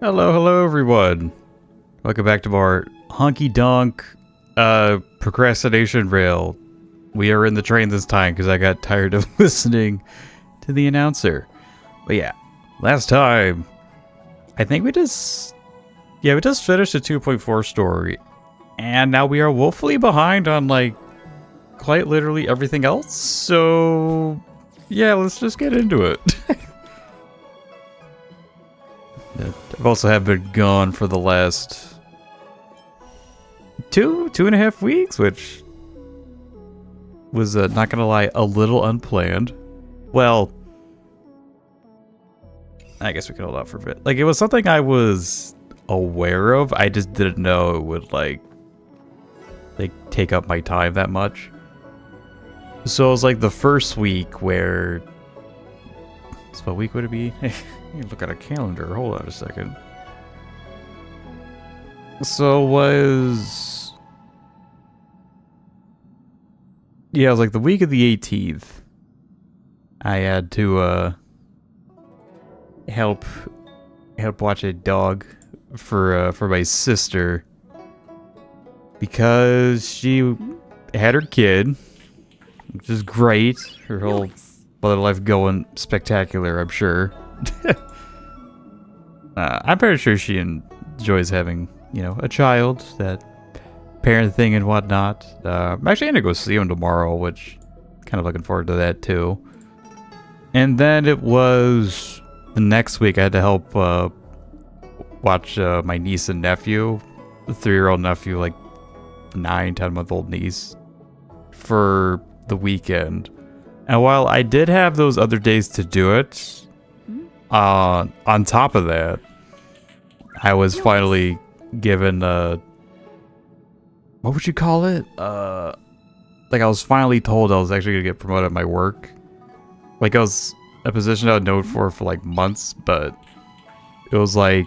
Hello everyone. Welcome back to our honky donk procrastination rail. We are in the train this time because I got tired of listening to the announcer. But yeah, last time I think we just finished the 2.4 story, and now we are woefully behind on like quite literally everything else. So yeah, let's just get into it. I've also have been gone for the last two and a half weeks, which was not gonna lie, a little unplanned. Well, I guess we can hold out for a bit. Like, it was something I was aware of. I just didn't know it would like take up my time that much. So it was like the first week where. So what week would it be? Look at a calendar. Hold on a second. So it was like the week of the 18th. I had to help watch a dog for my sister because she had her kid, which is great. Her whole mother life going spectacular, I'm sure. I'm pretty sure she enjoys having, a child, that parent thing and whatnot. I'm actually gonna go see him tomorrow, which kind of looking forward to that too. And then it was the next week I had to help watch my niece and nephew, the 3-year-old nephew, like 9-10-month-old niece, for the weekend. And while I did have those other days to do it, on top of that, I was finally given what would you call it? Like, I was finally told I was actually gonna get promoted at my work. Like, I was a position I had known for like months, but it was like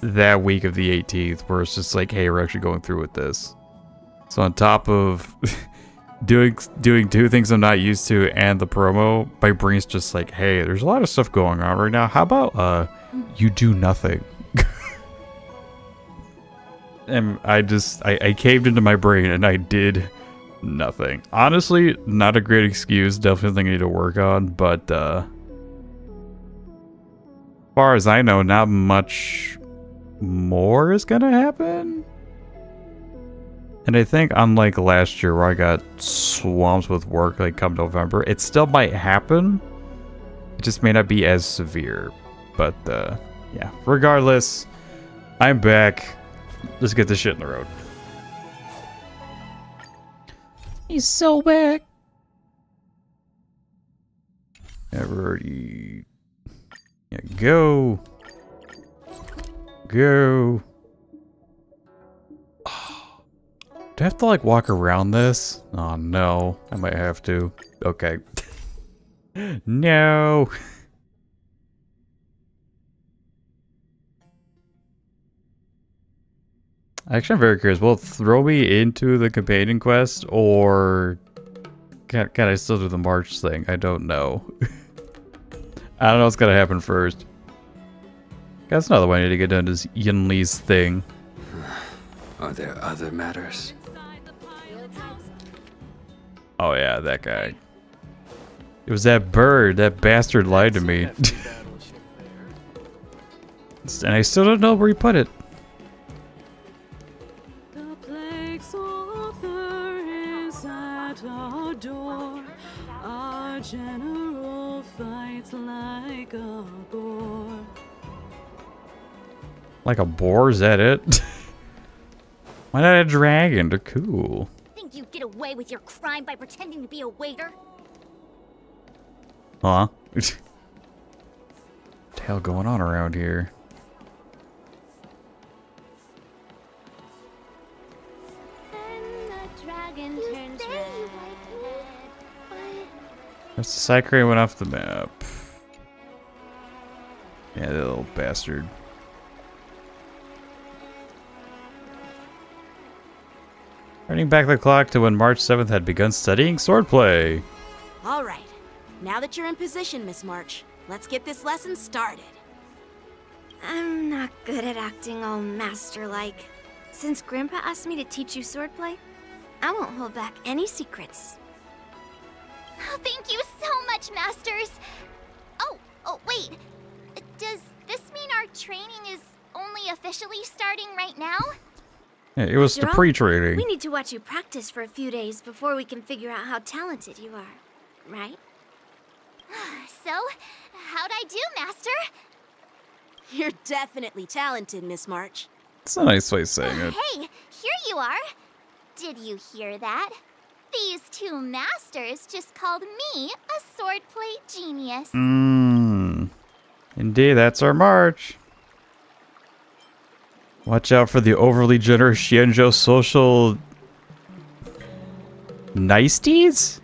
that week of the 18th where it's just like, hey, we're actually going through with this. So on top of doing two things I'm not used to and the promo, my brain's just like, hey, there's a lot of stuff going on right now. How about you do nothing? And I caved into my brain and I did nothing. Honestly, not a great excuse. Definitely something I need to work on, but as far as I know, not much more is gonna happen. And I think, unlike last year where I got swamped with work like come November, it still might happen. It just may not be as severe. But yeah, regardless, I'm back. Let's get this shit in the road. He's so back. Everybody, yeah, go. Go. Do I have to like walk around this? Oh no, I might have to. Okay. No. Actually, I'm very curious. Will it throw me into the companion quest, or can I still do the march thing? I don't know. I don't know what's gonna happen first. That's another way I need to get done is Yinli's thing. Are there other matters? Oh yeah, that guy. It was that bird. That bastard lied to me. And I still don't know where he put it. The plague's author is at our door. Our general fights like a boar. Like a boar? Is that it? Why not a dragon? They're cool. Think you get away with your crime by pretending to be a waiter? Huh? What the hell going on around here? There's the side crane went off the map. Yeah, that little bastard. Turning back the clock to when March 7th had begun studying swordplay. All right. Now that you're in position, Miss March, let's get this lesson started. I'm not good at acting all master-like. Since Grandpa asked me to teach you swordplay, I won't hold back any secrets. Oh, thank you so much, Masters. Oh, wait. Does this mean our training is only officially starting right now? Yeah, it was the After all, pre-training. We need to watch you practice for a few days before we can figure out how talented you are, right? So, how'd I do, Master? You're definitely talented, Miss March. It's a nice way of saying it. Hey, here you are. Did you hear that? These two masters just called me a swordplay genius. Indeed, that's our march. Watch out for the overly generous Xianzhou social niceties?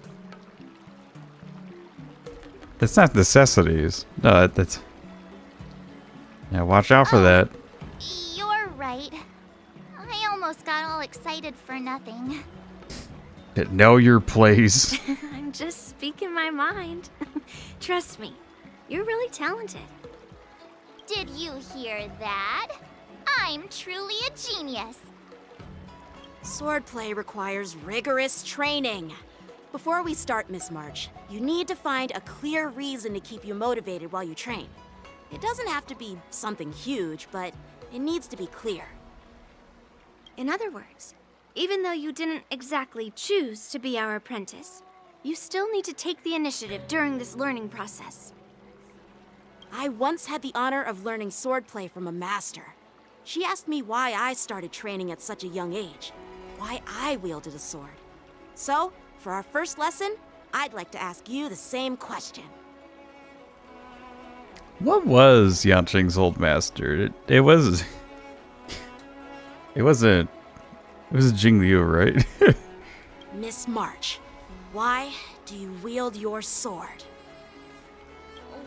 That's not necessities. No, that's... Yeah, watch out for that. You're right. I almost got all excited for nothing. Know your place. I'm just speaking my mind. Trust me, you're really talented. Did you hear that? I'm truly a genius. Swordplay requires rigorous training. Before we start, Miss March, you need to find a clear reason to keep you motivated while you train. It doesn't have to be something huge, but it needs to be clear. In other words, even though you didn't exactly choose to be our apprentice, you still need to take the initiative during this learning process. I once had the honor of learning swordplay from a master. She asked me why I started training at such a young age, why I wielded a sword. So, for our first lesson, I'd like to ask you the same question. What was Yanqing's old master? It was... It wasn't... It was Jing Liu, right? Miss March, why do you wield your sword?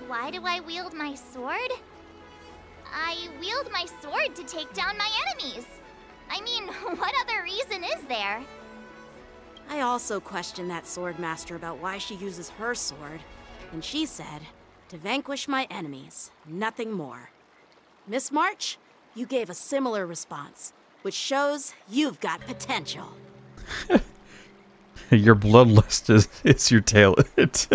Why do I wield my sword? I wield my sword to take down my enemies. I mean, what other reason is there? I also questioned that sword master about why she uses her sword, and she said, to vanquish my enemies, nothing more. Miss March, you gave a similar response, which shows you've got potential. Your bloodlust is your talent.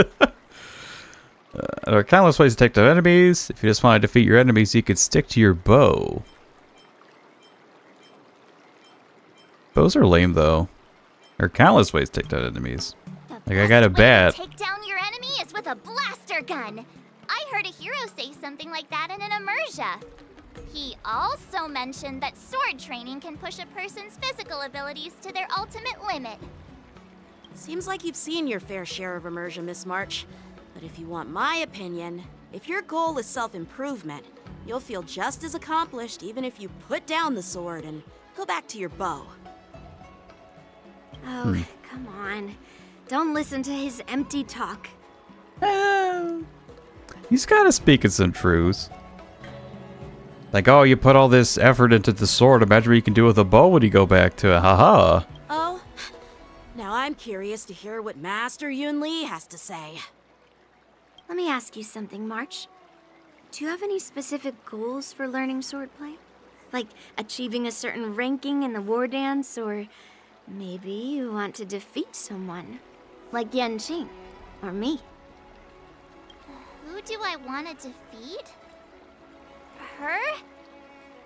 There are countless ways to take down enemies. If you just want to defeat your enemies, you could stick to your bow. Bows are lame, though. There are countless ways to take down enemies. Like, I got a bat. Take down your enemy is with a blaster gun. I heard a hero say something like that in an immersia. He also mentioned that sword training can push a person's physical abilities to their ultimate limit. Seems like you've seen your fair share of immersion, Miss March. But if you want my opinion, if your goal is self-improvement, you'll feel just as accomplished even if you put down the sword and go back to your bow. Oh, come on. Don't listen to his empty talk. He's kind of speaking some truths. Like, oh, you put all this effort into the sword. Imagine what you can do with a bow when you go back to it. Haha. Oh, now I'm curious to hear what Master Yun Li has to say. Let me ask you something, March. Do you have any specific goals for learning swordplay? Like achieving a certain ranking in the war dance, or maybe you want to defeat someone, like Yanqing, or me? Who do I want to defeat? Her?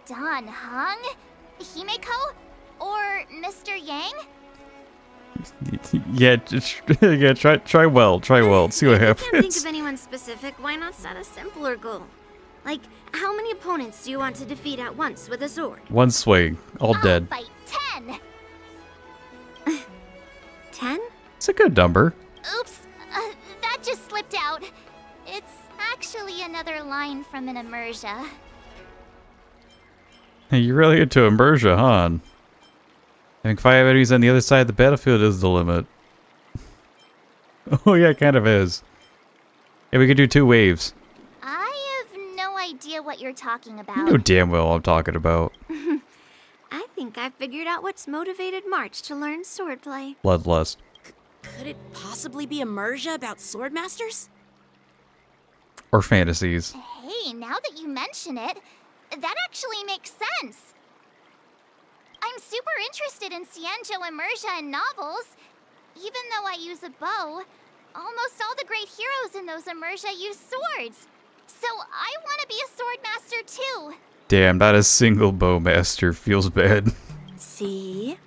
Dan Heng? Himeko? Or Mr. Yang? Yeah, try well. See what If you can't think happens. of anyone specific, why not set a simpler goal? Like, how many opponents do you want to defeat at once with a sword? One swing, all I'll dead. fight 10. 10? It's a good number. Oops, that just slipped out. line from an immersia. Hey, you're really into immersion, huh? Having 5 enemies on the other side of the battlefield is the limit. Oh yeah, it kind of is. Yeah, we could do 2 waves. I have no idea what you're talking about. You know damn well what I'm talking about. I think I figured out what's motivated March to learn swordplay. Bloodlust. Could it possibly be immersia about swordmasters? Or fantasies. Hey, now that you mention it, that actually makes sense. I'm super interested in Xianzhou immersia and novels. Even though I use a bow, almost all the great heroes in those immersia use swords. So I want to be a swordmaster too. Damn, not a single bowmaster. Feels bad. See?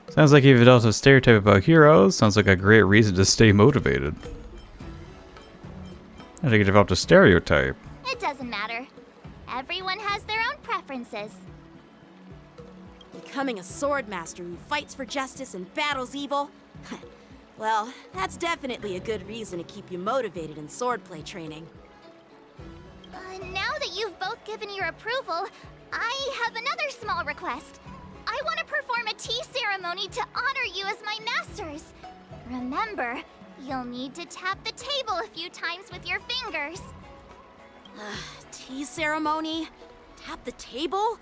Sounds like you've developed a stereotype about heroes. Sounds like a great reason to stay motivated. I think you developed a stereotype. It doesn't matter. Everyone has their own preferences. Becoming a swordmaster who fights for justice and battles evil? Well, that's definitely a good reason to keep you motivated in swordplay training. Now that you've both given your approval, I have another small request. I want to perform a tea ceremony to honor you as my masters. Remember, you'll need to tap the table a few times with your fingers. Tea ceremony? Tap the table?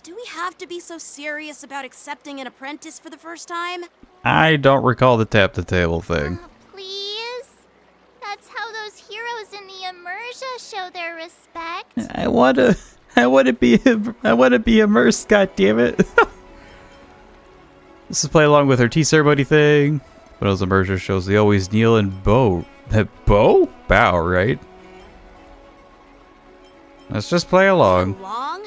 Do we have to be so serious about accepting an apprentice for the first time? I don't recall the tap the table thing. Please? That's how those heroes in the immersia show their respect. I wanna be immersed, goddammit. This is play along with her tea ceremony thing. When those immersion shows, they always kneel and bow. Bow, right? Let's just play along. Long?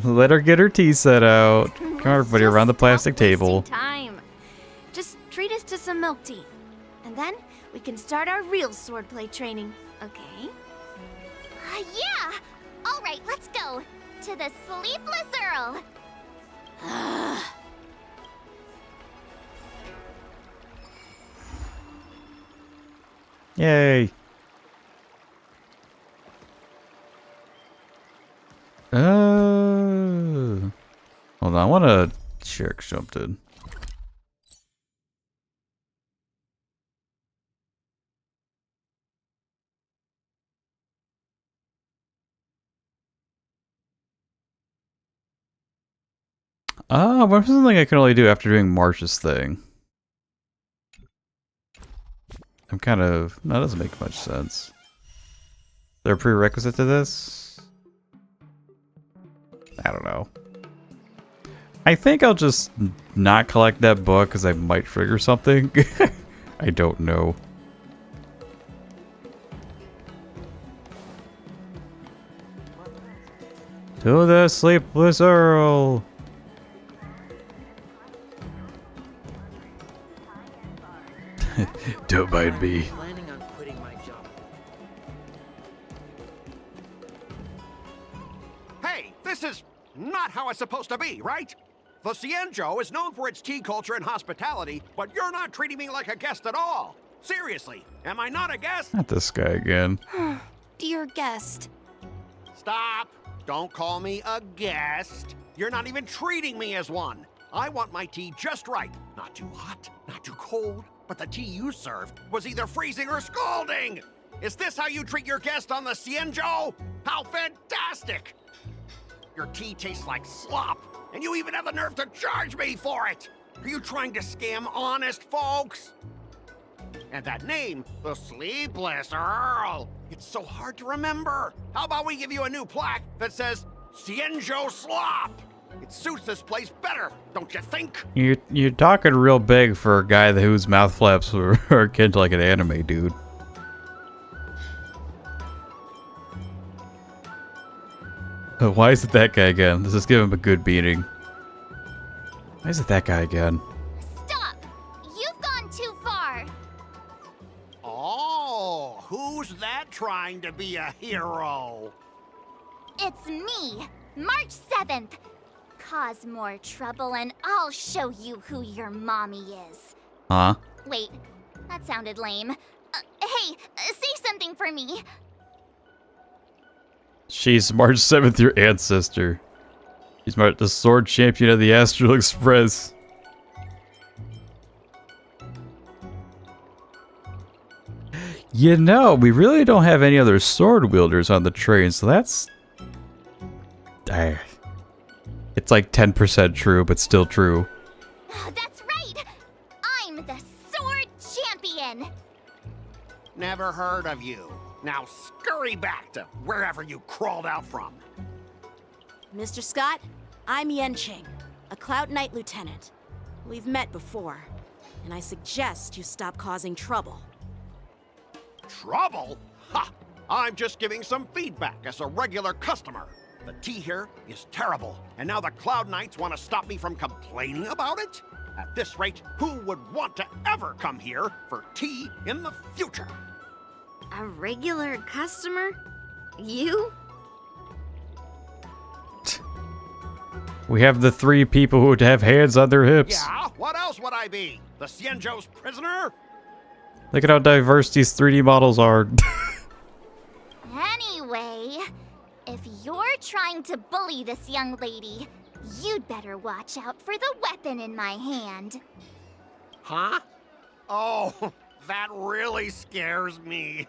Let her get her tea set out. Come on, everybody around the plastic table. Time. Just treat us to some milk tea. And then we can start our real swordplay training, okay? Yeah! Alright, let's go. To the Sleepless Earl. Yay. Hold on, I want to check something. What's something I can only do after doing March's thing? I'm kind of... No, that doesn't make much sense. Is there a prerequisite to this? I don't know. I think I'll just not collect that book because I might trigger something. I don't know. To the Sleepless Earl! Don't mind me. Planning on quitting my job. Hey, this is not how it's supposed to be, right? The Xianzhou is known for its tea culture and hospitality, but you're not treating me like a guest at all. Seriously, am I not a guest? Not this guy again. Dear guest. Stop! Don't call me a guest. You're not even treating me as one. I want my tea just right. Not too hot, not too cold, but the tea you served was either freezing or scalding! Is this how you treat your guest on the Xianzhou? How fantastic! Your tea tastes like slop, and you even have the nerve to charge me for it! Are you trying to scam honest folks? And that name, the Sleepless Earl, it's so hard to remember. How about we give you a new plaque that says Xianzhou Slop? It suits this place better, don't you think? You're talking real big for a guy whose mouth flaps are akin to like an anime dude. Why is it that guy again? Let's just give him a good beating. Why is it that guy again? Stop! You've gone too far. Oh, who's that trying to be a hero? It's me, March 7th. Cause more trouble and I'll show you who your mommy is. Huh? Wait, That sounded lame. Hey, say something for me. She's March 7th, your ancestor. She's the sword champion of the Astral Express. You know, we really don't have any other sword wielders on the train, so that's... It's like 10% true, but still true. That's right! I'm the sword champion! Never heard of you. Now scurry back to wherever you crawled out from. Mr. Skott, I'm Yenching, a Cloud Knight lieutenant. We've met before, and I suggest you stop causing trouble. Trouble? Ha! I'm just giving some feedback as a regular customer. The tea here is terrible, and now the Cloud Knights want to stop me from complaining about it? At this rate, who would want to ever come here for tea in the future? A regular customer? You? We have the 3 people who would have hands on their hips. Yeah, what else would I be? The Xianzhou's prisoner? Look at how diverse these 3D models are. Anyway, if you're trying to bully this young lady, you'd better watch out for the weapon in my hand. Huh? Oh, that really scares me.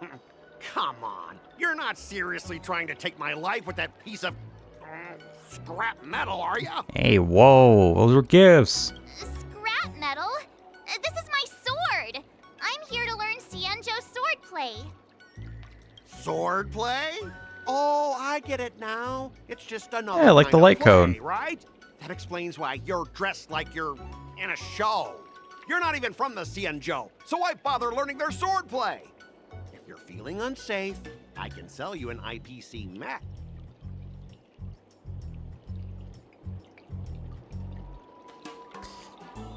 Come on, you're not seriously trying to take my life with that piece of scrap metal, are you? Hey, whoa, those were gifts. Scrap metal? This is my sword! I'm here to learn Xianzhou Swordplay. Swordplay? Oh, I get it now. It's just another Yeah, like the kind of light play, cone. Right? That explains why you're dressed like you're in a show. You're not even from the Xianzhou, so why bother learning their swordplay? If you're feeling unsafe, I can sell you an IPC mech.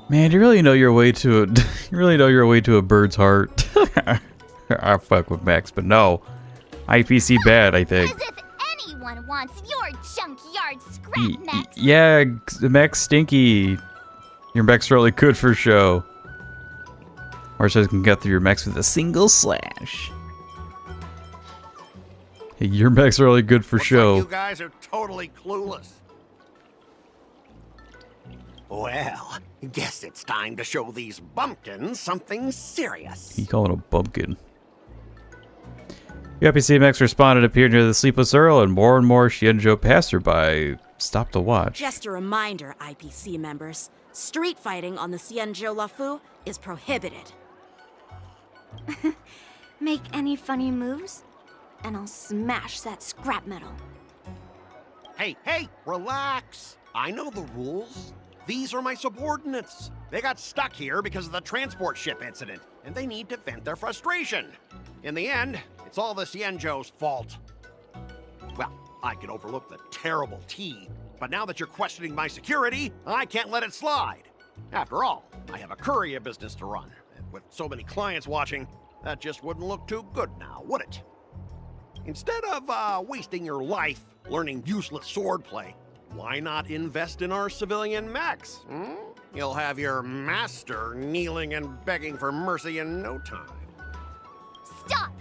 Man, you really know your way to a you really know your way to a bird's heart. I fuck with Max, but no. IPC bad, I think. As if anyone wants your junkyard scrap mechs. Yeah, Max stinky. Your mech's really good for show. Or so you can get through your mechs with a single slash. Hey, your mech's really good for Looks show. like you guys are totally clueless. Well, guess it's time to show these bumpkins something serious. You call it a bumpkin. The IPC mechs responded appeared near the Sleepless Earl, and more Xianzhou passerby stopped to watch. Just a reminder, IPC members, street fighting on the Xianzhou Lafu is prohibited. Make any funny moves, and I'll smash that scrap metal. Hey, relax. I know the rules. These are my subordinates. They got stuck here because of the transport ship incident, and they need to vent their frustration. In the end, it's all the Xianzhou's fault. Well, I could overlook the terrible tea, but now that you're questioning my security, I can't let it slide. After all, I have a courier business to run, and with so many clients watching, that just wouldn't look too good now, would it? Instead of wasting your life learning useless swordplay, why not invest in our civilian mechs? You'll have your master kneeling and begging for mercy in no time. Stop!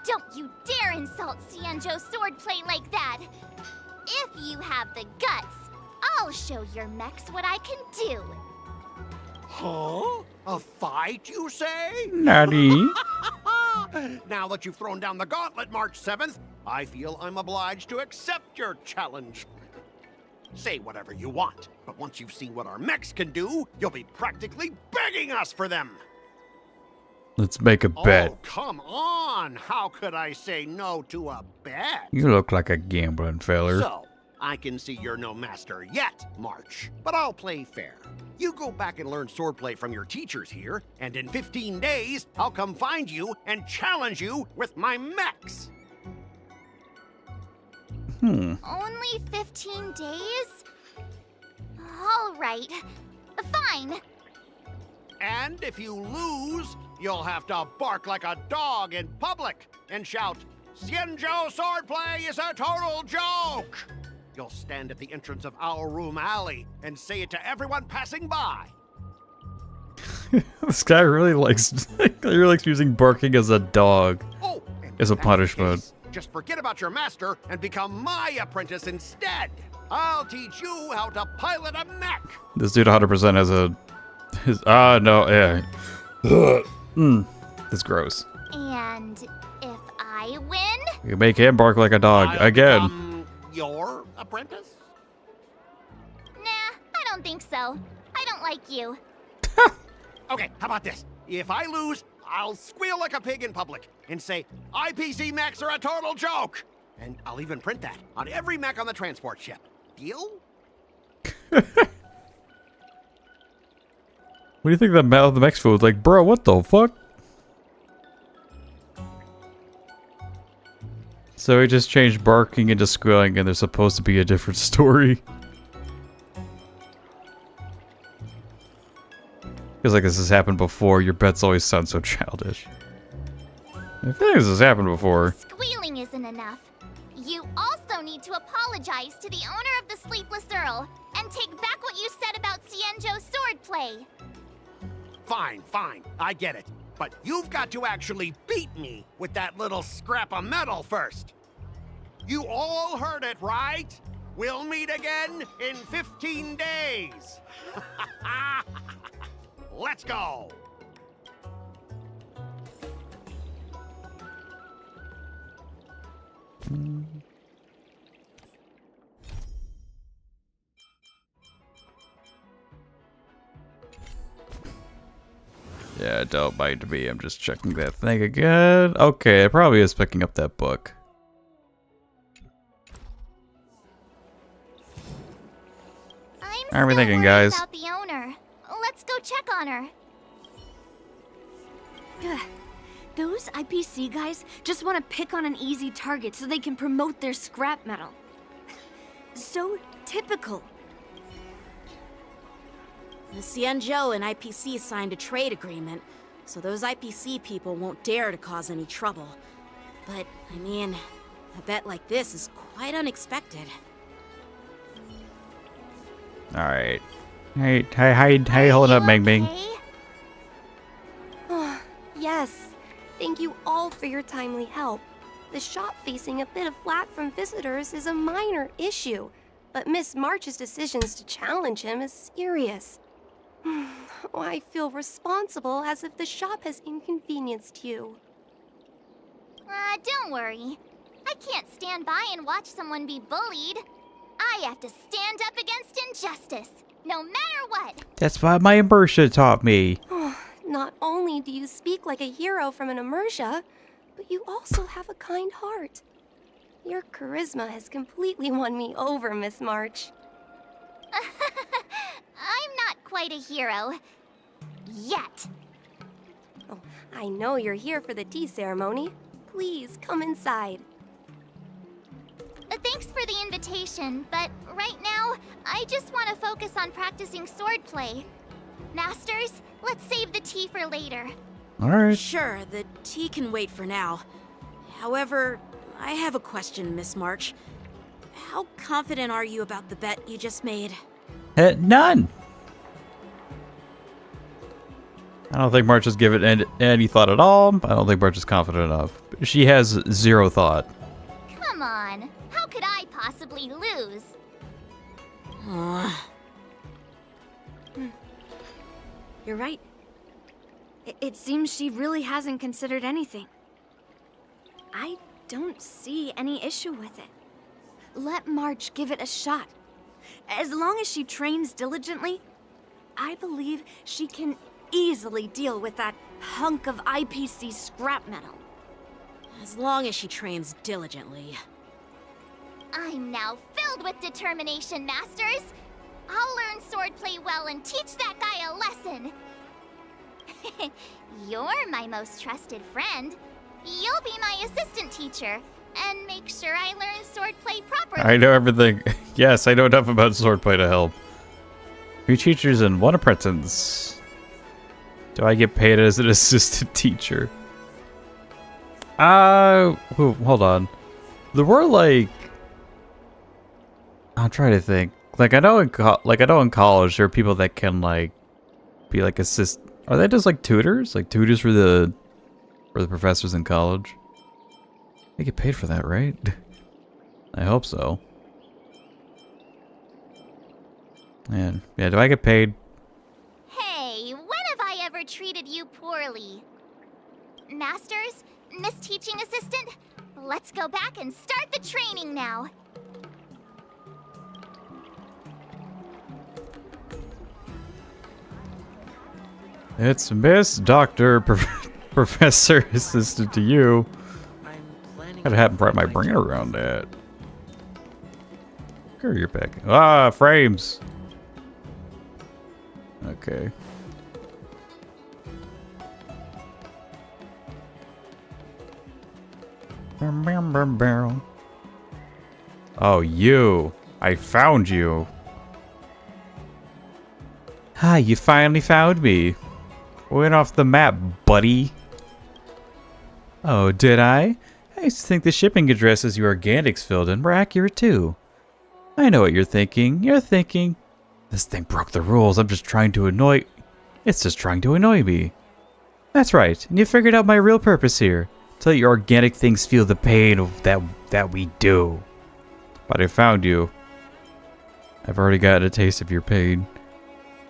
Don't you dare insult Xianzhou Swordplay like that! If you have the guts, I'll show your mechs what I can do. Huh? A fight, you say? Nutty. Now that you've thrown down the gauntlet, March 7th, I feel I'm obliged to accept your challenge. Say whatever you want, but once you've seen what our mechs can do, you'll be practically begging us for them. Let's make a bet. Oh, come on! How could I say no to a bet? You look like a gambling feller. So, I can see you're no master yet, March, but I'll play fair. You go back and learn swordplay from your teachers here, and in 15 days, I'll come find you and challenge you with my mechs. Only 15 days? All right. Fine. And if you lose, you'll have to bark like a dog in public and shout, "Xianzhou Swordplay is a total joke!" You'll stand at the entrance of our room alley and say it to everyone passing by. This guy really likes using barking as a dog Oh, and as a if that's the punishment. case, just forget about your master and become my apprentice instead. I'll teach you how to pilot a mech. This dude 100% has no, yeah. That's gross. And if I win? You make him bark like a dog I'll again. become your apprentice? Nah, I don't think so. I don't like you. Okay, how about this? If I lose, I'll squeal like a pig in public and say, IPC mechs are a total joke! And I'll even print that on every mech on the transport ship. Deal? What do you think the mech's food? Like, bro, what the fuck? So he just changed barking into squealing, and there's supposed to be a different story. Feels like this has happened before. Your bets always sound so childish. I feel like this has happened before. Squealing isn't enough. You also need to apologize to the owner of the Sleepless Earl and take back what you said about Cienjo's swordplay. Fine, fine, I get it. But you've got to actually beat me with that little scrap of metal first. You all heard it, right? We'll meet again in 15 days. Let's go. Yeah, don't mind me. I'm just checking that thing again. Okay, it probably is picking up that book. I'm How are we still thinking, worried guys? about the owner. Let's go check on her. Ugh. Those IPC guys just want to pick on an easy target so they can promote their scrap metal. So typical. The Cienjo and IPC signed a trade agreement, so those IPC people won't dare to cause any trouble. But, I mean, a bet like this is quite unexpected. Alright. Hey, hold up, Ming Ming. Okay? Yes. Thank you all for your timely help. The shop facing a bit of flack from visitors is a minor issue, but Miss March's decisions to challenge him is serious. I feel responsible as if the shop has inconvenienced you. Don't worry. I can't stand by and watch someone be bullied. I have to stand up against injustice, no matter what. That's what my immersion taught me. Not only do you speak like a hero from an immersia, but you also have a kind heart. Your charisma has completely won me over, Miss March. I'm not quite a hero. Yet. Oh, I know you're here for the tea ceremony. Please come inside. Thanks for the invitation, but right now, I just want to focus on practicing swordplay. Masters, let's save the tea for later. Alright. Sure, the tea can wait for now. However, I have a question, Miss March. How confident are you about the bet you just made? None. I don't think March has given any thought at all. I don't think March is confident enough. She has zero thought. Come on, how could I possibly lose? You're right. It seems she really hasn't considered anything. I don't see any issue with it. Let March give it a shot. As long as she trains diligently, I believe she can easily deal with that hunk of IPC scrap metal. As long as she trains diligently. I'm now filled with determination, Masters. I'll learn swordplay well and teach that guy a lesson. You're my most trusted friend. You'll be my assistant teacher and make sure I learn swordplay properly. I know everything. Yes, I know enough about swordplay to help. 3 teachers and 1 apprentice. Do I get paid as an assistant teacher? Hold on. There were like, I'm trying to think. Like I know in college there are people that can like be like Are they just like tutors? Like tutors for the professors in college? They get paid for that, right? I hope so. Man, yeah, do I get paid? Hey, when have I ever treated you poorly? Masters, Miss Teaching Assistant, let's go back and start the training now. It's Miss Doctor Professor Assistant to you. Gotta have wrap my brain around that. Courier pack. Ah, frames. Okay. Oh, you. I found you. Hi, you finally found me. Went off the map, buddy. Oh, did I? I used to think the shipping addresses you organics filled in were accurate too. I know what you're thinking. You're thinking, this thing broke the rules. I'm just trying to annoy... It's just trying to annoy me. That's right, and you figured out my real purpose here. To let your organic things feel the pain of that we do. But I found you. I've already gotten a taste of your pain.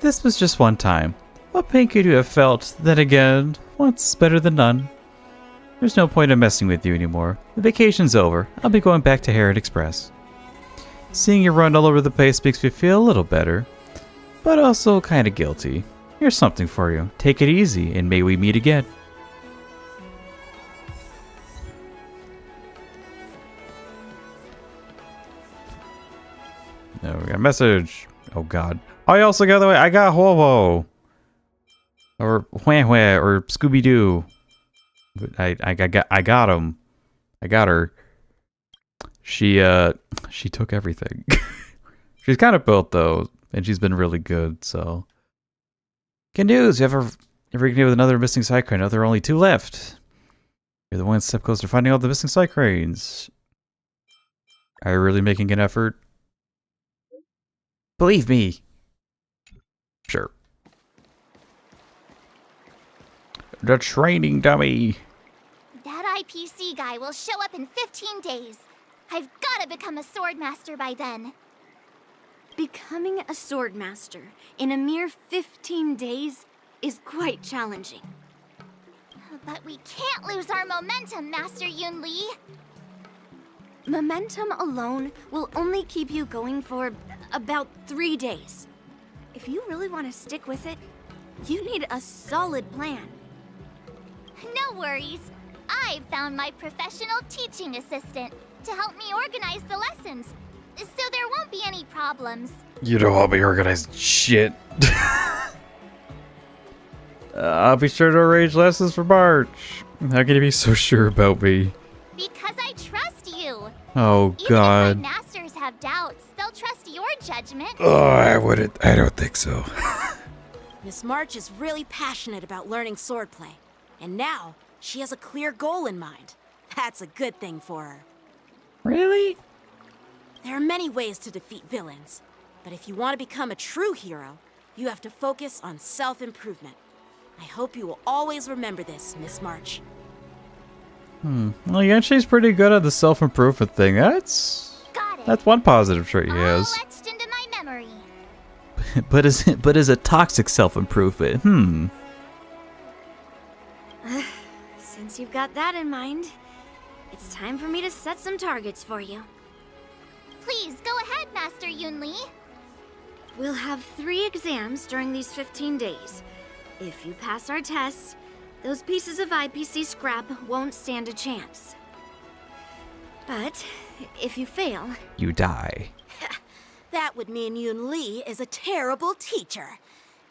This was just one time. What pain could you have felt? Then again, once better than none. There's no point in messing with you anymore. The vacation's over. I'll be going back to Herod Express. Seeing you run all over the place makes me feel a little better, but also kind of guilty. Here's something for you. Take it easy, and may we meet again. No, we got a message. Oh God. I also got the way. I got Hobo. Or Wah Wah or Scooby Doo. I got him. I got her. She took everything. She's kind of built though, and she's been really good. So, good news. You ever get with another missing side crane? Now there are only 2 left. You're the one step closer to finding all the missing side cranes. Are you really making an effort? Believe me. Sure. The training dummy. That IPC guy will show up in 15 days. I've gotta become a swordmaster by then. Becoming a swordmaster in a mere 15 days is quite challenging. But we can't lose our momentum, Master Yunli. Momentum alone will only keep you going for about 3 days. If you really want to stick with it, you need a solid plan. No worries. I've found my professional teaching assistant to help me organize the lessons, so there won't be any problems. You don't want me organized shit. I'll be sure to arrange lessons for March. How can you be so sure about me? Because I trust you. Oh God. Even if my masters have doubts, they'll trust your judgment. Oh, I wouldn't. I don't think so. Miss March is really passionate about learning swordplay, and now she has a clear goal in mind. That's a good thing for her. Really? There are many ways to defeat villains, but if you want to become a true hero, you have to focus on self-improvement. I hope you will always remember this, Miss March. Well, yeah, she's pretty good at the self-improvement thing. That's one positive trait he has. All etched into my memory. but is a toxic self-improvement? Since you've got that in mind, it's time for me to set some targets for you. Please go ahead, Master Yunli. We'll have 3 exams during these 15 days. If you pass our tests, those pieces of IPC scrap won't stand a chance. But if you fail... You die. That would mean Yun Li is a terrible teacher.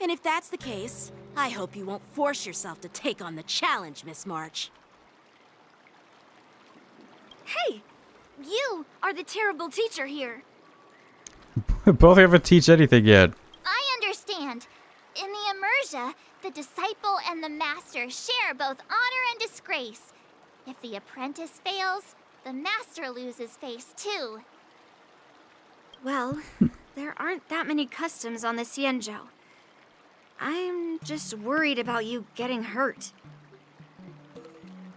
And if that's the case, I hope you won't force yourself to take on the challenge, Miss March. Hey! You are the terrible teacher here. Both haven't teach anything yet. I understand. In the immersia, the disciple and the master share both honor and disgrace. If the apprentice fails, the master loses face too. Well, there aren't that many customs on the Xianzhou. I'm just worried about you getting hurt.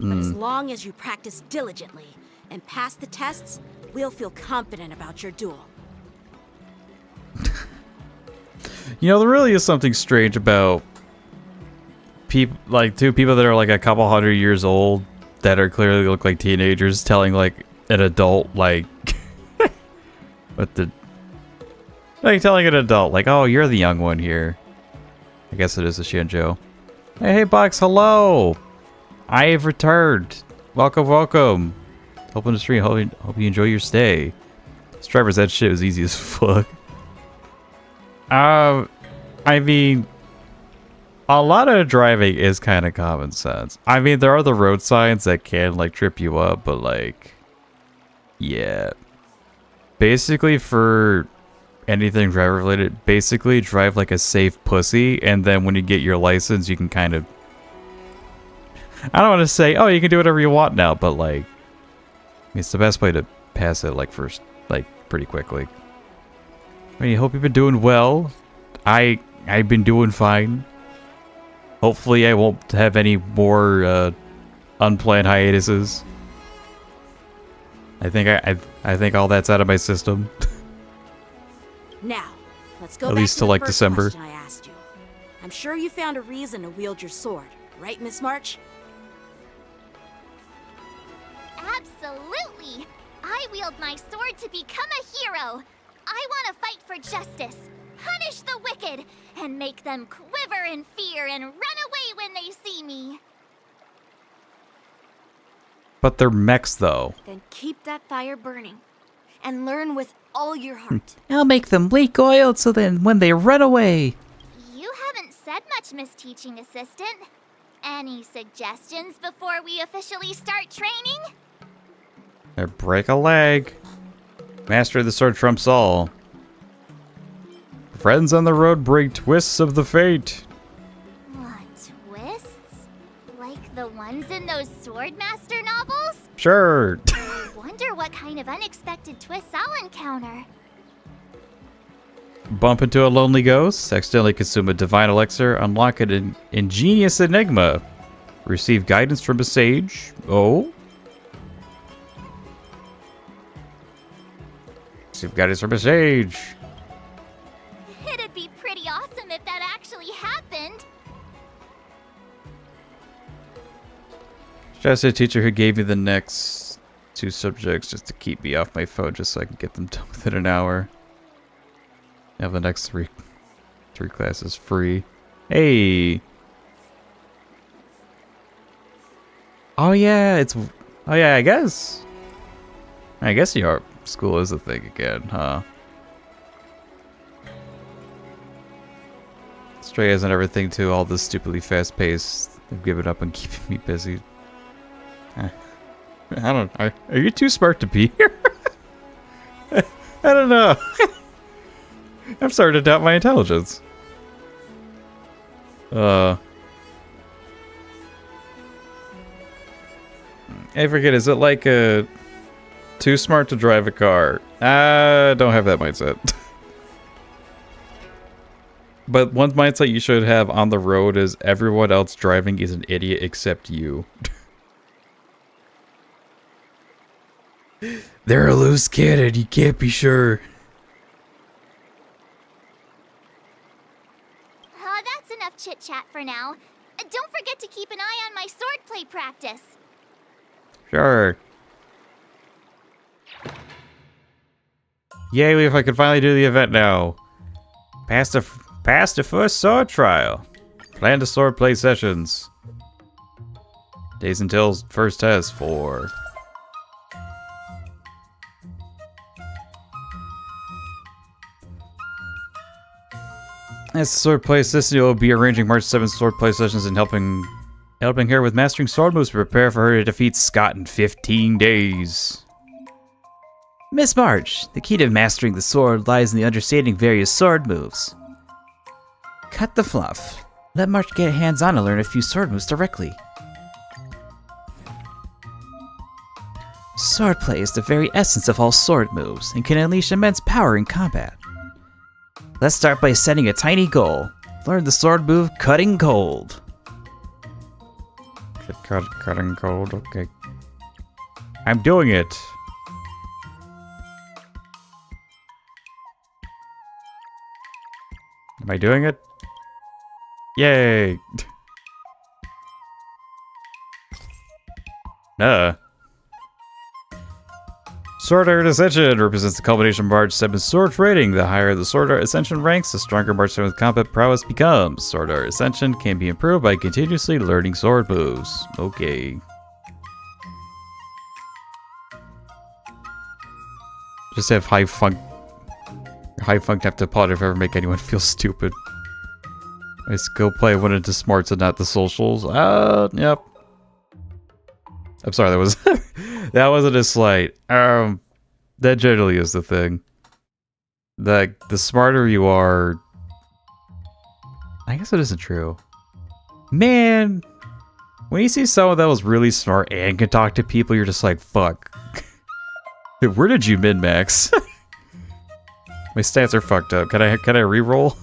But as long as you practice diligently and pass the tests, we'll feel confident about your duel. You know, there really is something strange about people, like two people that are like a couple hundred years old that are clearly look like teenagers telling like an adult like telling an adult like, oh, you're the young one here. I guess it is a Shinjo. Hey Box, hello. I have returned. Welcome, welcome. Open the stream. Hope you enjoy your stay. Strivers, that shit was easy as fuck. I mean, a lot of driving is kind of common sense. I mean, there are the road signs that can like trip you up, but like, yeah. Basically, for anything driver related, basically drive like a safe pussy, and then when you get your license, you can kind of, I don't want to say, oh, you can do whatever you want now, but like, it's the best way to pass it like first, like pretty quickly. I mean, I hope you've been doing well. I've been doing fine. Hopefully, I won't have any more unplanned hiatuses. I think all that's out of my system. Now, let's go At back least to till the like first December. question I asked you. I'm sure you found a reason to wield your sword, right, Miss March? Absolutely! I wield my sword to become a hero! I want to fight for justice, punish the wicked, and make them quiver in fear and run away when they see me! But they're mechs, though. Then keep that fire burning and learn with all your heart. I'll make them leak oil so then when they run away. You haven't said much, Miss Teaching Assistant. Any suggestions before we officially start training? Or break a leg. Master of the sword trumps all. Friends on the road bring twists of the fate. What, twists? Like the ones in those Swordmaster novels? Sure. I wonder what kind of unexpected twists I'll encounter. Bump into a lonely ghost, accidentally consume a divine elixir, unlock an ingenious enigma, receive guidance from a sage. Oh. Receive guidance from a sage. It'd be pretty awesome if that actually happened. Should I say teacher who gave me the next 2 subjects just to keep me off my phone just so I can get them done within an hour. Have the next three classes free. Hey. Oh yeah, I guess your school is a thing again, huh? Stray isn't everything too, all this stupidly fast paced. They've given up on keeping me busy. I don't. Are you too smart to be here? I don't know. I'm starting to doubt my intelligence. I forget. Is it like too smart to drive a car? I don't have that mindset. But one mindset you should have on the road is everyone else driving is an idiot except you. They're a loose cannon, you can't be sure. That's enough chit-chat for now. Don't forget to keep an eye on my swordplay practice. Sure. Yay, if I could finally do the event now. Pass the first sword trial. Plan to swordplay sessions. Days until first test 4. As the swordplay assistant, will be arranging March 7th swordplay sessions and helping her with mastering sword moves to prepare for her to defeat Skott in 15 days. Miss March, the key to mastering the sword lies in the understanding various sword moves. Cut the fluff. Let March get hands-on and learn a few sword moves directly. Swordplay is the very essence of all sword moves and can unleash immense power in combat. Let's start by setting a tiny goal. Learn the sword move Cutting Cold. Cutting cold, okay. I'm doing it. Am I doing it? Yay! Sword Art Ascension represents the culmination of March 7 sword training. The higher the Sword Art Ascension ranks, the stronger March 7's combat prowess becomes. Sword Art Ascension can be improved by continuously learning sword moves. Okay. Just have high funk have to pot if I ever make anyone feel stupid. My skill play went into smarts and not the socials. Yep. I'm sorry, that was that wasn't a slight. That generally is the thing. The smarter you are, I guess it isn't true. Man, when you see someone that was really smart and can talk to people, you're just like, fuck. Where did you min-max? My stats are fucked up. Can I re-roll?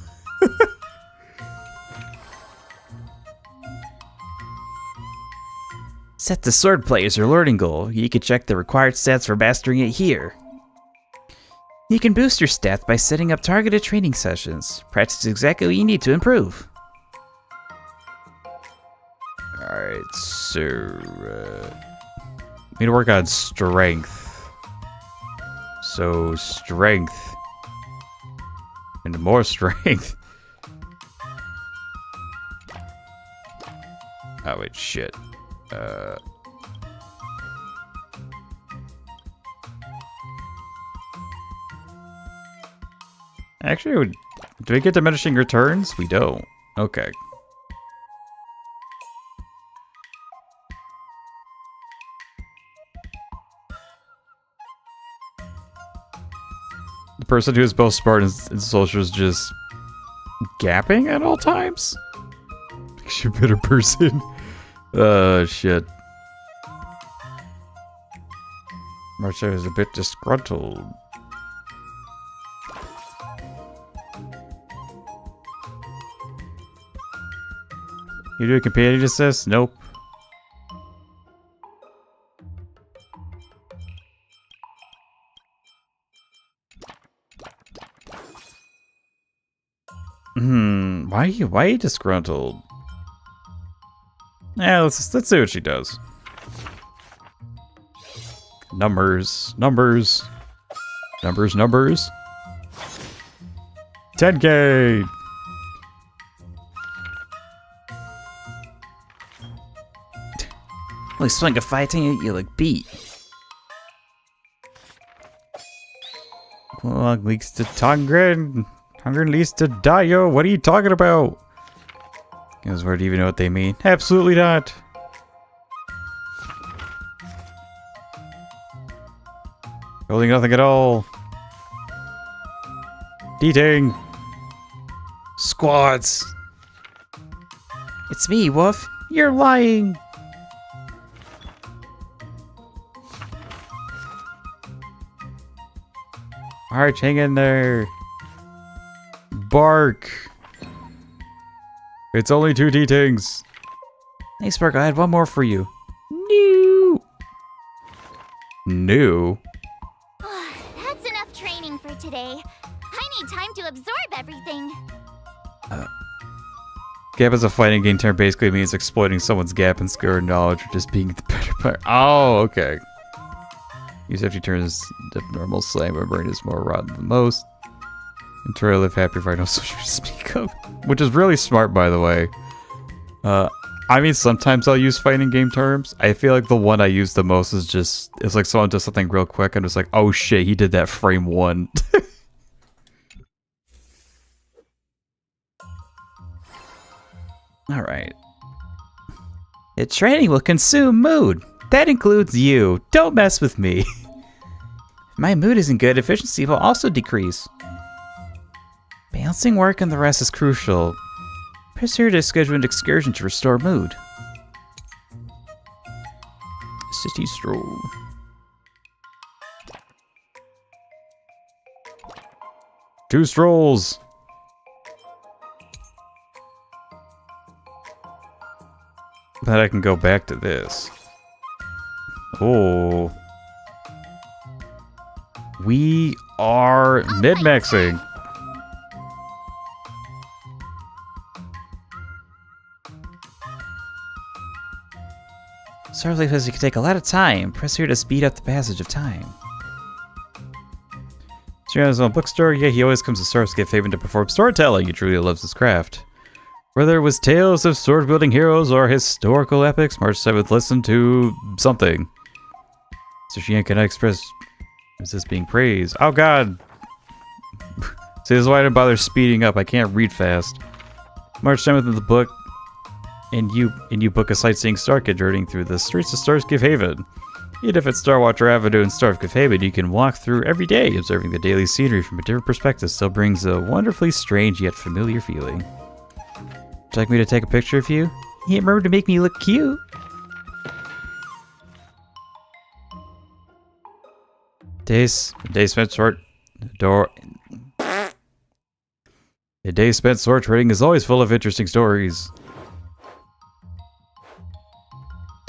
Set the Swordplay as your learning goal. You can check the required stats for mastering it here. You can boost your stats by setting up targeted training sessions. Practice exactly what you need to improve. Alright, so... need to work on strength. So, strength. And more strength. Oh, wait, shit. Actually, do we get diminishing returns? We don't. Okay. The person who is both smart and social is just gapping at all times? Makes you a better person. Shit. Marcia is a bit disgruntled. You do a companion assist? Nope. Why are you disgruntled? Yeah, let's see what she does. Numbers. 10K! Only swing of fighting it, you look beat. Long leaks to Tongren. Tongren leads to Dio. What are you talking about? Guys, where do you even know what they mean? Absolutely not. Holding nothing at all. Deeting. Squads. It's me, Wolf. You're lying. Alright, hang in there. Bark. It's only 2 Deetings. Hey, Spark, I had one more for you. New? That's enough training for today. I need time to absorb everything. Gap as a fighting game term basically means exploiting someone's gap in skill or knowledge or just being the better player. Oh, okay. Use after turns the normal slang, my brain is more rotten than most. Until I live happy if I know social to speak of. Which is really smart, by the way. I mean, sometimes I'll use fighting game terms. I feel like the one I use the most is just, it's like someone does something real quick, I'm just like, oh shit, he did that frame 1. Alright. The training will consume mood. That includes you. Don't mess with me. If my mood isn't good, efficiency will also decrease. Balancing work and the rest is crucial. Press here to schedule an excursion to restore mood. City stroll. Two strolls. that I can go back to this. Oh. We are mid-maxing. Swordplay says it can take a lot of time. Press here to speed up the passage of time. He has his own bookstore. Yeah, he always comes to Sword's Gift Haven to perform storytelling. He truly loves his craft. Whether it was tales of sword-wielding heroes or historical epics, March 7th listened to something. So she cannot express is this being praised. Oh god! See, this is why I didn't bother speeding up. I can't read fast. March 7th in the book, and you book a sightseeing star kid journeying through the streets of Star's Gift Haven. Even if it's Star Watcher Avenue and Star of Gift Haven, you can walk through every day, observing the daily scenery from a different perspective. Still brings a wonderfully strange yet familiar feeling. Would you like me to take a picture of you? Yeah, remember to make me look cute. Days spent sword trading is always full of interesting stories.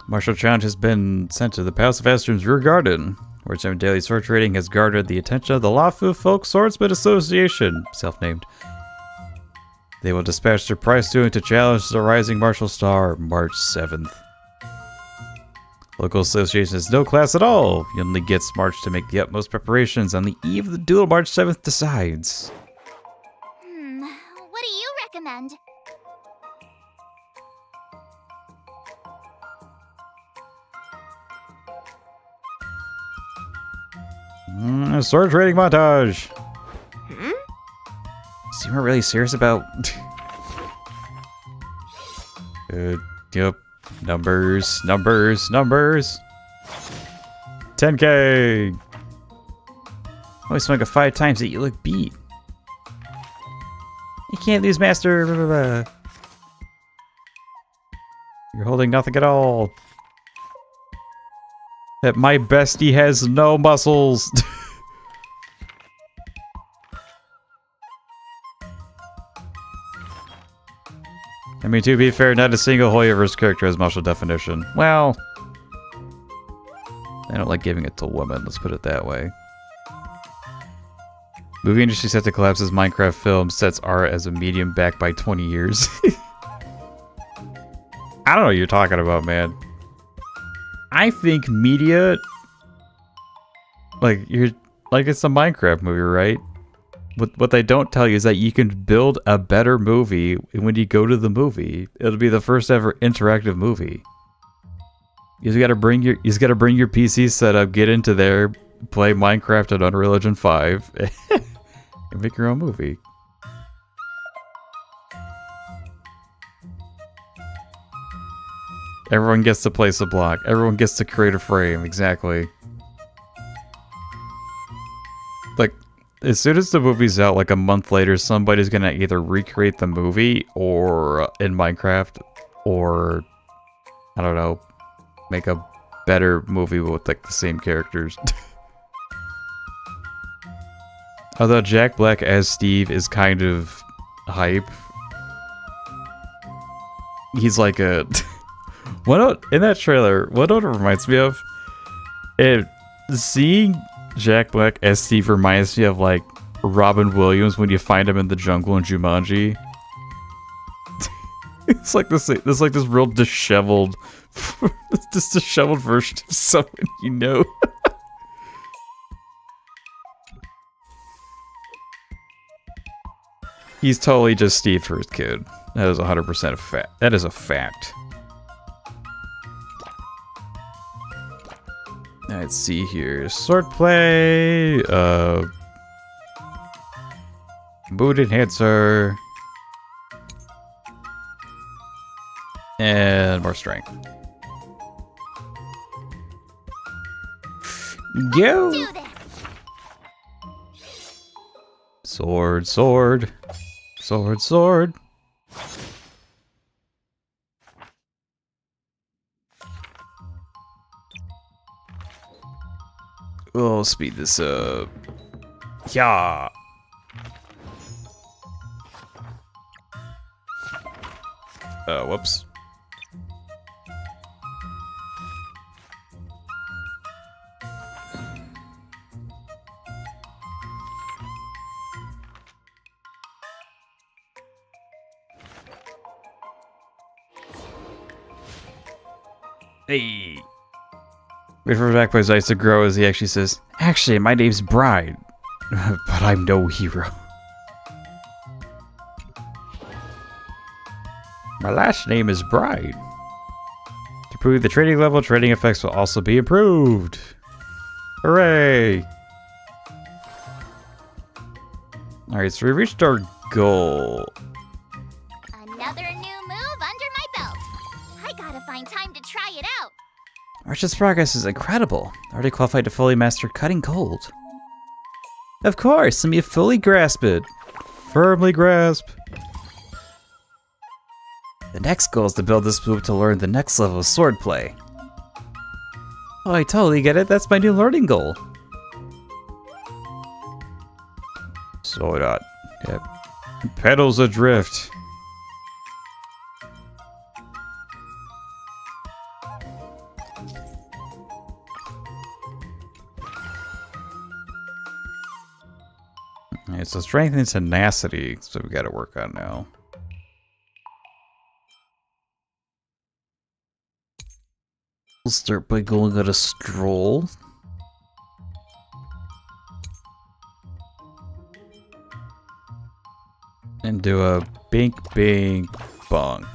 Martial challenge has been sent to the Palace of Astrum's rear garden, where some daily sword trading has garnered the attention of the Lafu Folk Swordsman Association, self-named. They will dispatch their prize student to challenge the rising martial star March 7th. Local association has no class at all. He only gets March to make the utmost preparations on the eve of the duel. March 7th decides. What do you recommend? Sword trading montage. So you weren't really serious about... Yep. Numbers. 10K. Always swung 5 times that you look beat. You can't lose, master. Blah, blah, blah. You're holding nothing at all. That my bestie has no muscles. I mean, to be fair, not a single Hoyoverse character has muscle definition. Well, I don't like giving it to women, let's put it that way. Movie industry set to collapse as Minecraft film sets art as a medium back by 20 years. I don't know what you're talking about, man. I think media, like it's a Minecraft movie, right? What they don't tell you is that you can build a better movie when you go to the movie. It'll be the first ever interactive movie. You just gotta bring your PC setup, get into there, play Minecraft at Unreal Engine 5, and make your own movie. Everyone gets to place a block. Everyone gets to create a frame. Exactly. Like, as soon as the movie's out, like a month later, somebody's gonna either recreate the movie or in Minecraft, or I don't know, make a better movie with like the same characters. Although Jack Black as Steve is kind of hype. He's like a in that trailer, what it reminds me of? Seeing Jack Black as Steve reminds me of like Robin Williams when you find him in the jungle in Jumanji. It's like this real disheveled, this disheveled version of someone you know. He's totally just Steve for his kid. That is 100% a fact. That is a fact. Let's see here. Swordplay. Mood enhancer. And more strength. Go! Do this. Sword, sword. Sword, sword. We'll speed this up. Yeah. Whoops. Hey. Wait for Jack Boy's eyes to grow as he actually says, "Actually, my name's Bride, but I'm no hero." My last name is Bride. To improve the training level, training effects will also be improved. Hooray! Alright, so we reached our goal. Another new move under my belt. I gotta find time to try it out. March's progress is incredible. Already qualified to fully master cutting cold. Of course, let me fully grasp it. Firmly grasp. The next goal is to build this move to learn the next level of swordplay. Oh, I totally get it. That's my new learning goal. Sword art. Yep. Pedals adrift. Alright, so strength and tenacity, so we gotta work on now. We'll start by going on a stroll. And do a bink bink bonk.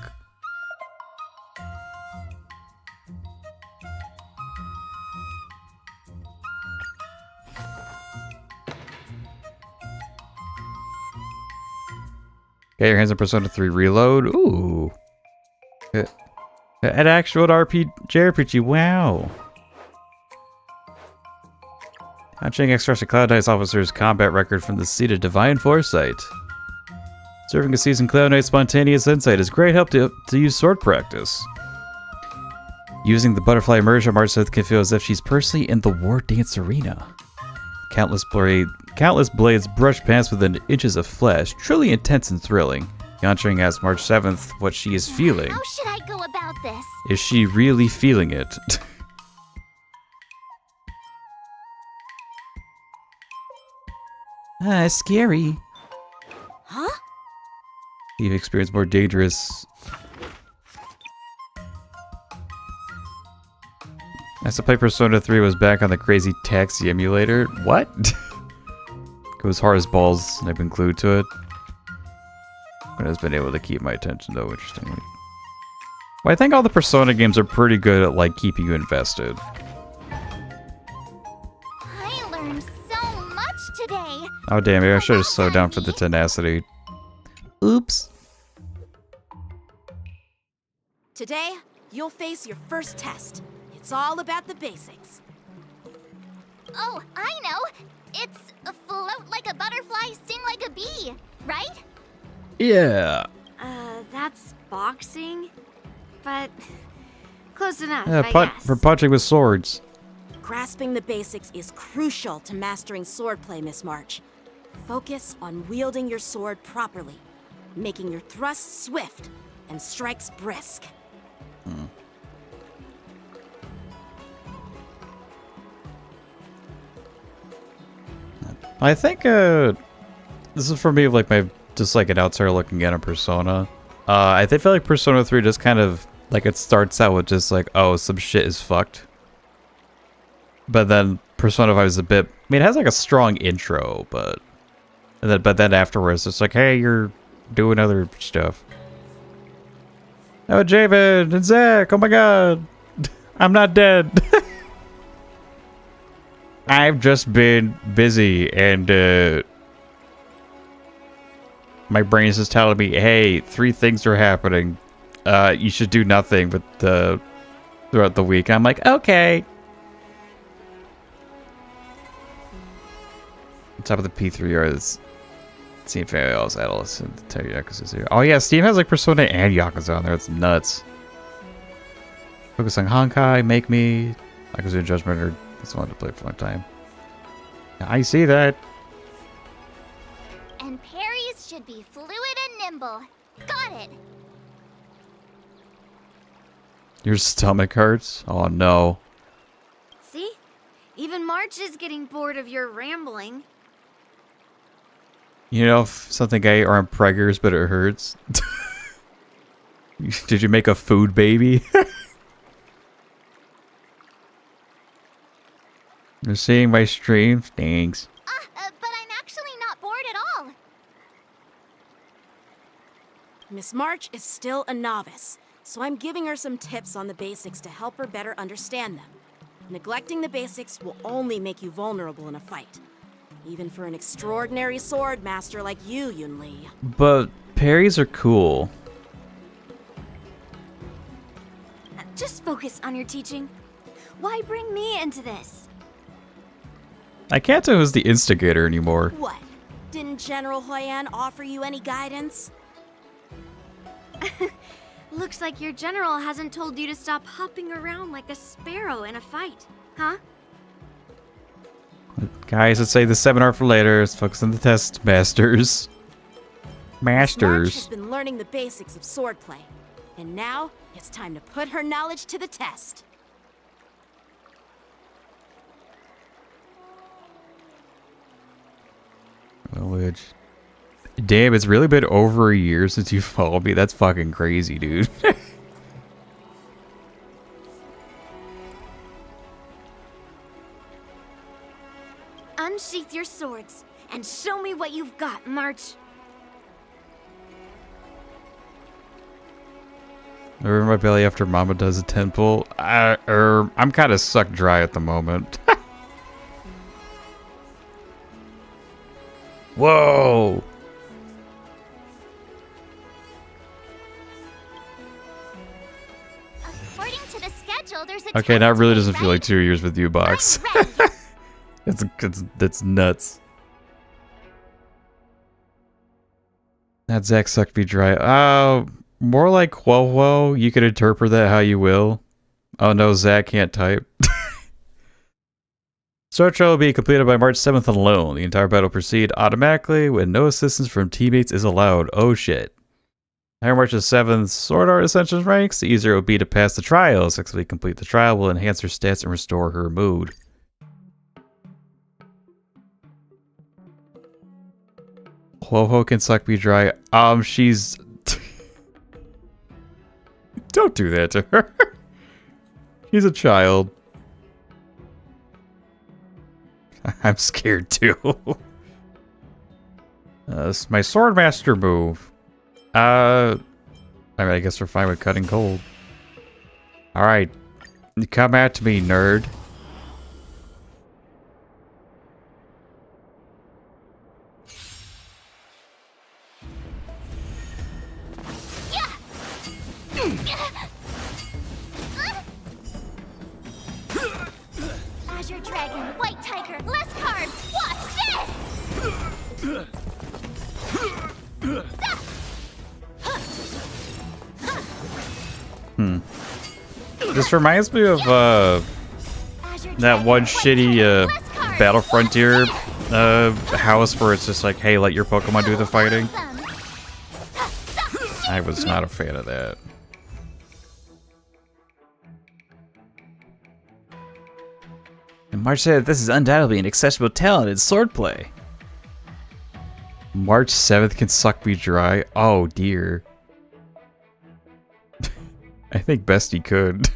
Okay, your hands on Persona 3 Reload. Ooh. An actual JRPG. Wow. Hatching extraction Cloud Knight's officer's combat record from the seat of Divine Foresight. Serving a seasoned Cloud Knight's spontaneous insight is great help to use sword practice. Using the butterfly immersion, Marceth can feel as if she's personally in the war dance arena. Countless blades brush past within inches of flesh, truly intense and thrilling. Yantring asks March 7th what she is feeling. How should I go about this? Is she really feeling it? Scary. Huh? You've experienced more dangerous. I used to play Persona 3 was back on the crazy taxi emulator. What? It was hard as balls and I've been glued to it. But has been able to keep my attention though, interestingly. Well, I think all the Persona games are pretty good at like keeping you invested. I learned so much today. Oh damn, maybe I should have slowed down for the tenacity. Oops. Today, you'll face your first test. It's all about the basics. Oh, I know. It's a float like a butterfly, sting like a bee, right? Yeah. That's boxing? But close enough, Yeah, I guess. for punching with swords. Grasping the basics is crucial to mastering swordplay, Miss March. Focus on wielding your sword properly, making your thrusts swift and strikes brisk. I think this is for me like my just like an outsider looking at a Persona. I feel like Persona 3 just kind of like it starts out with just like, oh, some shit is fucked. But then Persona 5 is a bit, I mean, it has like a strong intro, but then afterwards it's like, hey, you're doing other stuff. Oh, Javen and Zach, oh my god. I'm not dead. I've just been busy and my brain is just telling me, hey, 3 things are happening. You should do nothing but throughout the week. I'm like, okay. On top of the P3 is Steam Family All's Adolescent Tell Yakuza's here. Oh yeah, Steam has like Persona and Yakuza on there. It's nuts. Focus on Honkai, Make Me, Yakuza Judgment, or just wanted to play for a long time. I see that. And parries should be fluid and nimble. Got it. Your stomach hurts? Oh no. See? Even March is getting bored of your rambling. You know something I ate aren't preggers, but it hurts? Did you make a food baby? You're seeing my stream? Thanks. But I'm actually not bored at all. Miss March is still a novice, so I'm giving her some tips on the basics to help her better understand them. Neglecting the basics will only make you vulnerable in a fight. Even for an extraordinary sword master like you, Yunli. But parries are cool. Just focus on your teaching. Why bring me into this? I can't tell who's the instigator anymore. What? Didn't General Huyan offer you any guidance? Looks like your general hasn't told you to stop hopping around like a sparrow in a fight, huh? Guys, let's save the seminar for later. Let's focus on the test masters. March has Masters. been learning the basics of swordplay, and now it's time to put her knowledge to the test. Which, damn, it's really been over a year since you followed me. That's fucking crazy, dude. Unsheath your swords and show me what you've got, March. Over my belly after Mama does a temple. I'm kind of sucked dry at the moment. Whoa! According to the schedule, there's a Okay, test that really today, doesn't feel like right? 2 years with you, Box. I'm ready. That's nuts. That Zack sucked me dry. More like whoa. You can interpret that how you will. Oh no, Zack can't type. Sword trial will be completed by March 7th alone. The entire battle will proceed automatically when no assistance from teammates is allowed. Oh shit. Higher March's 7th Sword Art Essentials ranks, the easier it will be to pass the trial. Successfully complete the trial will enhance her stats and restore her mood. Ho can suck me dry. She's... Don't do that to her. She's a child. I'm scared too. This is my Swordmaster move. I mean, I guess we're fine with cutting cold. Alright. Come at me, nerd. Azure Dragon, White Tiger, less cards. Watch this! This reminds me of that one shitty Battle Frontier house where it's just like, hey, let your Pokemon do the fighting. I was not a fan of that. And March said this is undoubtedly an accessible talent in swordplay. March 7th can suck me dry. Oh dear. I think Bestie could.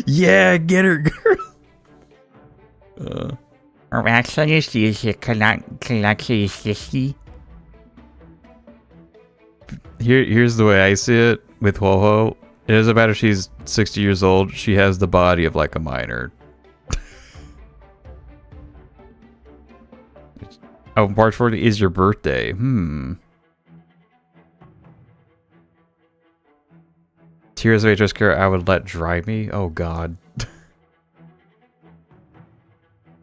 Yeah, get her, girl. Here's the way I see it with Ho-Ho. It doesn't matter if she's 60 years old. She has the body of like a minor. Oh, March 40th is your birthday. Tears of Atroskara I would let dry me? Oh god.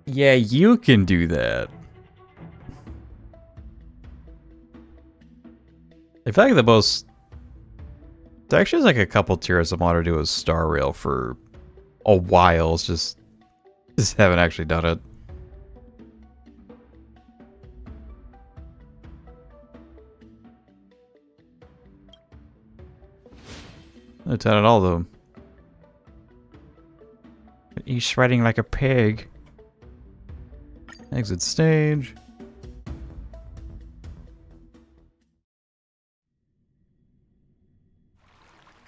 Yeah, you can do that. I feel like the most... There actually is like a couple tiers I want to do a Star Rail for a while. It's just haven't actually done it. I've done it all of them. He's shredding like a pig. Exit stage.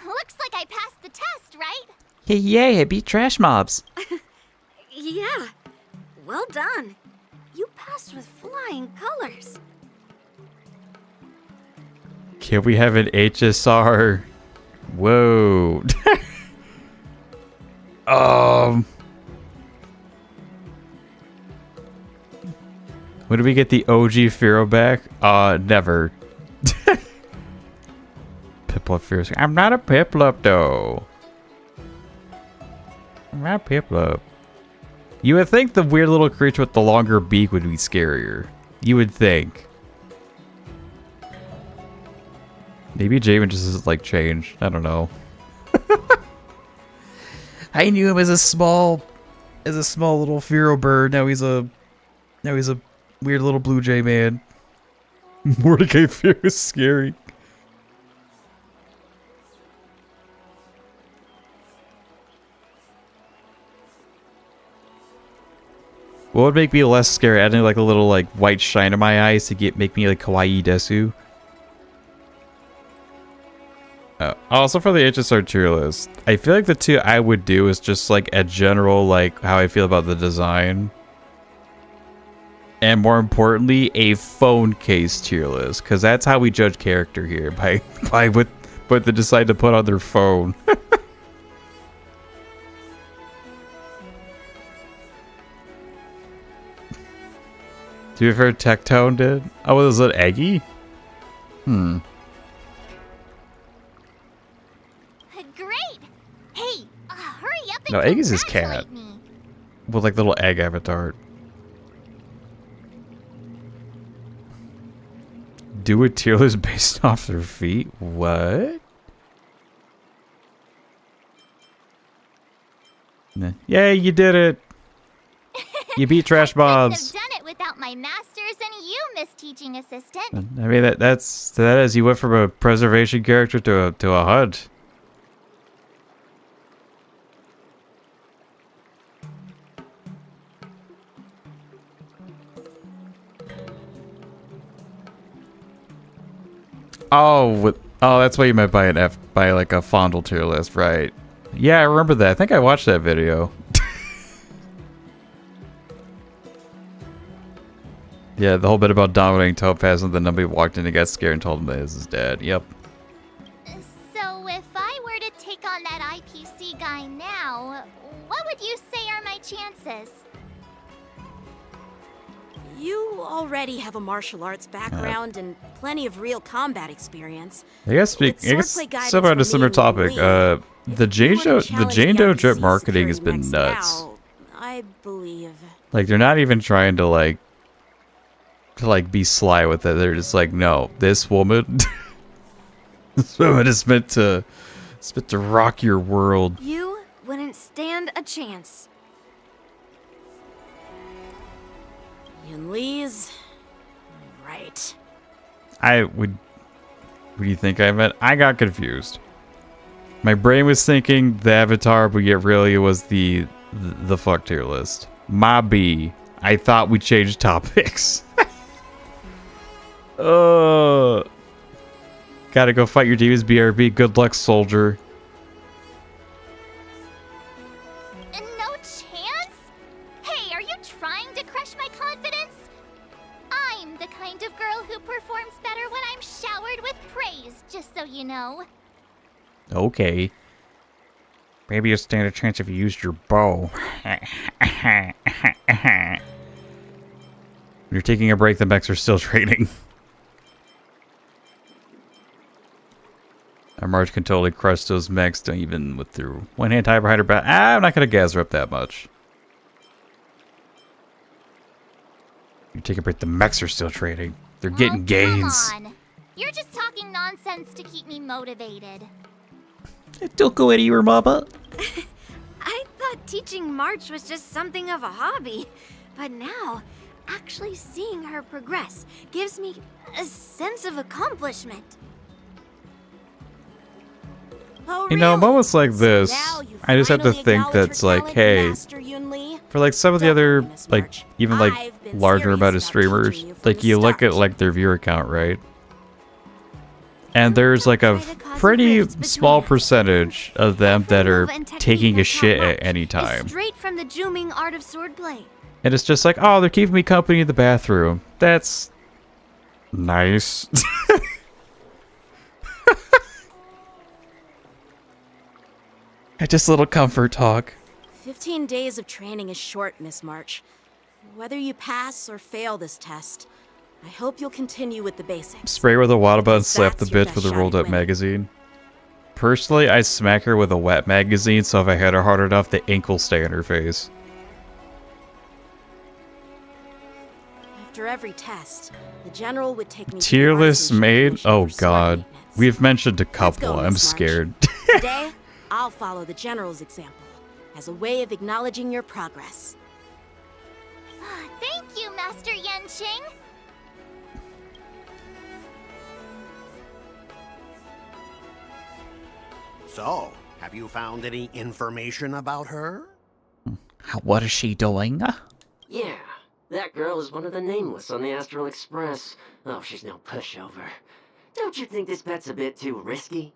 Looks like I passed the test, right? Hey, yay, I beat trash mobs. Yeah, well done. You passed with flying colors. Can we have an HSR? Whoa. When do we get the OG Firo back? Never. Piplup Firo. I'm not a Piplup though. I'm not a Piplup. You would think the weird little creature with the longer beak would be scarier. You would think. Maybe Jamin just isn't like changed. I don't know. I knew him as a small little Firo bird. Now he's a weird little blue jay man. Mordecai Firo is scary. What would make me less scary? Adding like a little like white shine in my eyes to make me like kawaii desu. Also for the HSR tier list, I feel like the two I would do is just like a general like how I feel about the design. And more importantly, a phone case tier list, because that's how we judge character here, by what they decide to put on their phone. Do you ever Tectone did? Oh, was it Eggy? Great! Hey, hurry up and No, Eggy's his congratulate cat. me. With like little egg avatar. Do a tier list based off their feet? What? Nah. Yay, you did it! You beat trash mobs. Couldn't have done it without my masters and you, Miss Teaching Assistant. I mean that is you went from a preservation character to a HUD. Oh, that's what you meant by by like a fondle tier list, right? Yeah, I remember that. I think I watched that video. Yeah, the whole bit about dominating Topaz and then nobody walked in and got scared and told him that it was his dad. Yep. So if I were to take on that IPC guy now, what would you say are my chances? You already have a martial arts background and plenty of real combat experience. I guess Swordplay guidance similar to from similar me topic. will lead. The Jane If you Doe wanna challenge the drip IPC's marketing has very been next nuts. bout, I believe. Like they're not even trying to like be sly with it. They're just like, no, this woman this woman is meant to rock your world. You wouldn't stand a chance. Yun Lee's right. What do you think I meant? I got confused. My brain was thinking the Avatar, but yet really it was the fuck tier list. My B. I thought we changed topics. Gotta go fight your demons, BRB. Good luck, soldier. No chance? Hey, are you trying to crush my confidence? I'm the kind of girl who performs better when I'm showered with praise, just so you know. Okay. Maybe you'll stand a chance if you used your bow. When you're taking a break, the mechs are still training. Our March can totally crush those mechs, don't even with their one-hand tie behind her back. I'm not gonna gas her up that much. You take a break, the mechs are still trading. They're getting gains. Come on. You're just talking nonsense to keep me motivated. Don't go anywhere, Mama. I thought teaching March was just something of a hobby, but now, actually seeing her progress gives me a sense of accomplishment. Oh, You know, really? moments like this, Now you I just have to finally think acknowledge that's her like, talent, hey, Master Yun Lee? for like some of the other, Definitely, Miss like, March. even like I've been larger serious amount of about streamers, teaching you from like the you look at start. like their viewer count, right? And there's like a pretty small percentage of them that are taking a shit at any time. Straight from the Jooming art of swordplay. And it's just like, oh, they're keeping me company in the bathroom. That's nice. Just a little comfort talk. 15 days of training is short, Miss March. Whether you pass or fail this test, I hope you'll continue with the basics. Spray with a water button, slap the That's your bitch with a best rolled shot up at winning. magazine. Personally, I smack her with a wet magazine, so if I hit her hard enough, the ink will stay in her face. After every test, the general would take me to Tier the list artisan made? championship Oh for sword god. maintenance. We've mentioned a Let's couple. go, I'm Miss March. scared. Today, I'll follow the general's example as a way of acknowledging your progress. Thank you, Master Yenching. So, have you found any information about her? What is she doing? Yeah, that girl is one of the nameless on the Astral Express. Oh, she's no pushover. Don't you think this bet's a bit too risky?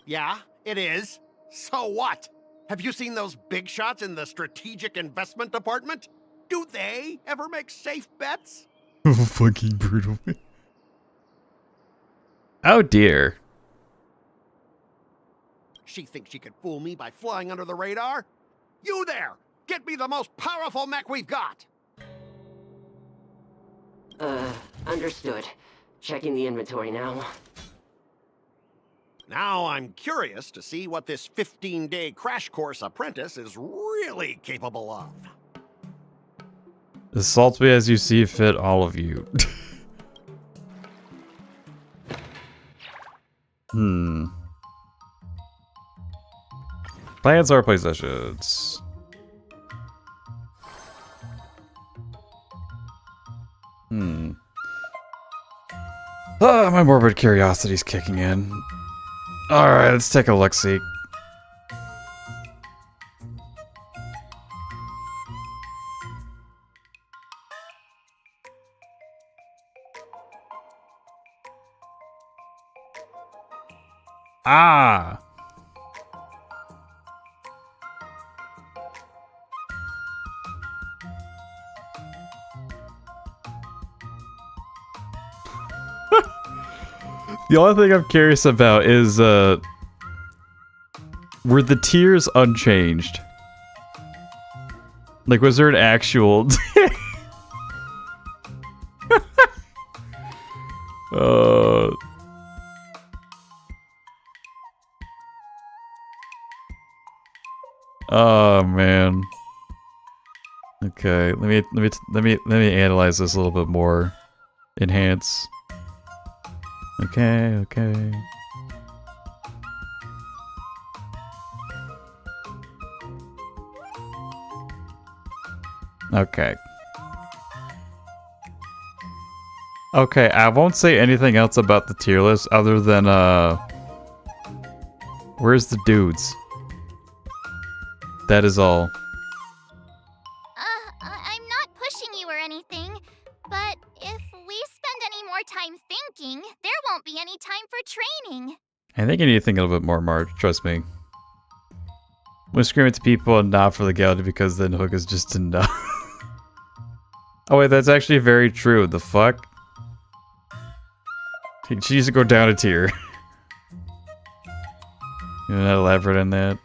Yeah, it is. So what? Have you seen those big shots in the strategic investment department? Do they ever make safe bets? Fucking brutal. Oh dear. She thinks she could fool me by flying under the radar? You there! Get me the most powerful mech we've got! Understood. Checking the inventory now. Now I'm curious to see what this 15-day crash course apprentice is really capable of. Assault me as you see fit, all of you. Plans or play sessions. Ah, my morbid curiosity's kicking in. Alright, let's take a look-see. Ah! The only thing I'm curious about is, were the tiers unchanged? Like, was there an actual... Oh man. Okay, let me analyze this a little bit more. Enhance. Okay. Okay, I won't say anything else about the tier list other than, where's the dudes? That is all. I'm not pushing you or anything, but if we spend any more time thinking, there won't be any time for training. I think you need to think a little bit more, Marge. Trust me. We scream at the people and not for legality because then Hook is just enough. Oh wait, that's actually very true. The fuck? She needs to go down a tier. You're not elaborate on that.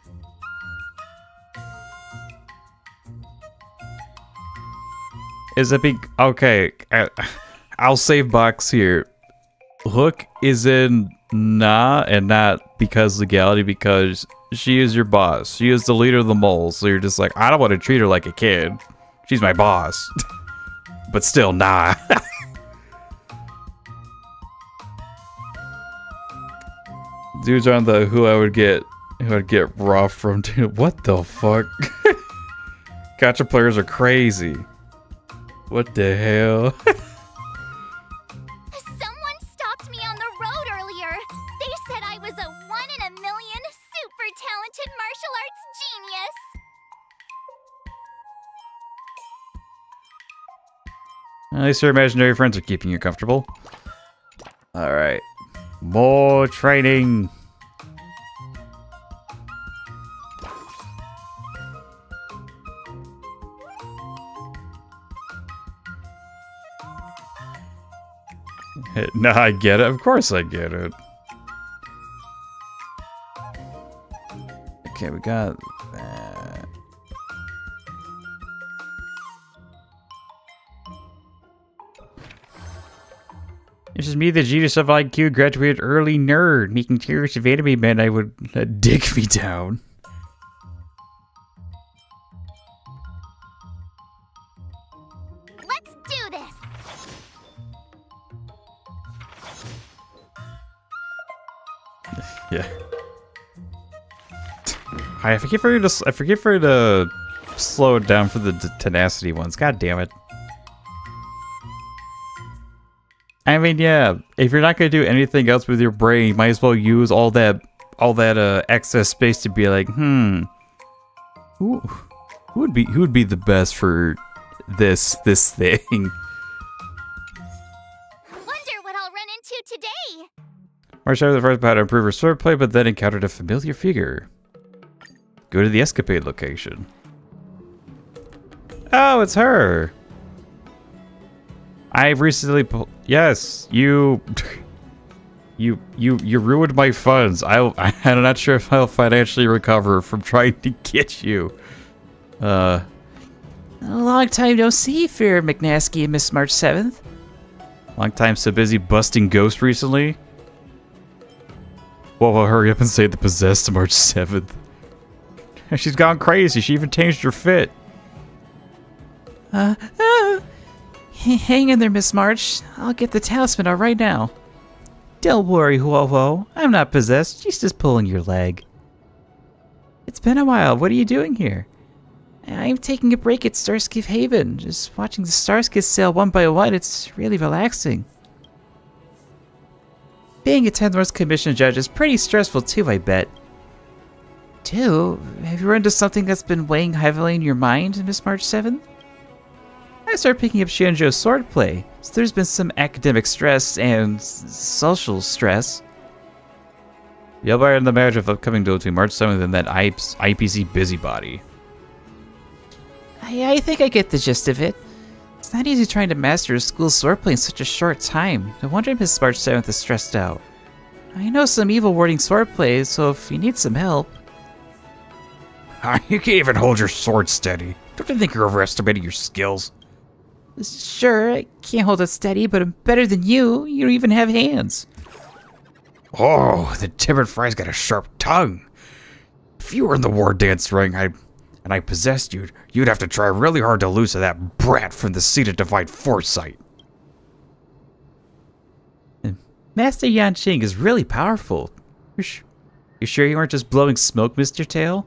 Is it okay, I'll save box here. Hook is in nah and not because legality, because she is your boss. She is the leader of the moles, so you're just like, I don't want to treat her like a kid. She's my boss. But still, nah. Dudes are on the who I would get rough from. Dude, what the fuck? Gotcha players are crazy. What the hell? Someone stopped me on the road earlier. They said I was a 1 in a million super talented martial arts genius. At least your imaginary friends are keeping you comfortable. Alright. More training. No, I get it. Of course I get it. Okay, we got that. This is me, the genius of IQ, graduated early nerd, making tears of anime men I would dig me down. Let's do this! Yeah. I forget for you to slow it down for the tenacity ones. God damn it. I mean, yeah, if you're not gonna do anything else with your brain, you might as well use all that excess space to be like, who would be the best for this thing? Wonder what I'll run into today! March out of the first about to improve her swordplay, but then encountered a familiar figure. Go to the escapade location. Oh, it's her. I've recently yes, you ruined my funds. I'm not sure if I'll financially recover from trying to get you. A long time no see, Firo, McNosky, and Miss March 7th. Long time so busy busting ghosts recently. Well, hurry up and say the possessed March 7th. She's gone crazy. She even changed her fit. Hang in there, Miss March. I'll get the talisman out right now. Don't worry, Huo-Huo. I'm not possessed. She's just pulling your leg. It's been a while. What are you doing here? I'm taking a break at Starskiff Haven. Just watching the Starskiff sail one by one. It's really relaxing. Being a 10th North Commission judge is pretty stressful too, I bet. Too? Have you run into something that's been weighing heavily in your mind, Miss March 7th? I started picking up Shinjo's swordplay, so there's been some academic stress and social stress. You'll bear in the marriage of upcoming duel between March 7th and that IPC busybody. I think I get the gist of it. It's not easy trying to master a school swordplay in such a short time. No wonder Miss March 7th is stressed out. I know some evil warding swordplay, so if you need some help... You can't even hold your sword steady. Don't you think you're overestimating your skills? Sure, I can't hold it steady, but I'm better than you. You don't even have hands. Oh, the timid fry's got a sharp tongue. If you were in the war dance ring and I possessed you, you'd have to try really hard to loosen that brat from the seat of divine foresight. Master Yanqing is really powerful. You sure you aren't just blowing smoke, Mr. Tail?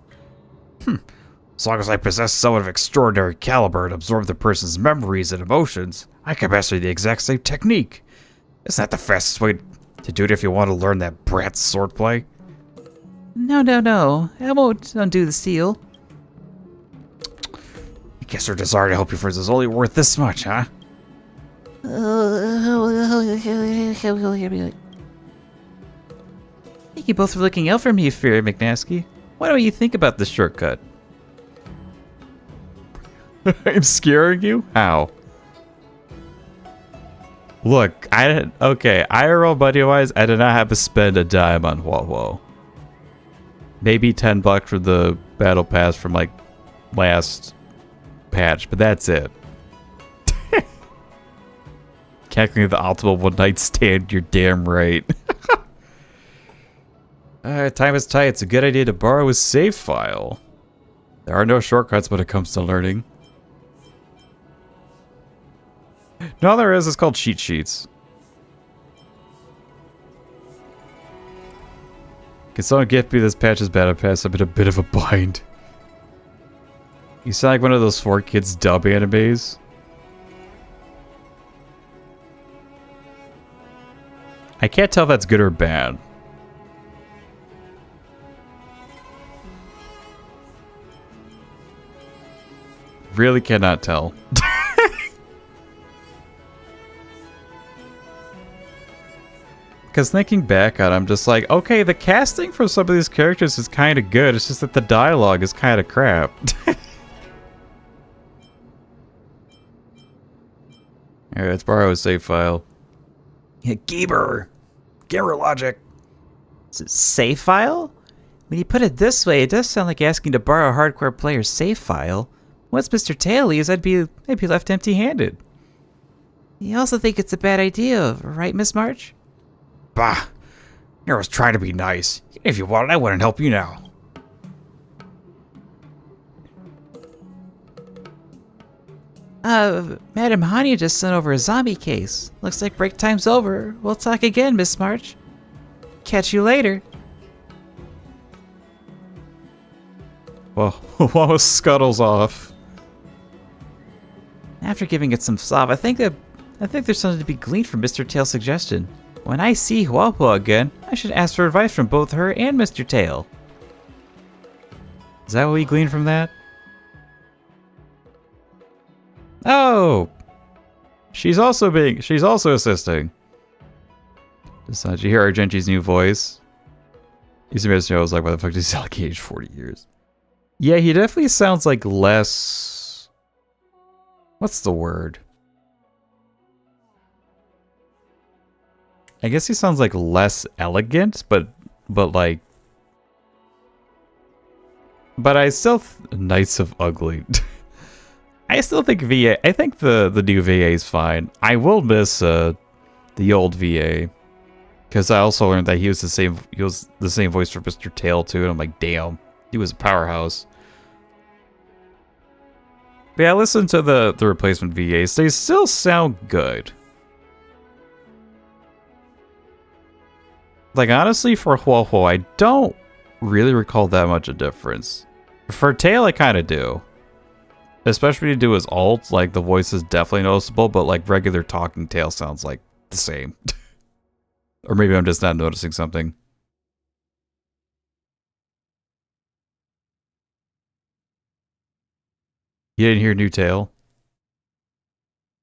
As long as I possess someone of extraordinary caliber and absorb the person's memories and emotions, I can master the exact same technique. Isn't that the fastest way to do it if you want to learn that brat's swordplay? No. I won't undo the seal. I guess her desire to help you first is only worth this much, huh? Thank you both for looking out for me, Firo McNosky. What do you think about this shortcut? I'm scaring you? How? Look, IRL buddy-wise, I did not have to spend a dime on Huo-Huo. Maybe $10 for the battle pass from like last patch, but that's it. Calculating the optimal one night stand, you're damn right. Time is tight. It's a good idea to borrow a save file. There are no shortcuts when it comes to learning. No, there is. It's called cheat sheets. Can someone gift me this patch's battle pass? I'm in a bit of a bind. You sound like one of those 4Kids dub animes. I can't tell if that's good or bad. Really cannot tell. I Because thinking back on it, I'm just like, okay, the casting for some of these characters is kind of good. It's just that the dialogue is kind of crap. Alright, let's borrow a save file. Yeah, Gamer logic. Save file? When you put it this way, it does sound like asking to borrow a hardcore player's save file. Once Mr. Tail leaves, I'd be left empty-handed. You also think it's a bad idea, right, Miss March? Bah! I was trying to be nice. If you wanted, I wouldn't help you now. Madam Hania just sent over a zombie case. Looks like break time's over. We'll talk again, Miss March. Catch you later. Well, while scuttles off. After giving it some thought, I think there's something to be gleaned from Mr. Tail's suggestion. When I see Huapua again, I should ask for advice from both her and Mr. Tail. Is that what we gleaned from that? Oh! She's also assisting. Did you hear Argenti's new voice? Used to be I was like, why the fuck does he sound like he aged 40 years? Yeah, he definitely sounds like less... What's the word? I guess he sounds like less elegant, but like... But I still... Knights of Ugly. I still think VA... I think the new VA is fine. I will miss the old VA. Because I also learned that he was the same voice for Mr. Tail too, and I'm like, damn, he was a powerhouse. But yeah, listen to the replacement VAs. They still sound good. Like, honestly, for Huohuo, I don't really recall that much a difference. For Tail, I kind of do. Especially when you do his ult, like, the voice is definitely noticeable, but, like, regular talking Tail sounds, like, the same. Or maybe I'm just not noticing something. You didn't hear New Tail?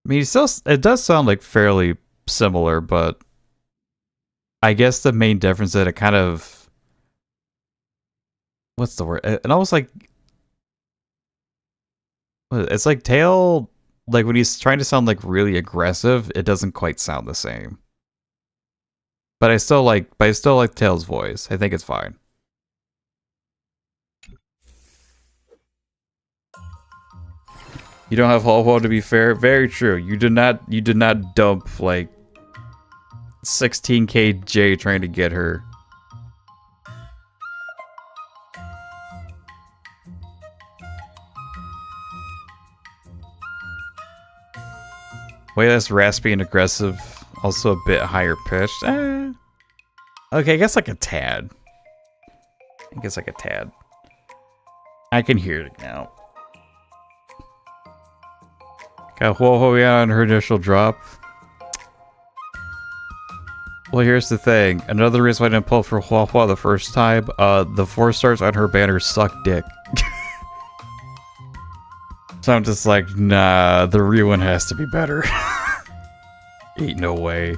I mean, it does sound like fairly similar, but I guess the main difference is that it kind of... What's the word? It almost like... It's like Tail, like when he's trying to sound like really aggressive, it doesn't quite sound the same. But I still like Tail's voice. I think it's fine. You don't have Ho-Ho, to be fair. Very true. You did not dump like 16k J trying to get her. Way less raspy and aggressive. Also a bit higher pitched. Okay, I guess like a tad. I can hear it now. Got Huohuo on her initial drop. Well, here's the thing. Another reason why I didn't pull for Huohuo the first time, the 4 stars on her banner suck dick. So I'm just like, nah, the real one has to be better. Ain't no way.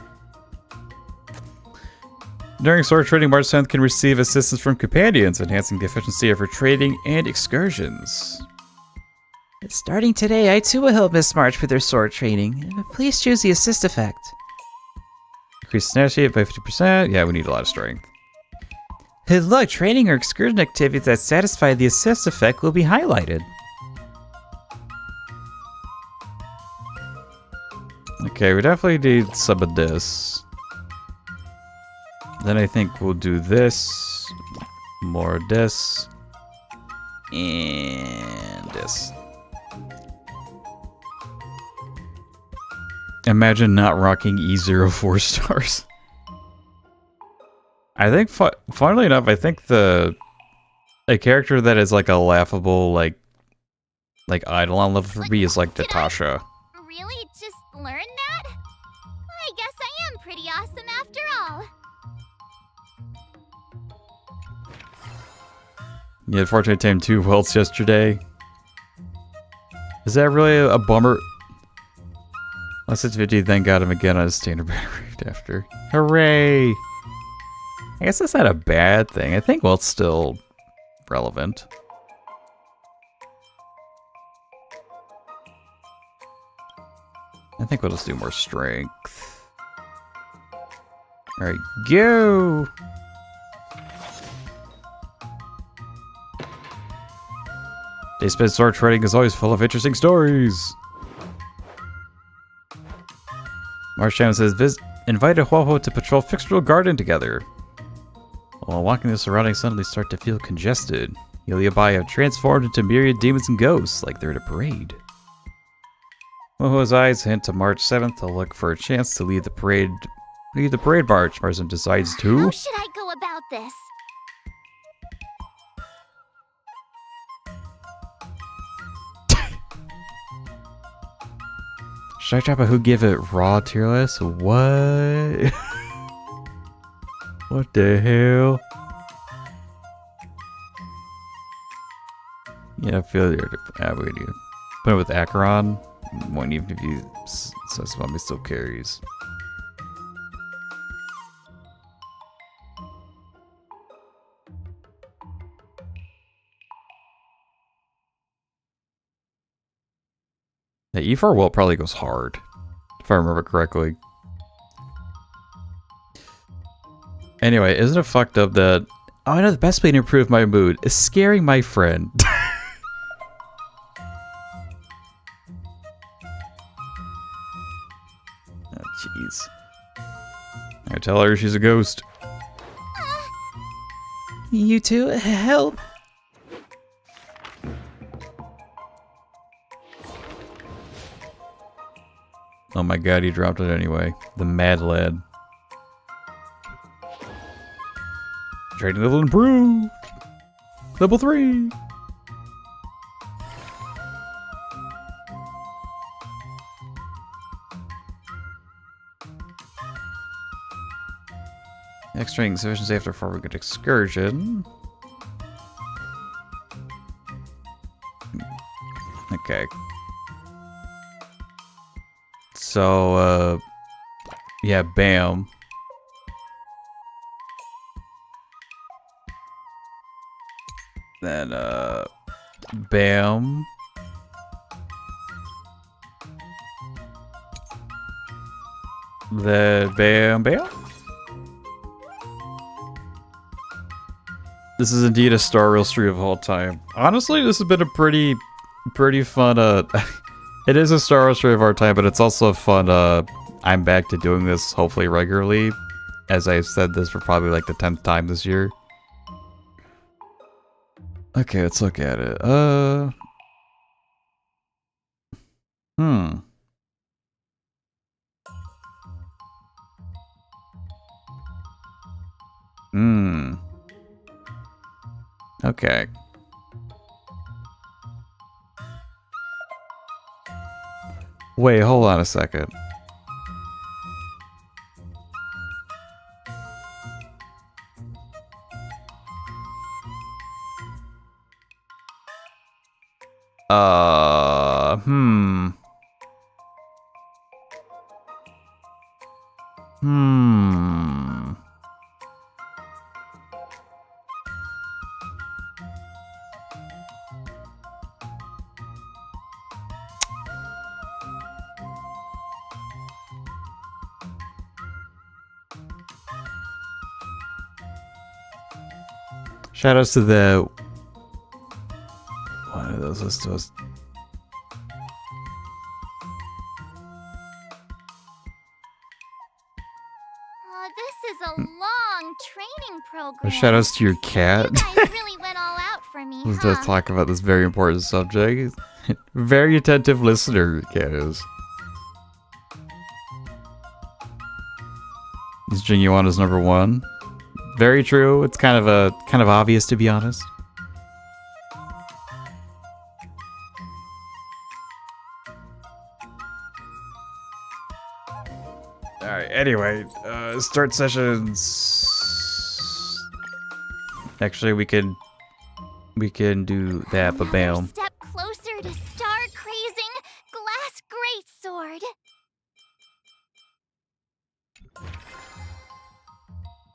During sword training, March 10th can receive assistance from companions, enhancing the efficiency of her trading and excursions. Starting today, I too will help Miss March with her sword training. Please choose the assist effect. Increase snatch rate by 50%. Yeah, we need a lot of strength. Look, training or excursion activities that satisfy the assist effect will be highlighted. Okay, we definitely need some of this. Then I think we'll do this, more of this, and this. Imagine not rocking E0 4 stars. I think, funnily enough, I think a character that is like a laughable, like Eidolon level for me is like Natasha. Really just learn that? I guess I am pretty awesome after all. You unfortunately tamed 2 welts yesterday. Is that really a bummer? Lost his 50, then got him again on his standard battery after. Hooray! I guess that's not a bad thing. I think, well, it's still relevant. I think we'll just do more strength. Alright, go! Day spent sword trading is always full of interesting stories. Marsham says, invite a Huohuo to patrol Fixtural Garden together. While walking the surroundings suddenly start to feel congested. Yuliabai have transformed into myriad demons and ghosts, like they're at a parade. Moho's eyes hint to March 7th to look for a chance to lead the parade march. Marsam decides to. How should I go about this? Should I drop a who give it raw tier list? What? What the hell? Yeah, I feel you're. Yeah, we do. Put it with Acheron. One, even if you says mommy still carries. Yeah, E4 Will probably goes hard, if I remember correctly. Anyway, isn't it fucked up that... Oh, I know the best way to improve my mood is scaring my friend. Oh, jeez. I tell her she's a ghost. You two, help! Oh my god, he dropped it anyway. The mad lad. Trading level improved! Level 3! Next training sufficiency after 4 good excursion. Okay. So, yeah, bam. Then, bam. Then, bam, bam. This is indeed a Star Rail stream of all time. Honestly, this has been a pretty fun, it is a Star Wars stream of our time, but it's also a fun, I'm back to doing this hopefully regularly, as I've said this for probably like the 10th time this year. Okay, let's look at it. Okay. Wait, hold on a second. Shoutouts to the... One of those listos. This is a long training program. Shoutouts to your cat. You guys really went all out for me, Let's huh? talk about this very important subject. Very attentive listener, cat is. Is Genuana's number 1? Very true. It's kind of obvious, to be honest. All right. Anyway, start sessions. Actually, we can do that, but bam. Step closer to star crazing glass greatsword.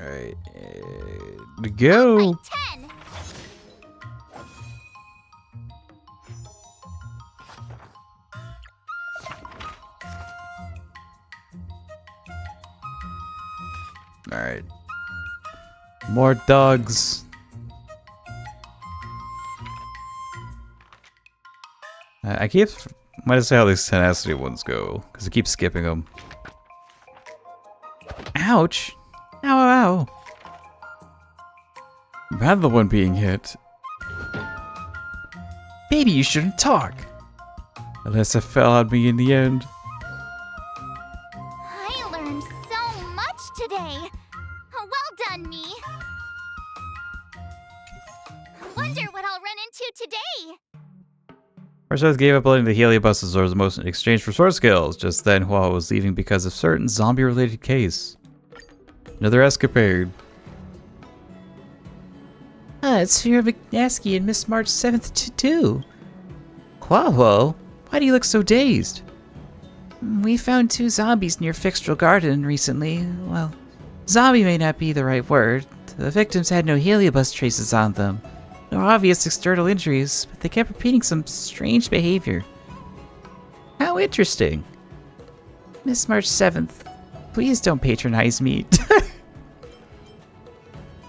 Alright, go! By 10! Alright. More dogs. I keep... Might see how these tenacity ones go, because I keep skipping them. Ouch! Ow, ow, ow! I'm the one being hit. Baby, you shouldn't talk! Unless I fell on me in the end. I learned so much today. Well done, me. Wonder what I'll run into today. Marcellus gave up letting the Heliobus or the most in exchange for sword skills, just then while I was leaving because of certain zombie-related case. Another escapade. Ah, it's Firo McNosky and Miss March 7th to 2. Quavo, why do you look so dazed? We found 2 zombies near Fixtral Garden recently. Well, zombie may not be the right word. The victims had no Heliobus traces on them. No obvious external injuries, but they kept repeating some strange behavior. How interesting. Miss March 7th, please don't patronize me.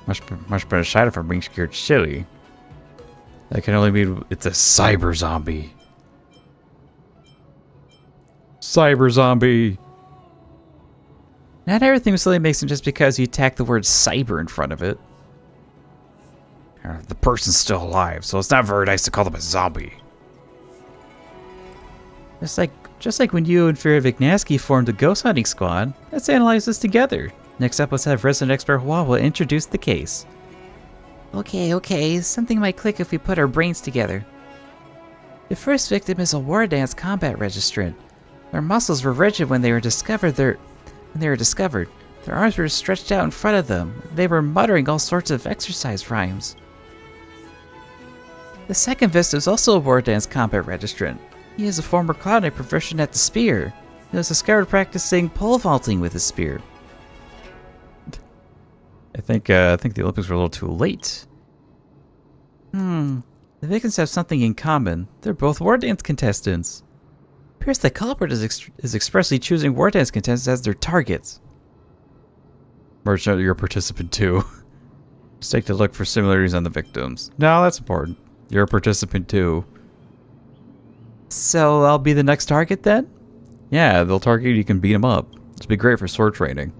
Much better side from being scared silly. That can only mean it's a cyber zombie. Cyber zombie! Not everything silly makes them just because you tack the word cyber in front of it. The person's still alive, so it's not very nice to call them a zombie. Just like when you and Firo McNosky formed a ghost hunting squad, let's analyze this together. Next up, let's have resident expert Wawa introduce the case. Okay, something might click if we put our brains together. The first victim is a war dance combat registrant. Their muscles were rigid when they were discovered. Their arms were stretched out in front of them. They were muttering all sorts of exercise rhymes. The second victim is also a war dance combat registrant. He is a former Cloud Knight proficient at the spear. He was discovered practicing pole vaulting with his spear. I think the Olympics were a little too late. The victims have something in common. They're both war dance contestants. Appears the culprit is expressly choosing war dance contestants as their targets. Merch, you're a participant too. Just take a look for similarities on the victims. No, that's important. You're a participant too. So I'll be the next target then? Yeah, they'll target you, you can beat them up. This would be great for sword training.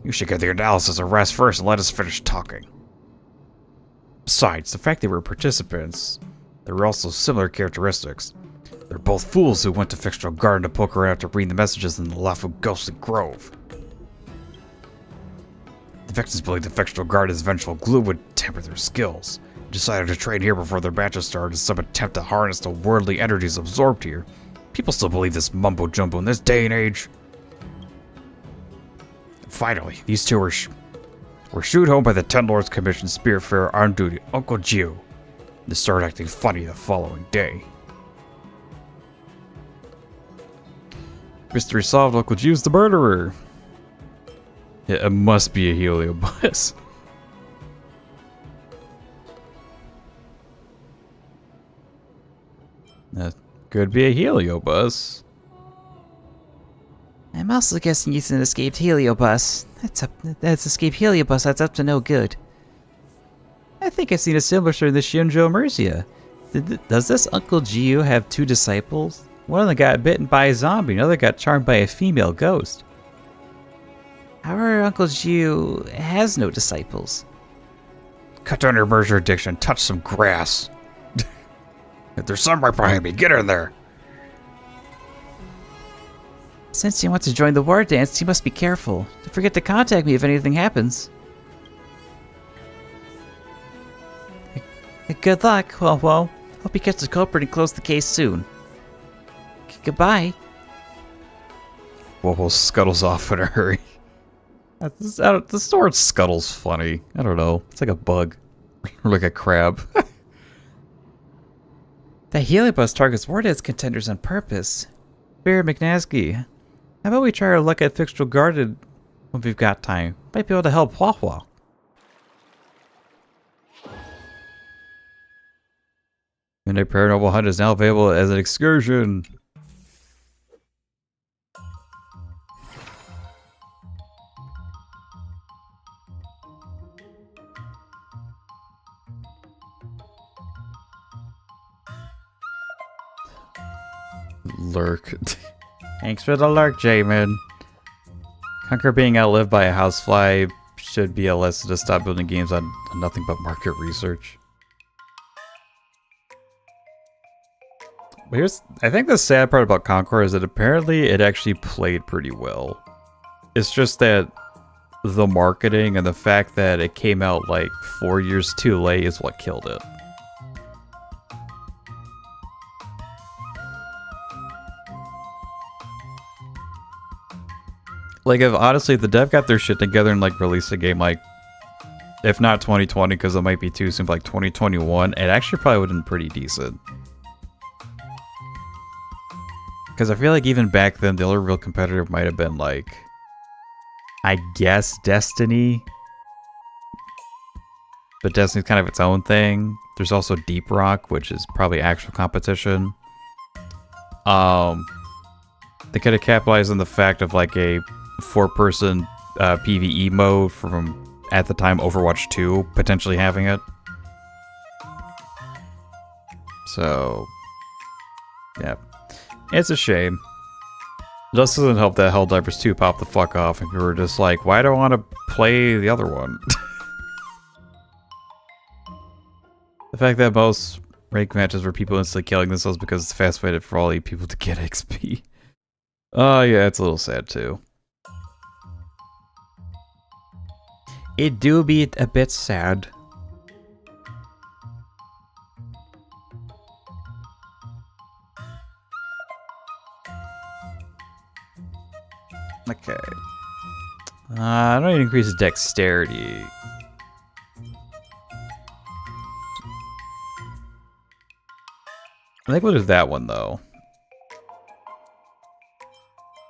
You should get the analysis of rest first and let us finish talking. Besides, the fact they were participants, there were also similar characteristics. They're both fools who went to Fixtral Garden to poke around after reading the messages in the Lafu Ghostly Grove. The victims believed the Fixtral Garden's vengeful glue would temper their skills, and decided to train here before their matches started in some attempt to harness the worldly energies absorbed here. People still believe this mumbo-jumbo in this day and age. Finally, these two were shooed home by the Ten Lords Commission Spearfarer on duty, Uncle Gio. They started acting funny the following day. Mystery solved, Uncle Gio's the murderer. Yeah, it must be a Heliobus. That could be a Heliobus. I'm also guessing he's an escaped Heliobus. That's escaped Heliobus, that's up to no good. I think I've seen a similar story in the Shinjo Mercia. Does this Uncle Gio have 2 disciples? One of them got bitten by a zombie, another got charmed by a female ghost. Our Uncle Gio has no disciples. Cut down your merger addiction, touch some grass. If there's some right behind me, get in there. Since you want to join the war dance, you must be careful. Don't forget to contact me if anything happens. Good luck, Whoa. Hope you catch the culprit and close the case soon. Goodbye. Whoa scuttles off in a hurry. The sword scuttle's funny. I don't know. It's like a bug. Or like a crab. The Heliobus targets war dance contenders on purpose. Firo McNosky, How about we try our luck at Fixtural Garden when we've got time? Might be able to help Hua. Midnight Paranormal Hunt is now available as an excursion. Lurk. Thanks for the lurk, Jamin. Conquer being outlived by a housefly should be a lesson to stop building games on nothing but market research. But I think the sad part about Conquer is that apparently it actually played pretty well. It's just that the marketing and the fact that it came out like 4 years too late is what killed it. Like, if honestly, if the dev got their shit together and like released a game like, if not 2020, because it might be too soon, but like 2021, it actually probably would have been pretty decent. Because I feel like even back then, the only real competitor might have been like, I guess Destiny. But Destiny's kind of its own thing. There's also Deep Rock, which is probably actual competition. They could have capitalized on the fact of like a 4-person PvE mode from, at the time, Overwatch 2 potentially having it. So, yeah. It's a shame. It also doesn't help that Helldivers 2 popped the fuck off and we were just like, why do I want to play the other one? The fact that most rank matches were people instantly killing themselves because it's fast way for all people to get XP. Oh yeah, it's a little sad too. It do be a bit sad. Okay. I don't need to increase his dexterity. I think we'll do that one though.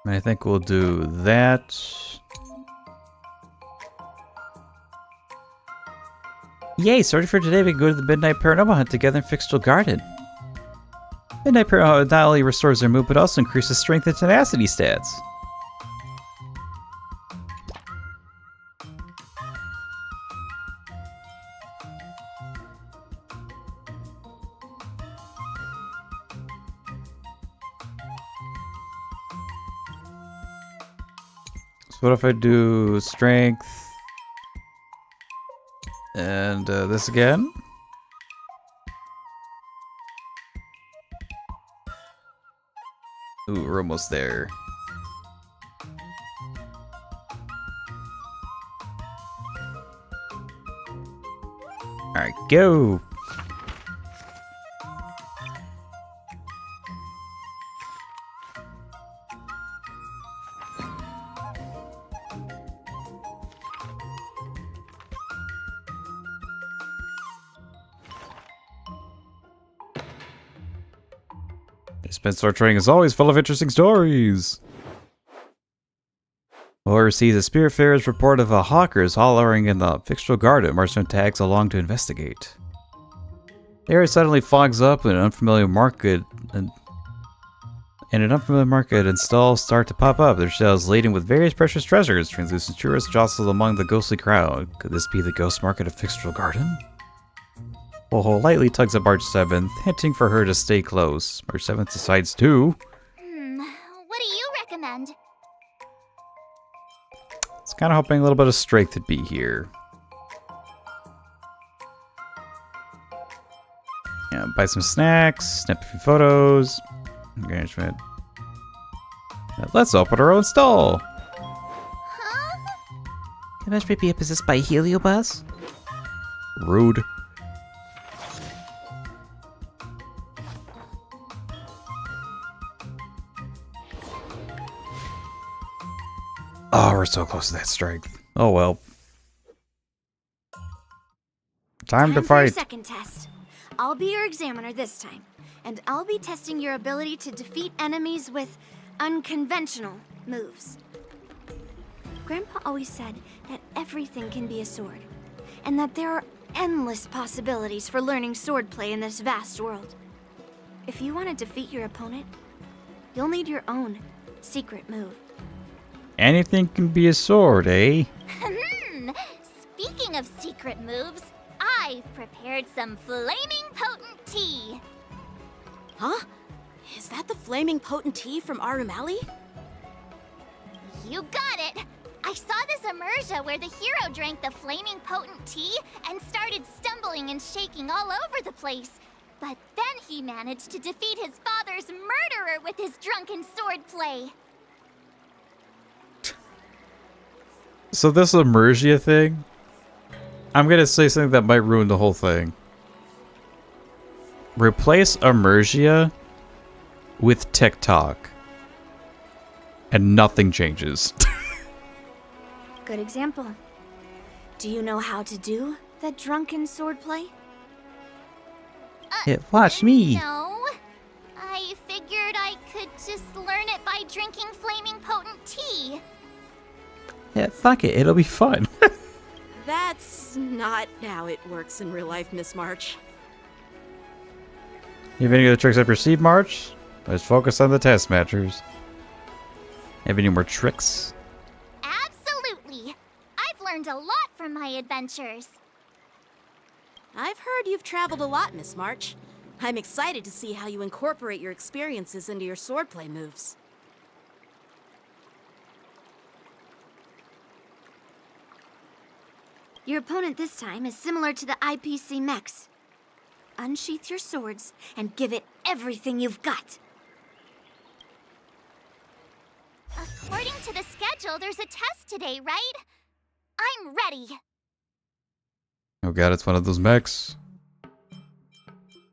And I think we'll do that. Yay, sorry for today, we can go to the Midnight Paranormal Hunt together in Fixtural Garden. Midnight Paranormal Hunt not only restores their mood, but also increases strength and tenacity stats. So what if I do strength and this again? Ooh, we're almost there. Alright, go! Sword training is always full of interesting stories. Or receives a Spiritfarer's report of a hawkers hollering in the Fixtural Garden. Marksman tags along to investigate. The area suddenly fogs up and an unfamiliar market and stalls start to pop up. Their shelves laden with various precious treasures. Translucent tourists jostle among the ghostly crowd. Could this be the ghost market of Fixtural Garden? Woho lightly tugs at March 7th, hinting for her to stay close. March 7th decides to... What do you recommend? It's kind of hoping a little bit of strength would be here. Yeah, buy some snacks, snap a few photos. Engagement. Let's open our own stall! Huh? Can I be possessed by Heliobus? Rude. Oh, we're so close to that strength. Oh well. Time to For fight. your second test. I'll be your examiner this time, and I'll be testing your ability to defeat enemies with unconventional moves. Grandpa always said that everything can be a sword, and that there are endless possibilities for learning swordplay in this vast world. If you want to defeat your opponent, you'll need your own secret move. Anything can be a sword, eh? Speaking of secret moves, I've prepared some flaming potent tea. Huh? Is that the flaming potent tea from Arumali? You got it! I saw this immersia where the hero drank the flaming potent tea and started stumbling and shaking all over the place. But then he managed to defeat his father's murderer with his drunken swordplay. So this immersia thing, I'm gonna say something that might ruin the whole thing. Replace immersia with TikTok, and nothing changes. Good example. Do you know how to do the drunken swordplay? Watch me. No. I figured I could just learn it by drinking flaming potent tea. Yeah, fuck it. It'll be fun. That's not how it works in real life, Miss March. You have any other tricks up your sleeve, March? Let's focus on the test matchers. Have any more tricks? Absolutely. I've learned a lot from my adventures. I've heard you've traveled a lot, Miss March. I'm excited to see how you incorporate your experiences into your swordplay moves. Your opponent this time is similar to the IPC mechs. Unsheath your swords and give it everything you've got. According to the schedule, there's a test today, right? I'm ready. Oh god, it's one of those mechs.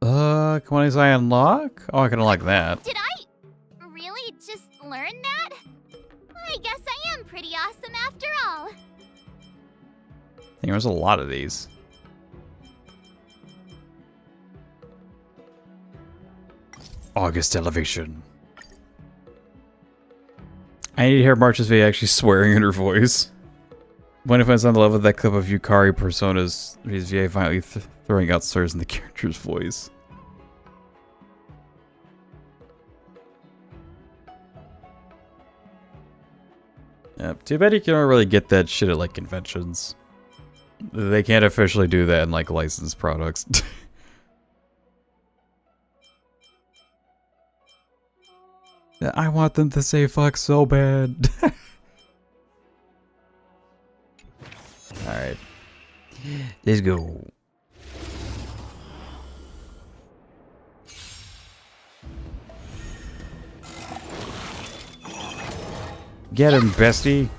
Come on, is I unlock? Oh, I can unlock that. Did I really just learn that? I guess I am pretty awesome after all. I think there's a lot of these. August elevation. I need to hear March's VA actually swearing in her voice. When it finds on the level of that clip of Yukari Persona's his VA finally throwing out slurs in the character's voice. Yep, too bad you can't really get that shit at like conventions. They can't officially do that in like licensed products. I want them to say fuck so bad. Alright. Let's go. Get him, bestie.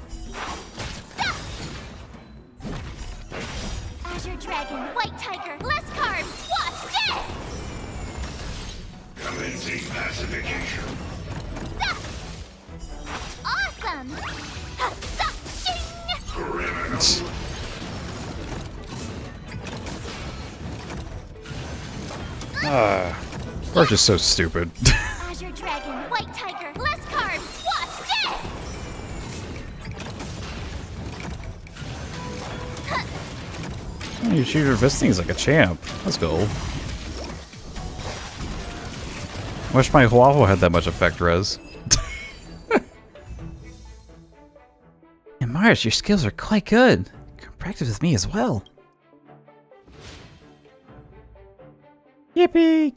Azure Dragon, White Tiger, less carbs, what's this? Commencing pacification. Awesome! Criminal. We're just so stupid. Azure Dragon, White Tiger, less carbs, what's this? You shoot her things like a champ. Let's go. Wish my Huaho had that much effect res. And Mars, your skills are quite good. You can practice with me as well. Yippee!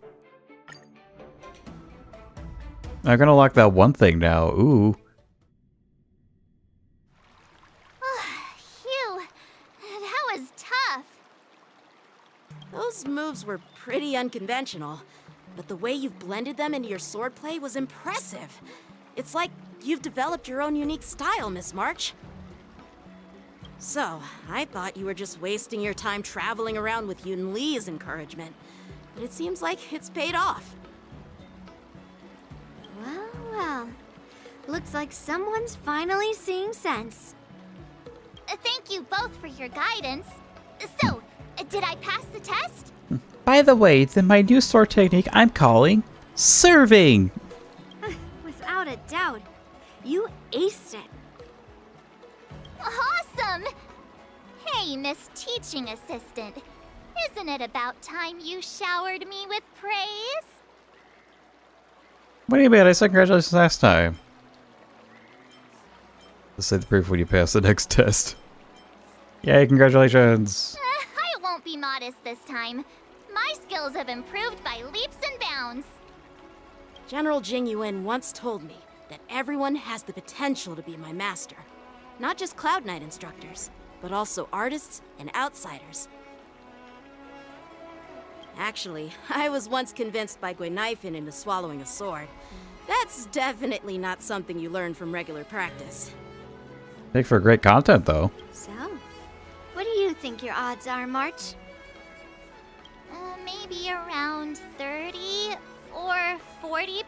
I'm gonna lock that one thing now. Ooh. Phew, that was tough. Those moves were pretty unconventional, but the way you've blended them into your swordplay was impressive. It's like you've developed your own unique style, Miss March. So, I thought you were just wasting your time traveling around with Yun Li's encouragement, but it seems like it's paid off. Well, well. Looks like someone's finally seeing sense. Thank you both for your guidance. So, did I pass the test? By the way, then my new sword technique I'm calling serving. Without a doubt. You aced it. Awesome! Hey, Miss Teaching Assistant. Isn't it about time you showered me with praise? What do you mean? I said congratulations last time. Let's say the proof when you pass the next test. Yay, congratulations! I won't be modest this time. My skills have improved by leaps and bounds. General Jing Yuan once told me that everyone has the potential to be my master. Not just Cloud Knight instructors, but also artists and outsiders. Actually, I was once convinced by Guinifin into swallowing a sword. That's definitely not something you learn from regular practice. Make for great content, though. So, what do you think your odds are, March? Maybe around 30 or 40%?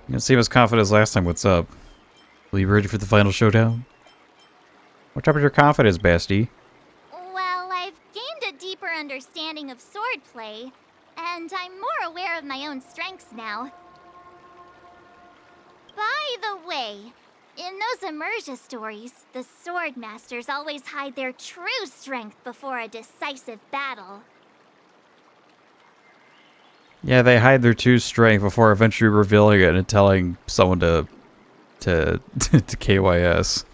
You don't seem as confident as last time. What's up? Will you be ready for the final showdown? What's up with your confidence, Basti? Well, I've gained a deeper understanding of swordplay, and I'm more aware of my own strengths now. By the way, in those Immersia stories, the sword masters always hide their true strength before a decisive battle. Yeah, they hide their true strength before eventually revealing it and telling someone to KYS.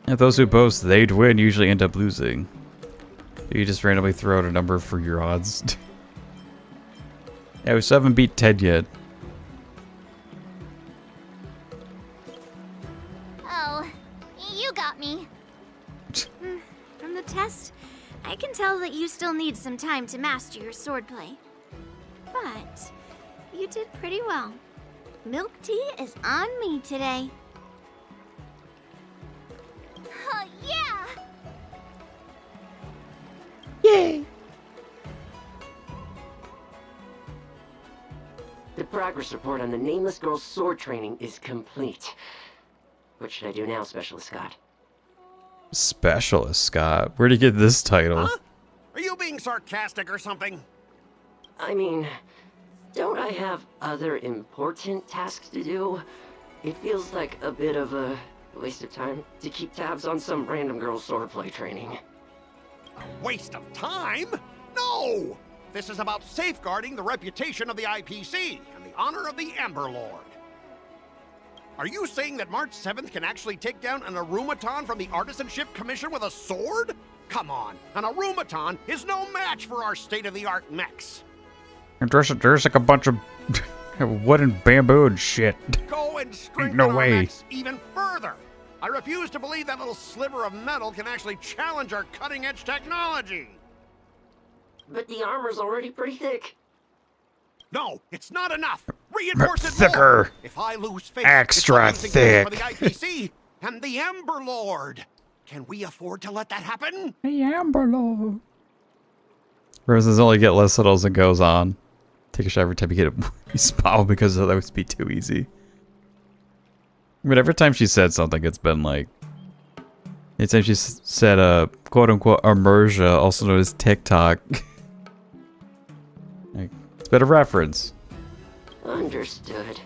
If those who boast they'd win usually end up losing. You just randomly throw out a number for your odds. Yeah, we still haven't beat Ted yet. Oh, you got me. From the test, I can tell that you still need some time to master your swordplay. But you did pretty well. Milk tea is on me today. Yeah! Yay! The progress report on the Nameless Girl's sword training is complete. What should I do now, Specialist Scott? Specialist Scott? Where'd he get this title? Huh? Are you being sarcastic or something? I mean, don't I have other important tasks to do? It feels like a bit of a waste of time to keep tabs on some random girl's swordplay training. A waste of time? No! This is about safeguarding the reputation of the IPC and the honor of the Amber Lord. Are you saying that March 7th can actually take down an Arumaton from the Artisanship Commission with a sword? Come on, an Arumaton is no match for our state-of-the-art mechs. And there's like a bunch of wood and bamboo and shit. Go and strengthen No our way. mechs even further. I refuse to believe that little sliver of metal can actually challenge our cutting-edge technology. But the armor's already pretty thick. No, it's not enough. Reinforce it Thicker. more. If I lose faith, Extra it's like losing faith thick. for the IPC and the Amber Lord. Can we afford to let that happen? The Amber Lord. Roses only get less subtle as it goes on. Take a shot every time you get a spell because that would be too easy. But every time she said something, it's been like... Anytime she said, quote-unquote, Immersia, also known as TikTok. Like, it's been a reference. Understood.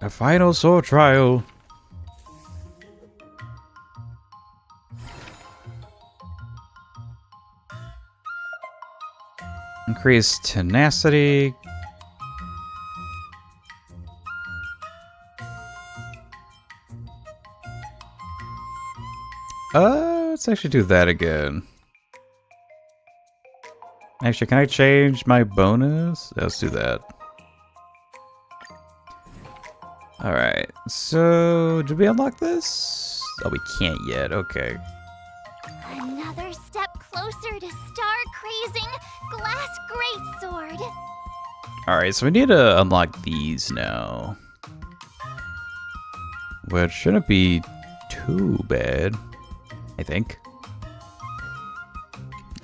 A final sword trial. Increased tenacity. Let's actually do that again. Actually, can I change my bonus? Let's do that. Alright, so did we unlock this? Oh, we can't yet. Okay. Another step closer to star-crazing glass greatsword. Alright, so we need to unlock these now. Which shouldn't be too bad, I think.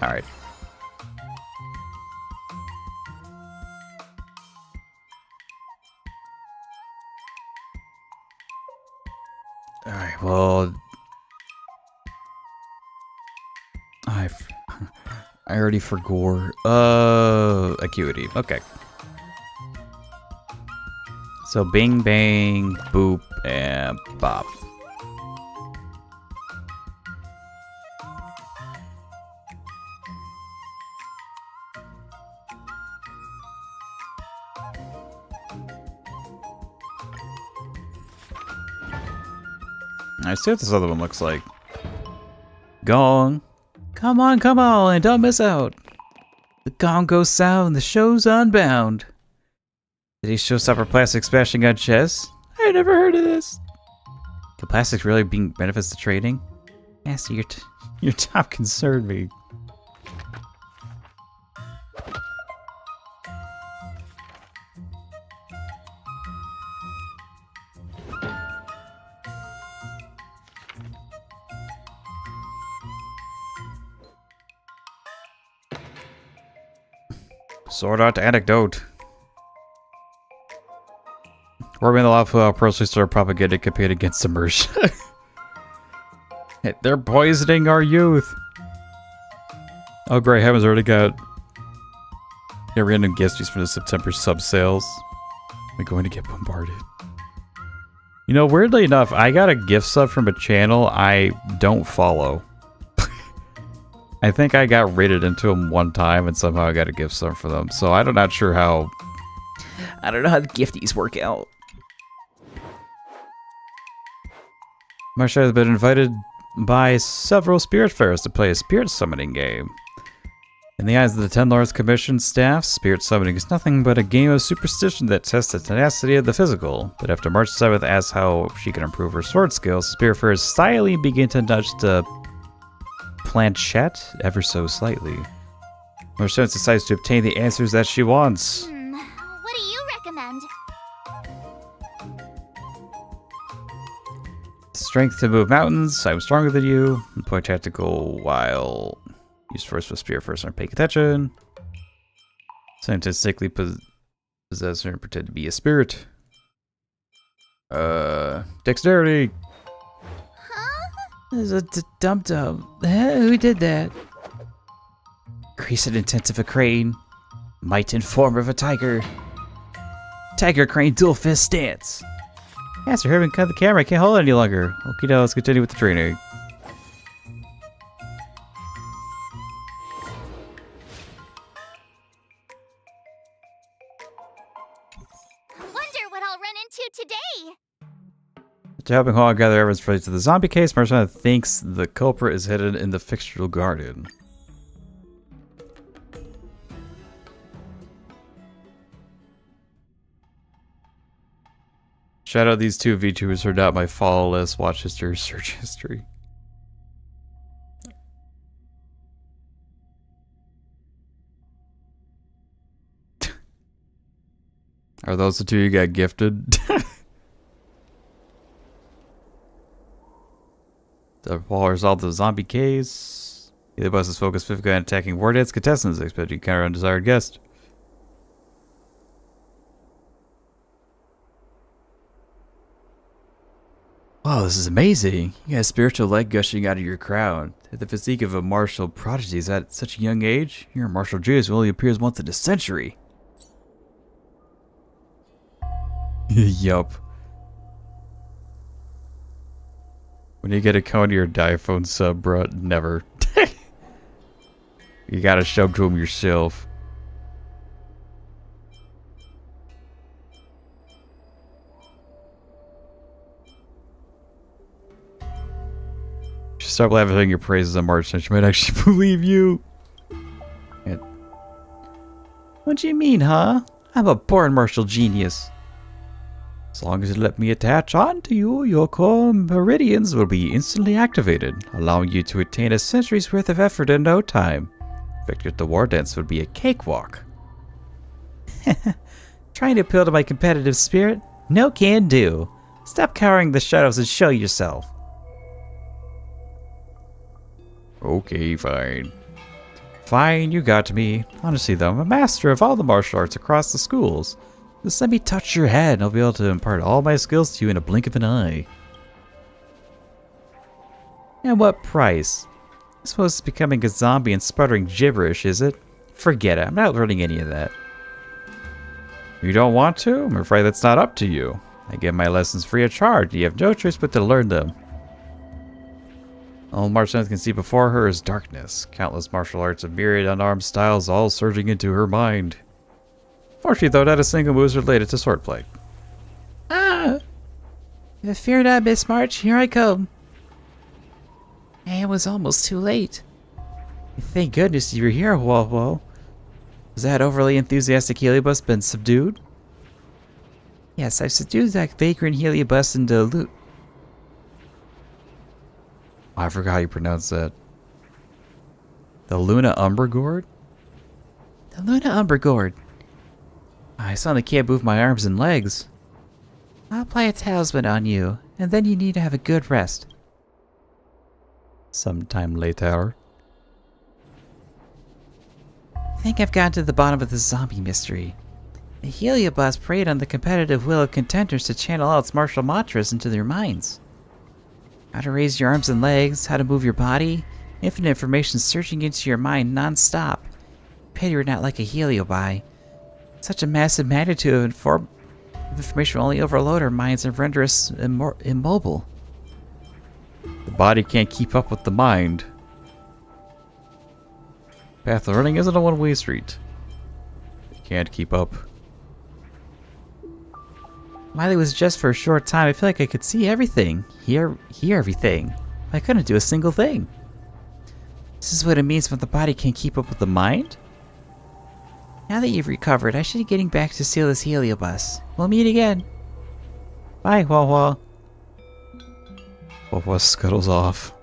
Alright. Alright, well... I already forgot. Acuity. Okay. So bing, bang, boop, and bop. I see what this other one looks like. Gong. Come on, and don't miss out. The gong goes sound, the show's unbound. Today's showstopper plastic smashing on chess. I never heard of this. Can plastics really bring benefits to trading? Yes, your top concern me. Sword art anecdote. Working the lawful personally started propagating compete against immersion. They're poisoning our youth. Oh great heavens, already got random gifties for the September sub sales. We're going to get bombarded. You know, weirdly enough, I got a gift sub from a channel I don't follow. I think I got rated into them one time and somehow I got a gift sub for them. So I'm not sure how... I don't know how the gifties work out. Marsha has been invited by several spirit fairs to play a spirit summoning game. In the eyes of the Ten Lords Commission staff, spirit summoning is nothing but a game of superstition that tests the tenacity of the physical. But after March 7th asks how she can improve her sword skills, spirit fairs slyly begin to nudge the planchette ever so slightly. March 7th decides to obtain the answers that she wants. What do you recommend? Strength to move mountains. I'm stronger than you. Employ tactical while use force with spear first and paying attention. Scientifically possess and pretend to be a spirit. Dexterity. There's a dum-dum. Who did that? Crescent intent of a crane. Might in form of a tiger. Tiger crane dual fist stance. Master Herman, cut the camera. I can't hold it any longer. Okay, now let's continue with the training. Wonder what I'll run into today. After helping Hall gather evidence for the zombie case, Marshall thinks the culprit is hidden in the fictional garden. Shout out these two VTubers who are not my follow list, watch history, or search history. Are those the two you got gifted? The Paul resolved the zombie case. The bus is focused specifically on attacking Wardens contestants, expecting to counter undesired guest. Wow, this is amazing. You got a spiritual light gushing out of your crown. The physique of a martial prodigy is at such a young age. Your martial genius only appears once in a century. Yup. When you get a cone to your diphone sub, bro, never. You gotta show to him yourself. Start laughing your praises on March, and she might actually believe you. And what do you mean, huh? I'm a born martial genius. As long as you let me attach onto you, your core meridians will be instantly activated, allowing you to attain a century's worth of effort in no time. Victory at the war dance would be a cakewalk. Trying to appeal to my competitive spirit? No can do. Stop cowering the shadows and show yourself. Okay, fine. Fine, you got me. Honestly though, I'm a master of all the martial arts across the schools. Just let me touch your head and I'll be able to impart all my skills to you in a blink of an eye. At what price? I suppose it's becoming a zombie and sputtering gibberish, is it? Forget it, I'm not learning any of that. You don't want to? I'm afraid that's not up to you. I give my lessons free of charge. You have no choice but to learn them. All March 7th can see before her is darkness. Countless martial arts of myriad unarmed styles all surging into her mind. Fortunately, though, not a single move is related to swordplay. Ah! Fear not, Miss March, here I come. It was almost too late. Thank goodness you were here, Whoa. Has that overly enthusiastic heliobus been subdued? Yes, I've subdued that vagrant heliobus into loot. I forgot how you pronounce that. The Luna Umbergord? The Luna Umbergord. I suddenly can't move my arms and legs. I'll apply a talisman on you, and then you need to have a good rest. Sometime later. I think I've gotten to the bottom of the zombie mystery. The heliobus preyed on the competitive will of contenders to channel out its martial mantras into their minds. How to raise your arms and legs, how to move your body, infinite information surging into your mind non-stop. Pity you're not like a heliobi. Such a massive magnitude of information will only overload our minds and render us immobile. The body can't keep up with the mind. Path of learning isn't a one-way street. You can't keep up. While it was just for a short time, I feel like I could see everything, hear everything. I couldn't do a single thing. This is what it means when the body can't keep up with the mind? Now that you've recovered, I should be getting back to steal this heliobus. We'll meet again. Bye, Wah. Wah scuttles off.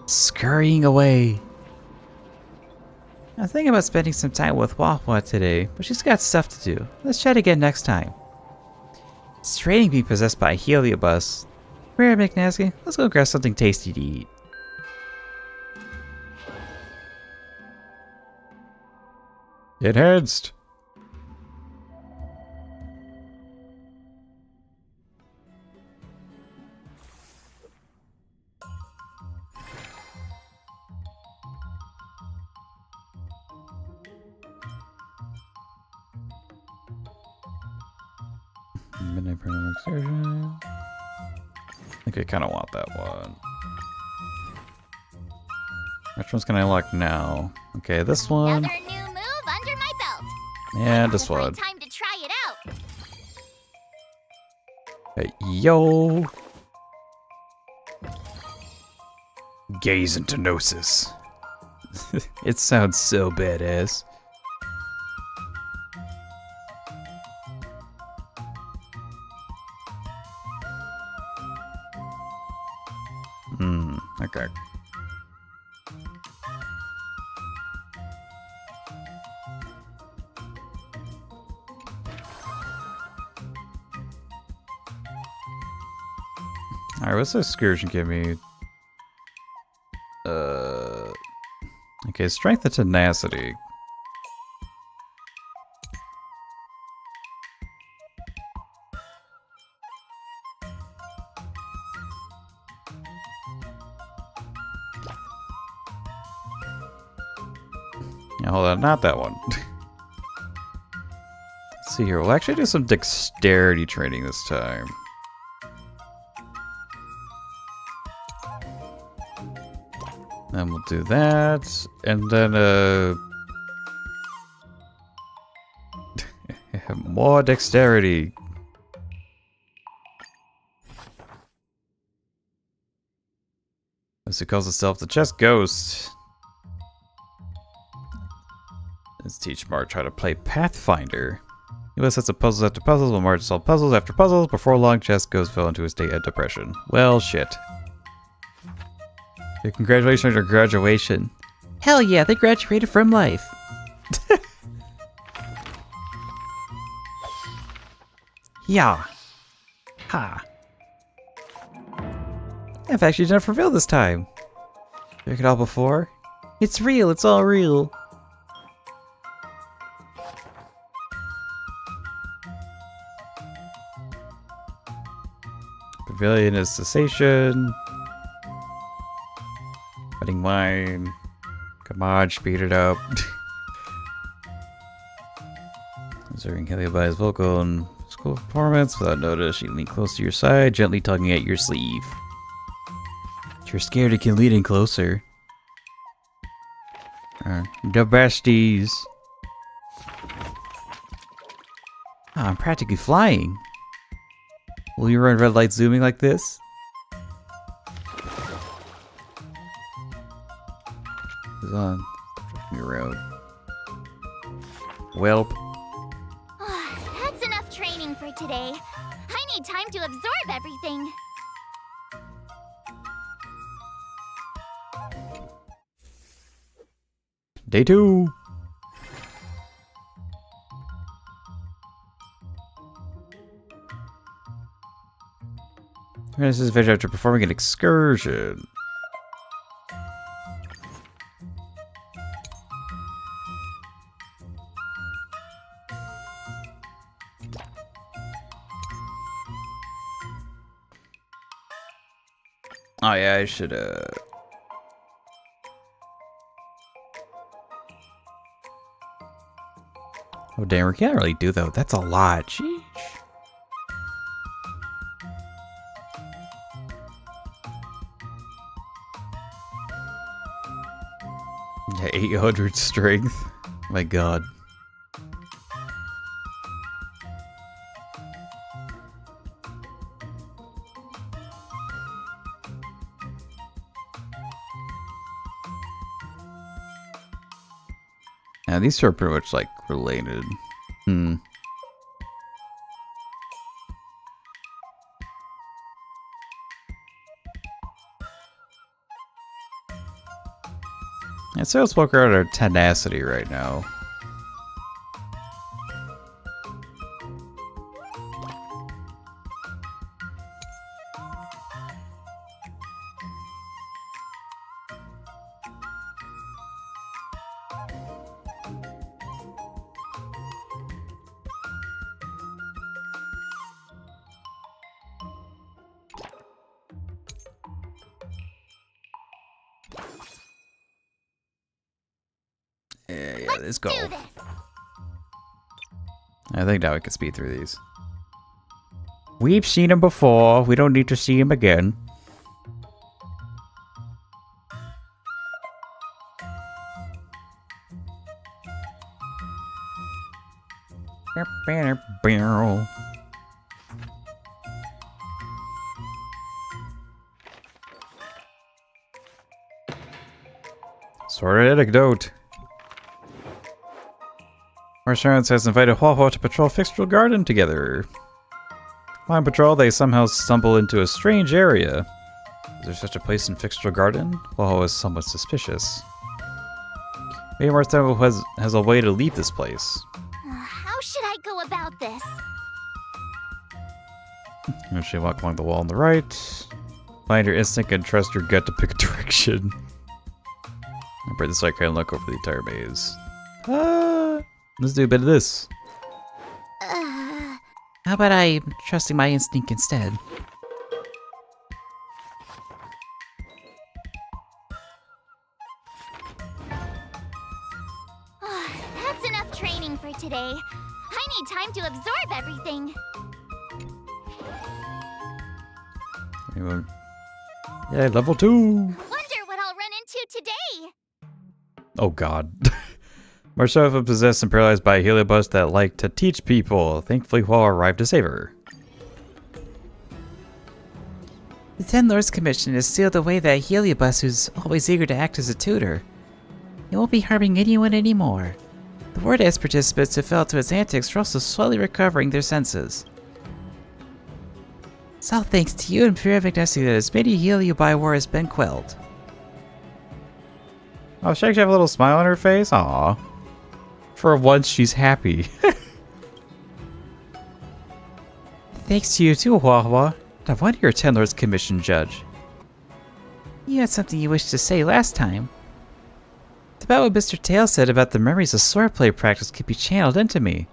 Scurrying away. I'm thinking about spending some time with Wah today, but she's got stuff to do. Let's chat again next time. It's draining being possessed by a heliobus. Come here, McNosky. Let's go grab something tasty to eat. Enhanced. Midnight Paranormal Excursion. I think I kind of want that one. Which one's can I unlock now? Okay, this one. Another new move under my belt. And this one. Time to try it out. Hey, yo. Gaze into Gnosis. It sounds so badass. Okay. Alright, what's this excursion give me? Okay, strength and tenacity. Yeah, hold on, not that one. Let's see here, we'll actually do some dexterity training this time. Then we'll do that, and then more dexterity. As it calls itself the chess ghost. Let's teach March how to play Pathfinder. He lists sets of puzzles after puzzles, will March solve puzzles after puzzles. Before long, chess ghost fell into a state of depression. Well, shit. Congratulations on your graduation. Hell yeah, they graduated from life. Yeah. Ha. I've actually done it for real this time. Check it out before. It's real, it's all real. Pavilion is cessation. Fighting mine. Come on, speed it up. Observing Heliobai's vocal and physical performance without notice, she leans close to your side, gently tugging at your sleeve. If you're scared, it can lead in closer. The besties. Oh, I'm practically flying. Will you run red light zooming like this? Who's on? Your road. Welp. That's enough training for today. I need time to absorb everything. Day 2. This is video after performing an excursion. Oh yeah, I should Oh damn, we can't really do though. That's a lot. Sheesh. Yeah, 800 strength. My god. Yeah, these two are pretty much like related. Yeah, so let's poke out our tenacity right now. Yeah, let's go. I think now we can speed through these. We've seen him before. We don't need to see him again. Sort of anecdote. Marshans has invited Huahua to patrol Fixtural Garden together. While on patrol, they somehow stumble into a strange area. Is there such a place in Fixtural Garden? Huahua is somewhat suspicious. Maybe Marshans has a way to leave this place. How should I go about this? You should walk along the wall on the right. Find your instinct and trust your gut to pick a direction. I'll break this like I look over the entire maze. Let's do a bit of this. How about I trusting my instinct instead? That's enough training for today. I need time to absorb everything. Yeah, level 2. Wonder what I'll run into today. Oh god. Marshall was possessed and paralyzed by a heliobus that liked to teach people. Thankfully, Huahua arrived to save her. The Ten Lords Commission has sealed away that heliobus who's always eager to act as a tutor. He won't be harming anyone anymore. The war dance participants who fell to his antics are also slowly recovering their senses. It's all thanks to you and Pure McNosky that as many heliobi war has been quelled. Oh, she actually have a little smile on her face? Aww. For once, she's happy. Thanks to you too, Huahua. No wonder you're a Ten Lords Commission judge. You had something you wished to say last time. It's about what Mr. Tail said about the memories of swordplay practice could be channeled into me.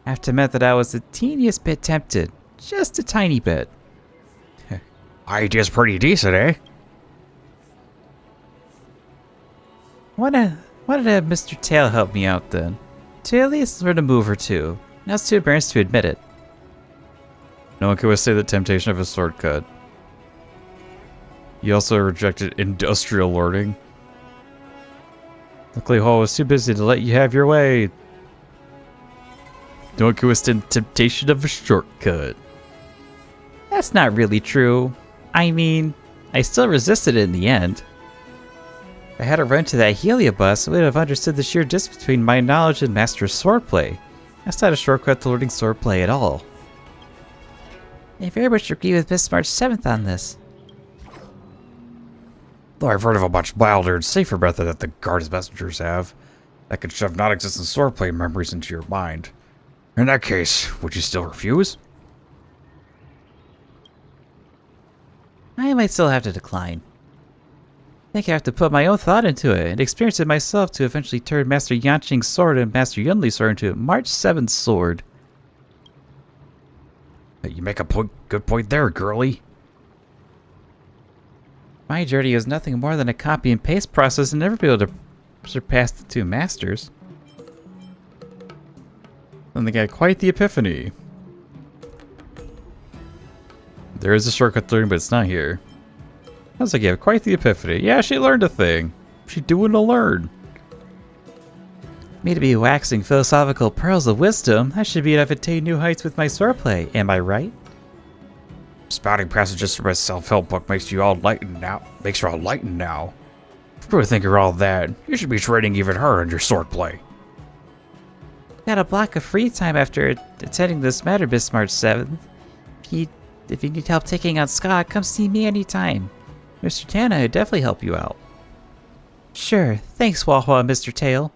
I have to admit that I was the teeniest bit tempted. Just a tiny bit. Idea's pretty decent, eh? why not have Mr. Tail help me out then? To at least learn a move or two. Now it's too embarrassed to admit it. No one can withstand the temptation of a sword cut. You also rejected industrial learning. Luckily, Hall was too busy to let you have your way. No one can withstand the temptation of a shortcut. That's not really true. I mean, I still resisted it in the end. If I hadn't run to that Heliobus, I would have understood the sheer distance between my knowledge and Master Swordplay. That's not a shortcut to learning swordplay at all. I very much agree with Miss March 7th on this. Though I've heard of a much milder and safer method that the guard's messengers have, that can shove non-existent swordplay memories into your mind. In that case, would you still refuse? I might still have to decline. I think I have to put my own thought into it and experience it myself to eventually turn Master Yanqing's sword and Master Yunli's sword into March 7th's sword. You make a good point there, girlie. My journey is nothing more than a copy and paste process and never be able to surpass the two masters. And they got quite the epiphany. There is a shortcut to learn, but it's not here. Sounds like you have quite the epiphany. Yeah, she learned a thing. She doing to learn. Me to be waxing philosophical pearls of wisdom, I should be able to attain new heights with my swordplay, am I right? Spouting passages from a self-help book makes you all enlightened now. If you really think you're all that, you should be training even harder in your swordplay. Got a block of free time after attending this matter, Miss March 7th. If you need help taking out Skott, come see me anytime. Mr. Tana would definitely help you out. Sure, thanks, Wahua and Mr. Tail.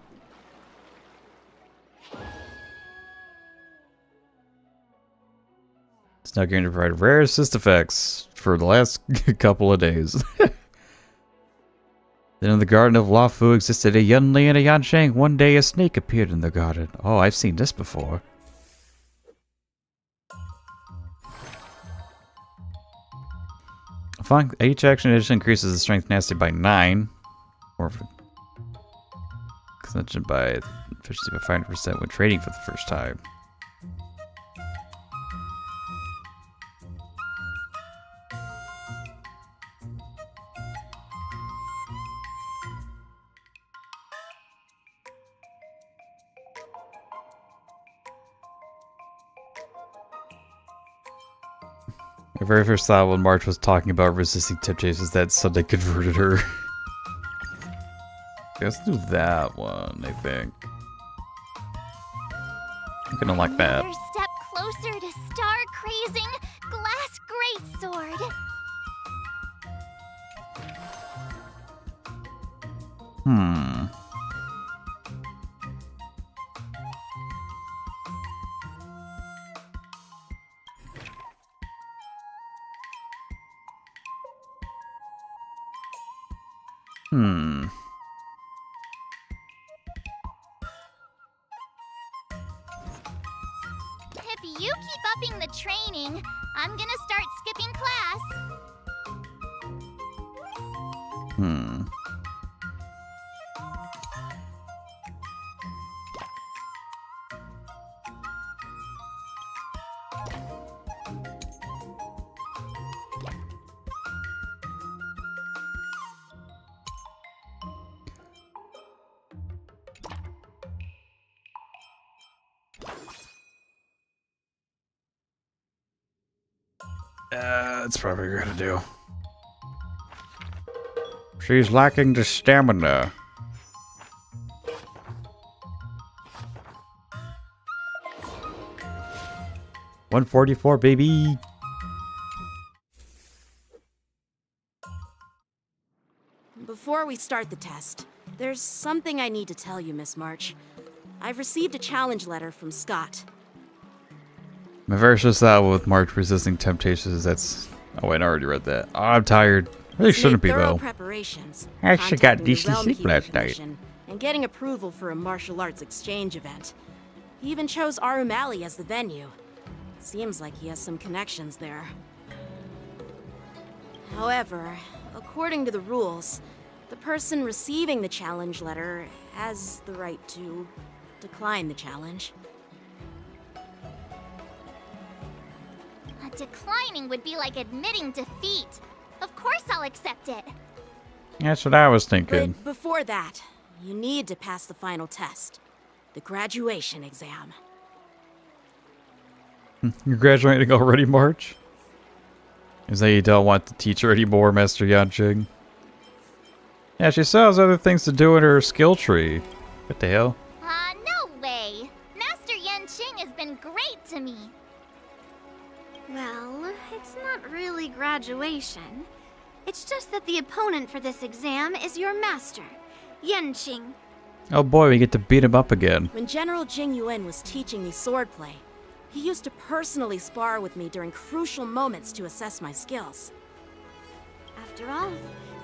It's now going to provide rare assist effects for the last couple of days. Then in the garden of Lafu existed a Yunli and a Yansheng. One day a snake appeared in the garden. Oh, I've seen this before. Each action addition increases the strength nasty by 9. Or extension by efficiency by 500% when trading for the first time. My very first thought when March was talking about resisting temptations that Sunday converted her. Let's do that one, I think. I'm gonna like that. Another step closer to star-crazing glass greatsword. If you keep upping the training, I'm gonna start skipping class. That's probably what I gotta do. She's lacking the stamina. $144, baby. Before we start the test, there's something I need to tell you, Miss March. I've received a challenge letter from Skott. My very first thought with March resisting temptations, that's... Oh wait, I already read that. Oh, I'm tired. Really shouldn't be, though. Preparations, I actually got contacting the decent Realm sleep Keeper last night. Commission, and getting approval for a martial arts exchange event. He even chose Arumali as the venue. Seems like he has some connections there. However, according to the rules, The person receiving the challenge letter has the right to decline the challenge. Declining would be like admitting defeat. Of course I'll accept it. That's what I was thinking. But before that, you need to pass the final test. The graduation exam. You're graduating already, March? Is that you don't want the teacher anymore, Master Yanqing? Yeah, she still has other things to do in her skill tree. What the hell? No way. Master Yanqing has been great to me. Well, it's not really graduation. It's just that the opponent for this exam is your master, Yanqing. Oh boy, we get to beat him up again. When General Jing Yuan was teaching me swordplay, he used to personally spar with me during crucial moments to assess my skills. After all,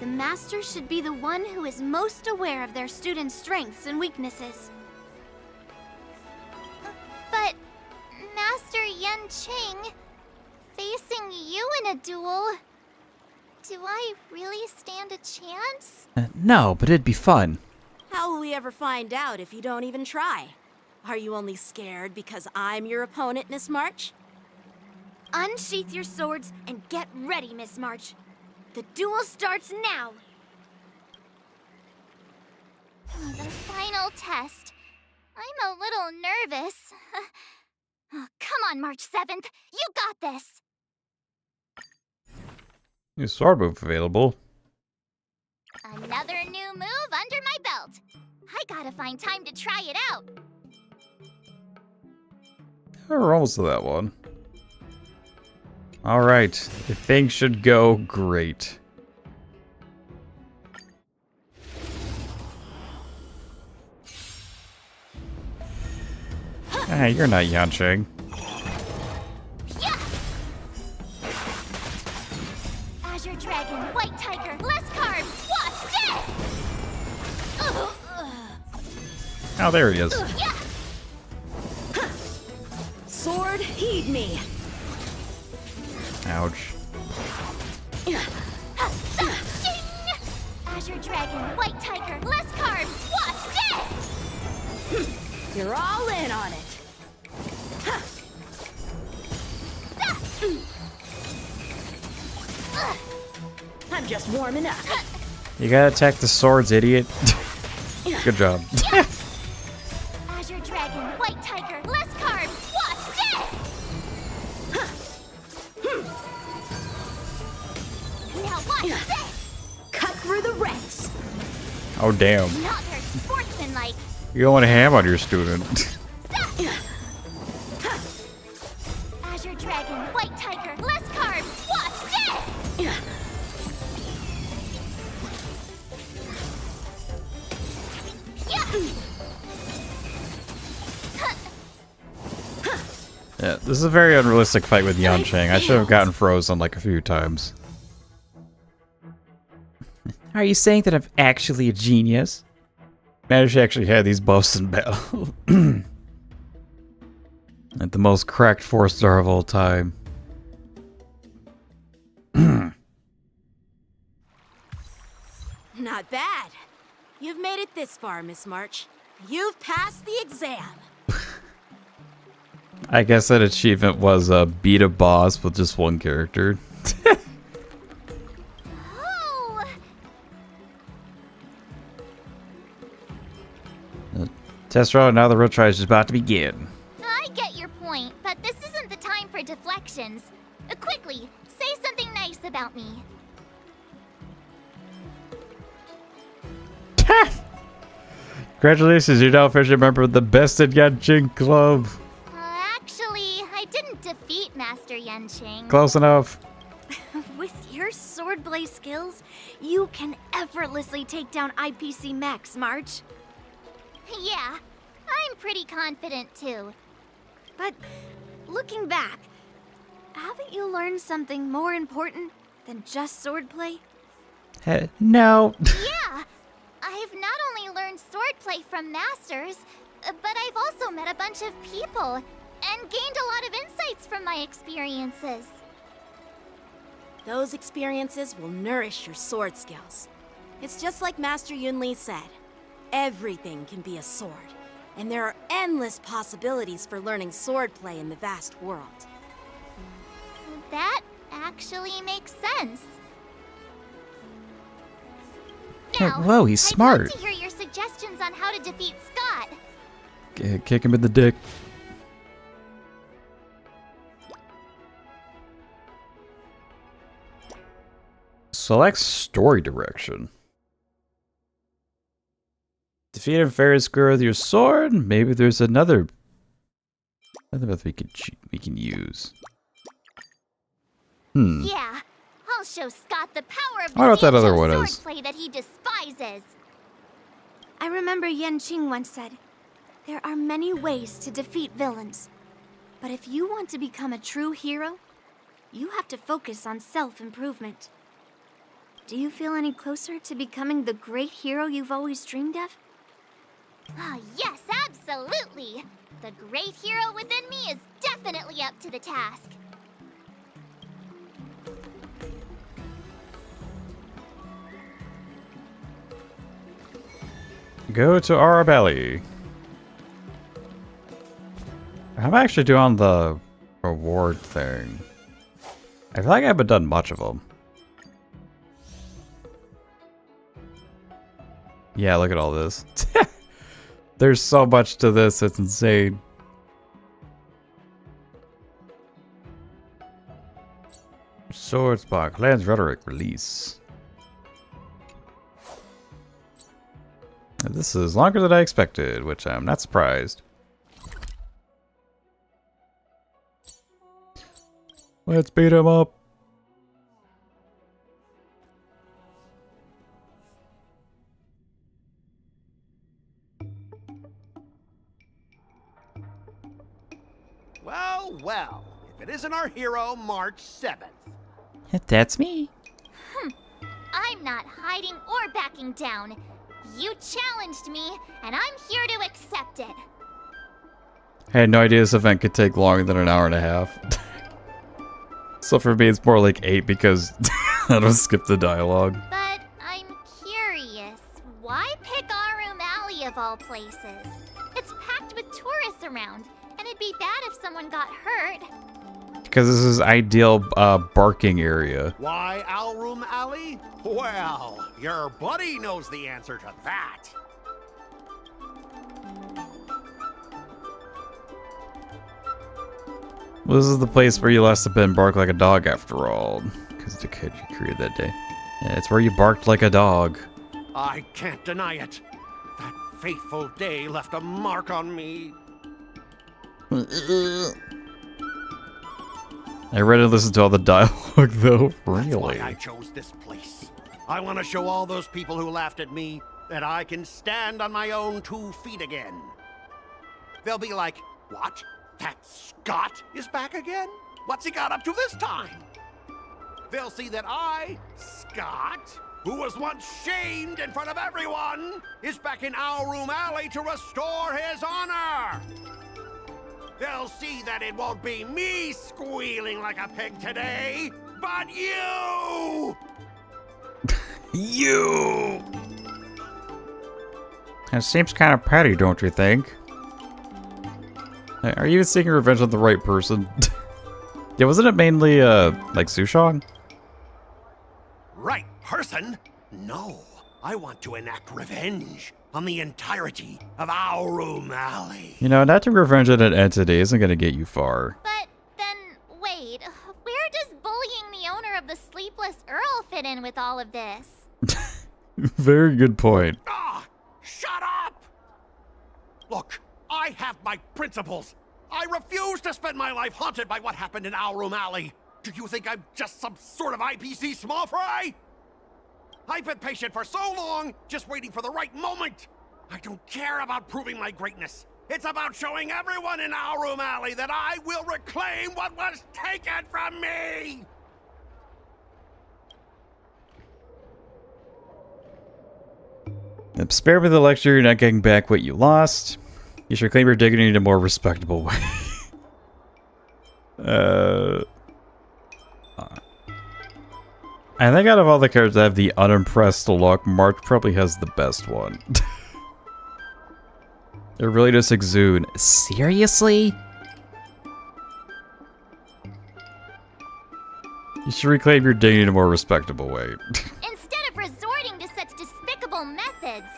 the master should be the one who is most aware of their students' strengths and weaknesses. But, Master Yanqing, facing you in a duel, do I really stand a chance? No, but it'd be fun. How will we ever find out if you don't even try? Are you only scared because I'm your opponent, Miss March? Unsheath your swords and get ready, Miss March. The duel starts now! The final test. I'm a little nervous. Oh, come on, March 7th. You got this! New sword move available. Another new move under my belt. I gotta find time to try it out. We're almost to that one. Alright, things should go great. Ah, you're not Yanqing. Yeah! Azure Dragon, White Tiger, less carbs, watch this! Oh, there he is. Yeah! Sword, heed me! Ouch. Azure Dragon, White Tiger, less carbs, watch this! You're all in on it! I'm just warming up. You gotta attack the swords, idiot. Good job. Azure Dragon, White Tiger, less carbs, watch this! Now watch this! Cut through the ranks! Oh, damn. Not very sportsmanlike. You don't want to ham on your student. Azure Dragon, White Tiger, less carbs, watch this! Yeah, this is a very unrealistic fight with Yanqing. I should have gotten frozen like a few times. Are you saying that I'm actually a genius? Man, if she actually had these buffs in battle. Like the most cracked 4-star of all time. Not bad. You've made it this far, Miss March. You've passed the exam. I guess that achievement was beat a boss with just one character. Oh! Test round, now the real try is just about to begin. I get your point, but this isn't the time for deflections. Quickly, say something nice about me. Congratulations, you're now officially a member of the Best in Yanqing Club. Actually, I didn't defeat Master Yanqing. Close enough. With your swordplay skills, you can effortlessly take down IPC Max, March. Yeah, I'm pretty confident too. But looking back, haven't you learned something more important than just swordplay? No. Yeah, I've not only learned swordplay from masters, but I've also met a bunch of people and gained a lot of insights from my experiences. Those experiences will nourish your sword skills. It's just like Master Yunli said. Everything can be a sword, and there are endless possibilities for learning swordplay in the vast world. That actually makes sense. Yeah, Now, whoa, he's I'd smart. love to hear your suggestions on how to defeat Skott. Kick him in the dick. Select story direction. Defeat a fairy square with your sword. Maybe there's another method we can use. Yeah, I'll show Skott the power of the I wonder what that other Sancho one is. swordplay that he despises. I remember Yan Qing once said, there are many ways to defeat villains. But if you want to become a true hero, you have to focus on self-improvement. Do you feel any closer to becoming the great hero you've always dreamed of? Ah, yes, absolutely. The great hero within me is definitely up to the task. Go to Arabelli. I'm actually doing the reward thing. I feel like I haven't done much of them. Yeah, look at all this. There's so much to this, it's insane. Swordspar, Clan's Rhetoric release. This is longer than I expected, which I'm not surprised. Let's beat him up. Well, well, if it isn't our hero, March 7th. That's me. I'm not hiding or backing down. You challenged me, and I'm here to accept it. I had no idea this event could take longer than an hour and a half. So for me, it's more like 8 because I don't skip the dialogue. But I'm curious, why pick Arum Alley of all places? It's packed with tourists around, and it'd be bad if someone got hurt. Because this is ideal barking area. Why Alroom Alley? Well, your buddy knows the answer to that. Well, this is the place where you lost the Ben bark like a dog after all. Because the kid you created that day. Yeah, it's where you barked like a dog. I can't deny it. That fateful day left a mark on me. I read and listened to all the dialogue though. That's Really? why I chose this place. I want to show all those people who laughed at me that I can stand on my own 2 feet again. They'll be like, what? That Skott is back again? What's he got up to this time? They'll see that I, Skott, who was once shamed in front of everyone, is back in Alroom Alley to restore his honor. They'll see that it won't be me squealing like a pig today, but you! You! That seems kind of petty, don't you think? Are you even seeking revenge on the right person? Yeah, wasn't it mainly, like Sushong? Right person? No, I want to enact revenge on the entirety of Alroom Alley. You know, enacting revenge on an entity isn't gonna get you far. But then, wait, where does bullying the owner of the Sleepless Earl fit in with all of this? Very good point. Ah, shut up! Look, I have my principles. I refuse to spend my life haunted by what happened in Alroom Alley. Do you think I'm just some sort of IPC small fry? I've been patient for so long, just waiting for the right moment. I don't care about proving my greatness. It's about showing everyone in Alroom Alley that I will reclaim what was taken from me! Spare me the lecture, you're not getting back what you lost. You should claim your dignity in a more respectable way. I think out of all the characters that have the unimpressed look, March probably has the best one. It really just exude. Seriously? You should reclaim your dignity in a more respectable way. Instead of resorting to such despicable methods.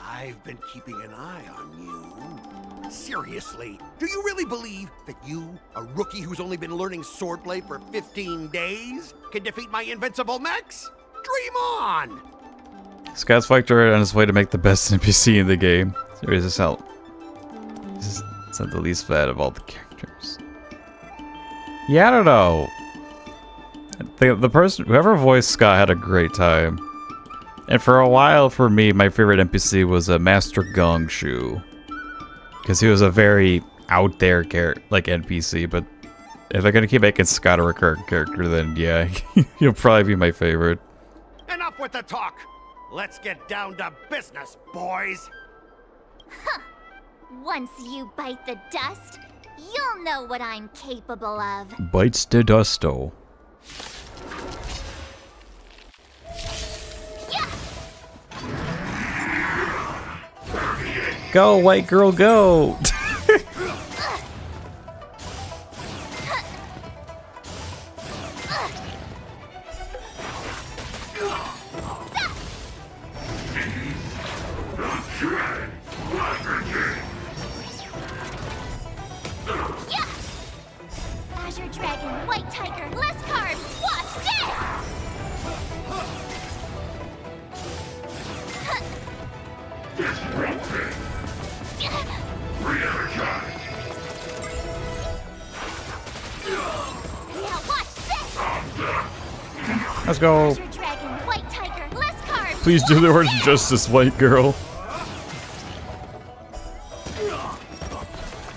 I've been keeping an eye on you. Seriously, do you really believe that you, a rookie who's only been learning swordplay for 15 days, can defeat my invincible mechs? Dream on! Scott's fighter on his way to make the best NPC in the game. Seriously, this help. This is not the least bad of all the characters. Yeah, I don't know. The person, whoever voiced Scott had a great time. And for a while, for me, my favorite NPC was a Master Gongshu. Because he was a very out there like NPC, but if they're gonna keep making Scott a recurring character, then yeah, he'll probably be my favorite. Enough with the talk! Let's get down to business, boys! Huh. Once you bite the dust, you'll know what I'm capable of. Bites the dusto. Go, white girl, go! Azure Dragon, White Tiger, less carbs, watch this! Now watch this! Let's go. Azure Dragon, White Tiger, less carbs, Please do the word justice, white girl.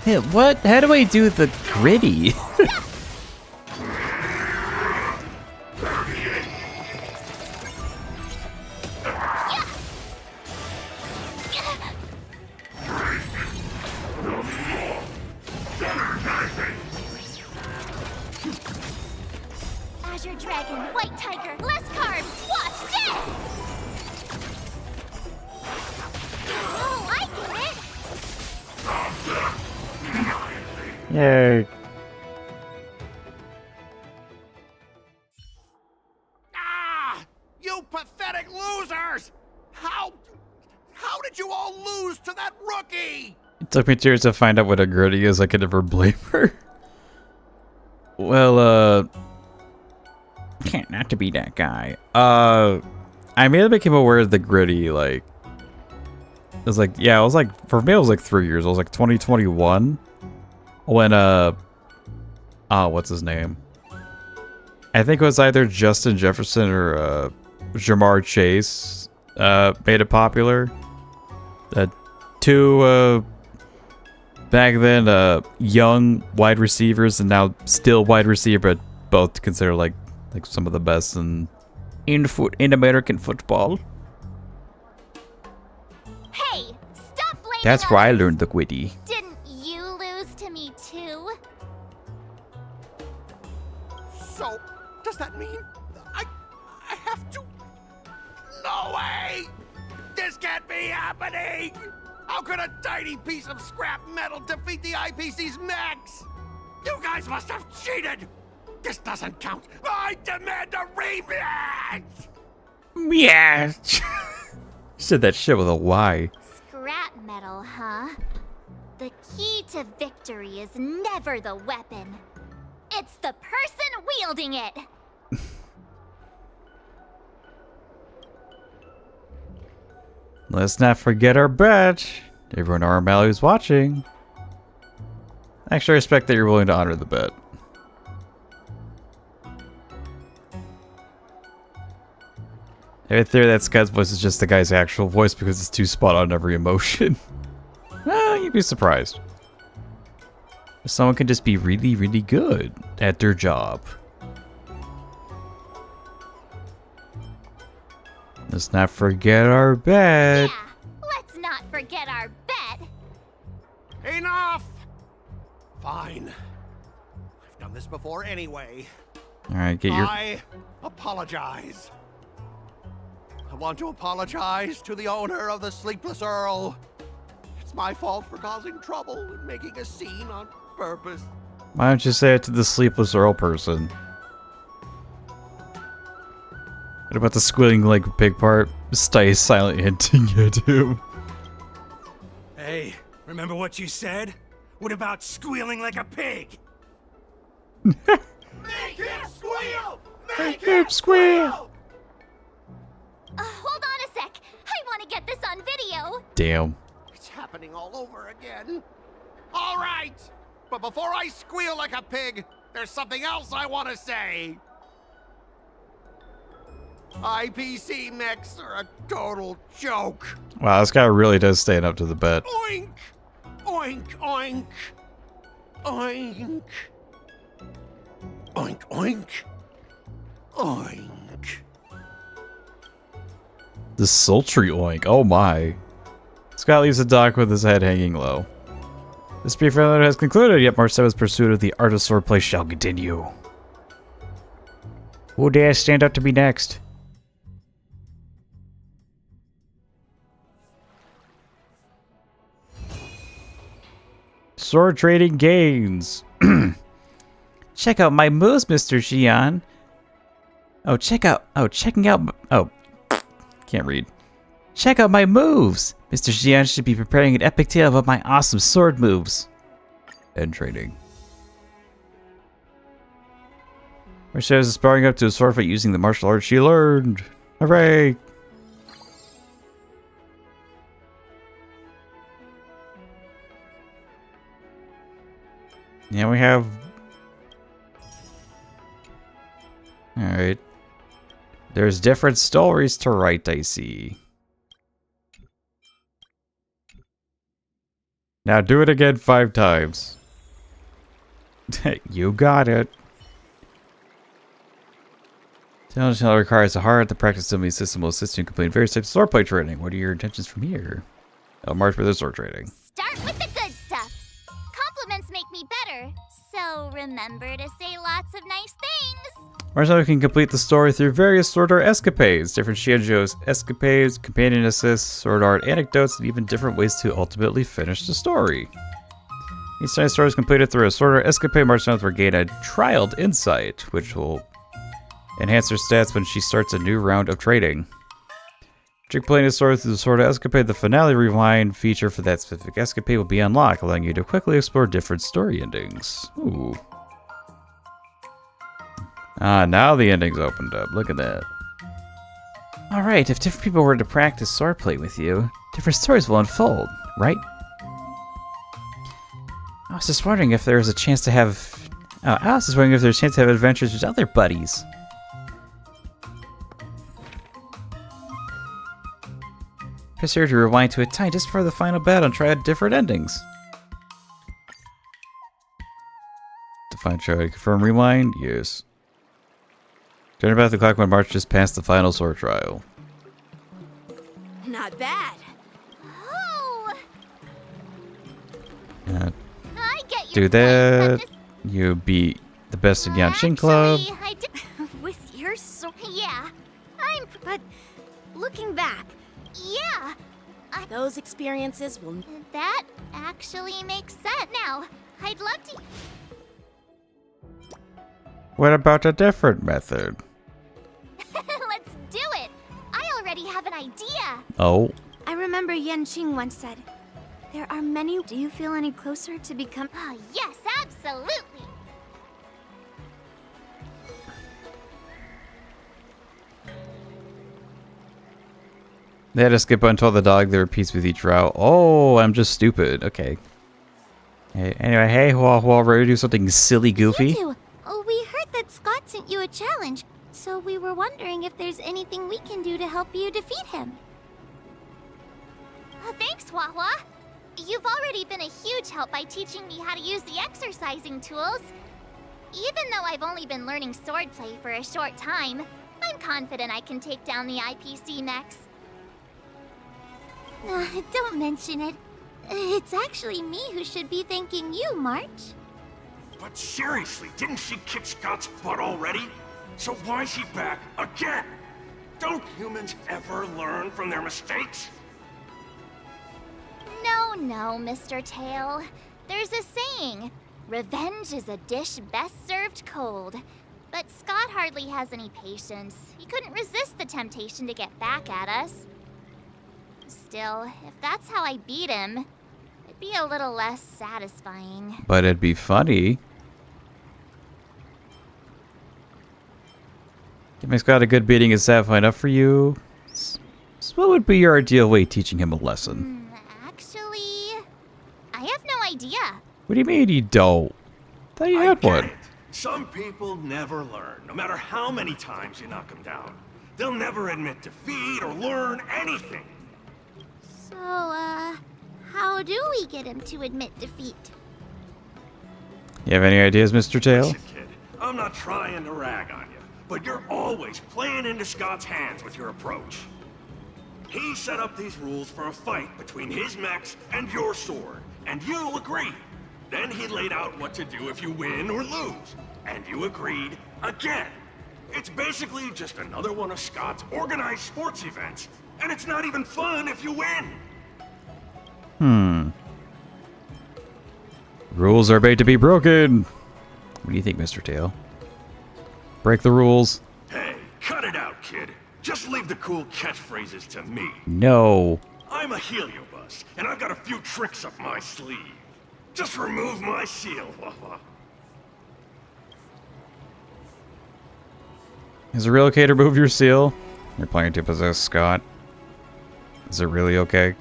Hey, what? How do I do the gritty? Azure Dragon, White Tiger, less carbs, watch this! Oh, I get it! Yay. Ah! You pathetic losers! How did you all lose to that rookie? It took me 2 years to find out what a gritty is. I could never blame her. Well, can't not to be that guy. I mainly became aware of the gritty, like, it was like, yeah, it was like, for me it was like 3 years. It was like 2021 when, what's his name? I think it was either Justin Jefferson or, Jamar Chase, made it popular. Two, back then, young wide receivers and now still wide receiver, but both considered like some of the best in American football. Hey, stop blaming That's where I others. learned the gritty. Didn't you lose to me too? So, does that mean I have to? No way! This can't be happening! How could a tiny piece of scrap metal defeat the IPC's mechs? You guys must have cheated! This doesn't count! I demand a rematch! Yeah. Said that shit with a Y. Scrap metal, huh? The key to victory is never the weapon. It's the person wielding it! Let's not forget our bet. Everyone in O'Malley is watching. Actually, I respect that you're willing to honor the bet. I have a theory that Scott's voice is just the guy's actual voice because it's too spot on every emotion. Well, you'd be surprised. Someone can just be really, really good at their job. Let's not forget our bet. Yeah, let's not forget our bet. Enough! Fine. I've done this before anyway. Alright, get your... I apologize. I want to apologize to the owner of the Sleepless Earl. It's my fault for causing trouble and making a scene on purpose. Why don't you say it to the Sleepless Earl person? What about the squealing like pig part? Stay silent hinting at him. Hey, remember what you said? What about squealing like a pig? Make him squeal! Make him squeal! Hold on a sec. I want to get this on video. Damn. It's happening all over again. All right, but before I squeal like a pig, there's something else I want to say. IPC mechs are a total joke. Wow, this guy really does stand up to the bet. Oink! Oink, oink. Oink. Oink, oink. Oink. The sultry oink. Oh my. Scott leaves the dock with his head hanging low. This brief episode has concluded, yet Marcella's pursuit of the art of swordplay shall continue. Who dare stand up to me next? Sword trading gains. Check out my moves, Mr. Xian. Can't read. Check out my moves. Mr. Xian should be preparing an epic tale about my awesome sword moves. End trading. Marcella is sparring up to a sword fight using the martial arts she learned. Hooray! Yeah, we have... Alright. There's different stories to write, I see. Now do it again 5 times. You got it. Challenge requires a hard to practice somebody's system will assist you in completing various types of swordplay training. What are your intentions from here? I'll march for the sword training. Start with the good stuff. Compliments make me better, so remember to say lots of nice things. Marcelo can complete the story through various sword art escapades, different Shienjo's escapades, companion assists, sword art anecdotes, and even different ways to ultimately finish the story. Each time the story is completed through a sword art escapade, Marcelo will gain a trialed insight, which will enhance her stats when she starts a new round of trading. After completing a story through the sword art escapade, the finale rewind feature for that specific escapade will be unlocked, allowing you to quickly explore different story endings. Ooh. Ah, now the ending's opened up. Look at that. Alright, if different people were to practice swordplay with you, different stories will unfold, right? I was just wondering if there was a chance to have... I was just wondering if there's a chance to have adventures with other buddies. Press here to rewind to a time just for the final battle and try out different endings. Define try to confirm rewind? Yes. Turn about the clock when March just passed the final sword trial. Not bad. Oh, Uh, I get do your that. point, but You beat the best in this, Yanshin Club. actually, I did. With your sword. Yeah, I'm. But looking back, Yeah, Those experiences will... that actually makes sense. Now, I'd love to. What about a different method? Let's do it. I already have an idea. Oh, I remember Yan Qing once said, there are many. Do you feel any closer to become? Oh, yes, absolutely. they had to skip until the dog that repeats with each route. Oh, I'm just stupid. Okay. Hey, anyway, hey, Hua, ready to do something silly, goofy? You two, we heard that Skott sent you a challenge, so we were wondering if there's anything we can do to help you defeat him. Thanks, Hua. You've already been a huge help by teaching me how to use the exercising tools. Even though I've only been learning swordplay for a short time, I'm confident I can take down the IPC mechs. Don't mention it. It's actually me who should be thanking you, March. But seriously, didn't she kick Scott's butt already? So why is she back again? Don't humans ever learn from their mistakes? No, Mr. Tail. There's a saying, revenge is a dish best served cold. But Skott hardly has any patience. He couldn't resist the temptation to get back at us. Still, if that's how I beat him, it'd be a little less satisfying. But it'd be funny. Giving Scott a good beating is satisfying enough for you. So what would be your ideal way of teaching him a lesson? Actually, I have no idea. What do you mean you don't? I thought you had one. Some people never learn, no matter how many times you knock them down. They'll never admit defeat or learn anything. So, how do we get him to admit defeat? You have any ideas, Mr. Tail? Listen, kid, I'm not trying to rag on you, but you're always playing into Scott's hands with your approach. He set up these rules for a fight between his mechs and your sword, and you agreed. Then he laid out what to do if you win or lose, and you agreed again. It's basically just another one of Scott's organized sports events, and it's not even fun if you win. Rules are made to be broken. What do you think, Mr. Tail? Break the rules? Hey, cut it out, kid. Just leave the cool catchphrases to me. No. I'm a heliobus, and I've got a few tricks up my sleeve. Just remove my seal. Is it really okay to remove your seal? You're planning to possess Skott. Is it really okay?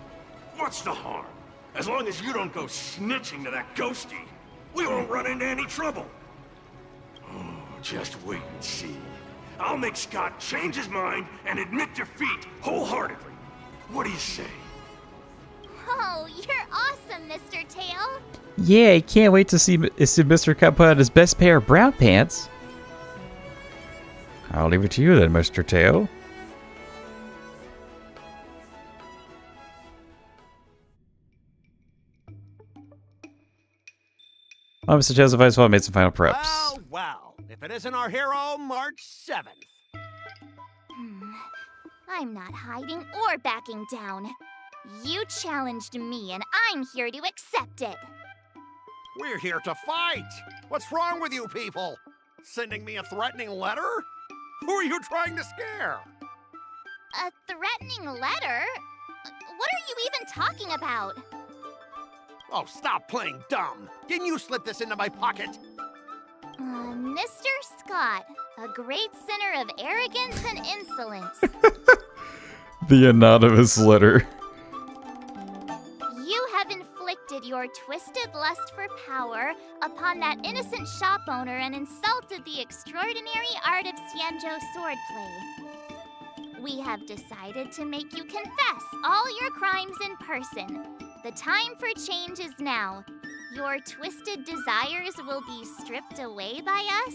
What's the harm? As long as you don't go snitching to that ghosty, we won't run into any trouble. Oh, just wait and see. I'll make Skott change his mind and admit defeat wholeheartedly. What do you say? Oh, you're awesome, Mr. Tail. Yeah, I can't wait to see Mr. Cut put on his best pair of brown pants. I'll leave it to you then, Mr. Tail. Well, Mr. Tail's advice while I made some final preps. Well, if it isn't our hero, March 7th. I'm not hiding or backing down. You challenged me, and I'm here to accept it. We're here to fight. What's wrong with you people? Sending me a threatening letter? Who are you trying to scare? A threatening letter? What are you even talking about? Oh, stop playing dumb. Didn't you slip this into my pocket? Mr. Skott, a great sinner of arrogance and insolence. The anonymous letter. You have inflicted your twisted lust for power upon that innocent shop owner and insulted the extraordinary art of Xianzhou swordplay. We have decided to make you confess all your crimes in person. The time for change is now. Your twisted desires will be stripped away by us.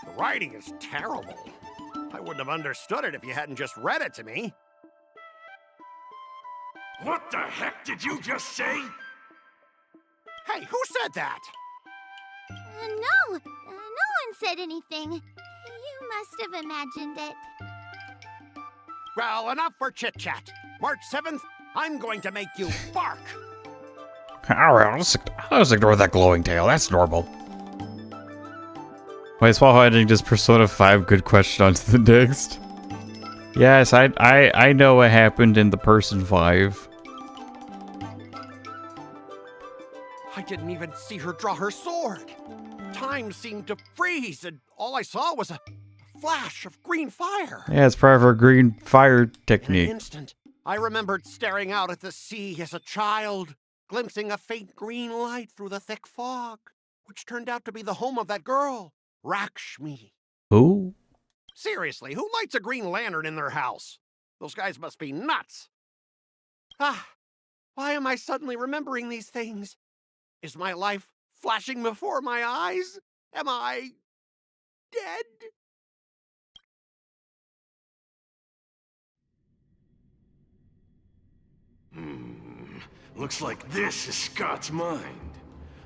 The writing is terrible. I wouldn't have understood it if you hadn't just read it to me. What the heck did you just say? Hey, who said that? No one said anything. You must have imagined it. Well, enough for chit-chat. March 7th, I'm going to make you bark. Alright, I'll just ignore that glowing tail. That's normal. Wait, while hiding just Persona 5 good question onto the next. Yes, I know what happened in the Person 5. I didn't even see her draw her sword. Time seemed to freeze, and all I saw was a flash of green fire. Yeah, it's part of her green fire In technique. an instant, I remembered staring out at the sea as a child, glimpsing a faint green light through the thick fog, which turned out to be the home of that girl, Rakshmi. Who? Seriously, who lights a green lantern in their house? Those guys must be nuts. Ah, why am I suddenly remembering these things? Is my life flashing before my eyes? Am I dead? Looks like this is Scott's mind.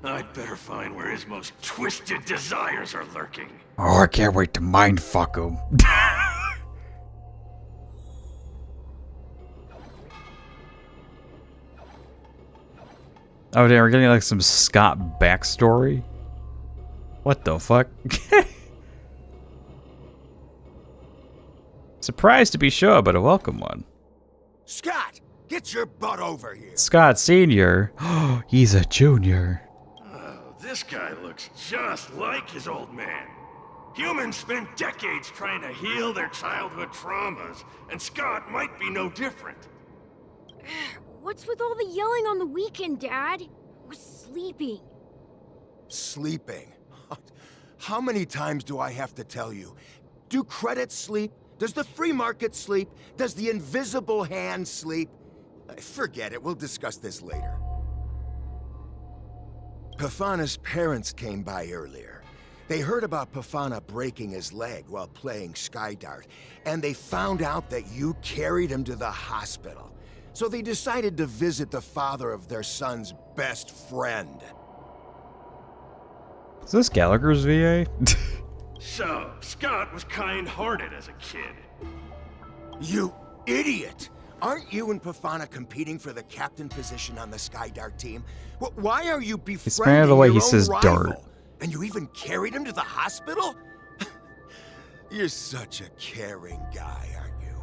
I'd better find where his most twisted desires are lurking. Oh, I can't wait to mindfuck him. Oh damn, we're getting like some Skott backstory? What the fuck? Surprised to be sure, but a welcome one. Skott, get your butt over here. Skott Sr. He's a junior. Oh, this guy looks just like his old man. Humans spend decades trying to heal their childhood traumas, and Skott might be no different. What's with all the yelling on the weekend, Dad? We're sleeping. Sleeping? How many times do I have to tell you? Do credits sleep? Does the free market sleep? Does the invisible hand sleep? Forget it, we'll discuss this later. Pafana's parents came by earlier. They heard about Pafana breaking his leg while playing Skydart, and they found out that you carried him to the hospital. So they decided to visit the father of their son's best friend. Is this Gallagher's VA? So, Skott was kind-hearted as a kid. You idiot! Aren't you and Pafana competing for the captain position on the Skydart team? Why are you befriending the way your he own says rival? dart. And you even carried him to the hospital? You're such a caring guy, aren't you?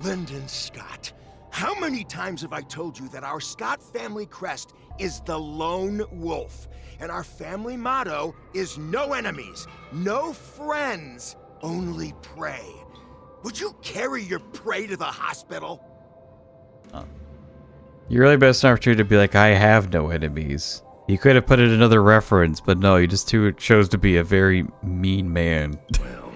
Lyndon Skott, how many times have I told you that our Skott family crest is the lone wolf, and our family motto is no enemies, no friends, only prey. Would you carry your prey to the hospital? You really best opportunity to be like, I have no enemies. You could have put in another reference, but no, you just chose to be a very mean man. Well,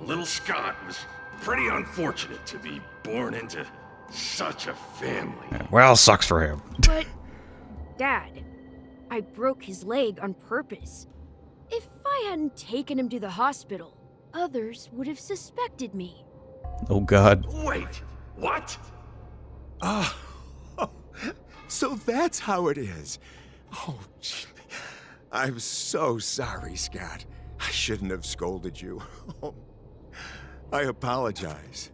little Skott was pretty unfortunate to be born into such a family. Well, sucks for him. But, Dad, I broke his leg on purpose. If I hadn't taken him to the hospital, others would have suspected me. Oh god. Wait, what? Oh, so that's how it is. Oh, gee. I'm so sorry, Skott. I shouldn't have scolded you. Oh, I apologize.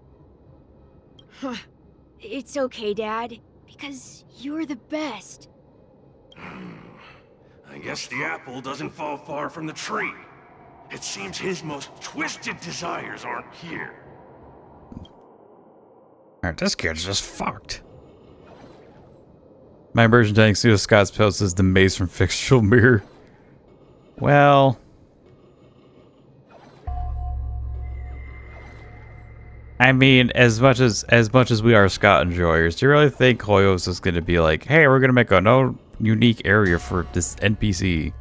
Huh. It's okay, Dad, because you're the best. I guess the apple doesn't fall far from the tree. It seems his most twisted desires aren't here. Man, this kid's just fucked. My immersion tank suit of Scott's post is the maze from Fictional Mirror. Well, I mean, as much as we are Skott enjoyers, do you really think Hoyo's is going to be like, hey, we're going to make a no unique area for this NPC?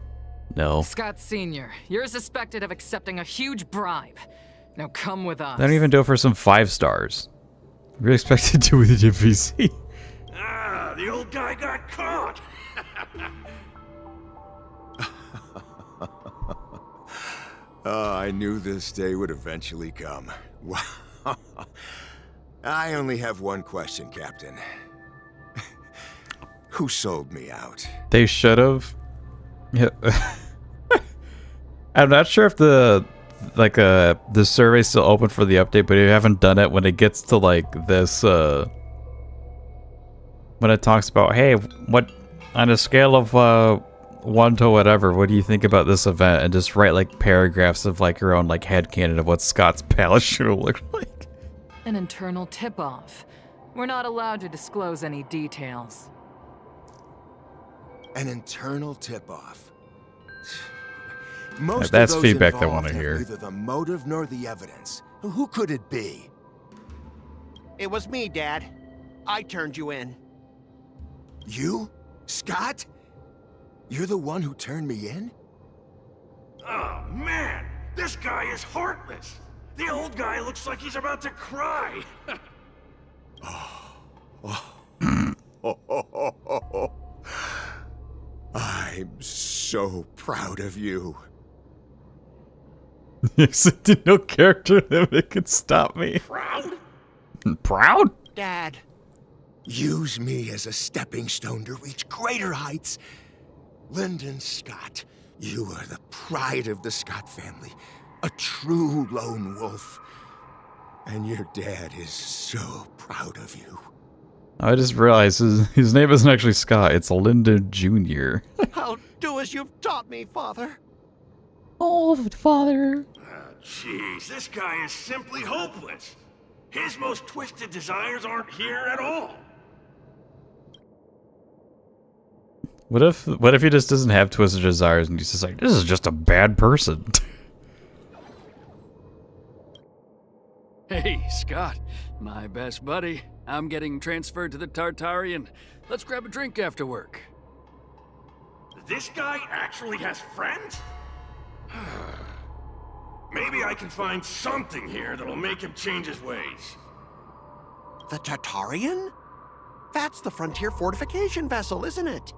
No. Skott Sr., you're suspected of accepting a huge bribe. Now come with us. They don't even do it for some 5 stars. Really expect to do with the NPC. Ah, the old guy got caught. Oh, I knew this day would eventually come. I only have one question, Captain. Who sold me out? They should have. Yeah. I'm not sure if the survey's still open for the update, but you haven't done it when it gets to like this when it talks about, hey, what on a scale of 1 to whatever, what do you think about this event? And just write like paragraphs of like your own like headcanon of what Scott's palace should look like. An internal tip-off. We're not allowed to disclose any details. An internal tip-off. That's of those feedback they involved want to have hear. Neither the motive nor the evidence. Who could it be? It was me, Dad. I turned you in. You? Skott? You're the one who turned me in? Oh, man! This guy is heartless! The old guy looks like he's about to cry! I'm so proud of you. Yes, no character that could stop me. Proud? Proud? Dad. Use me as a stepping stone to reach greater heights. Lyndon Skott, you are the pride of the Skott family. A true lone wolf. And your dad is so proud of you. I just realized his name isn't actually Scott, it's Lyndon Jr. I'll do as you've taught me, Father. Oh, Father. Jeez, this guy is simply hopeless. His most twisted desires aren't here at all. What if he just doesn't have twisted desires and he's just like, this is just a bad person? Hey, Scott, my best buddy. I'm getting transferred to the Tartarian. Let's grab a drink after work. This guy actually has friends? Maybe I can find something here that'll make him change his ways. The Tartarian? That's the frontier fortification vessel, isn't it?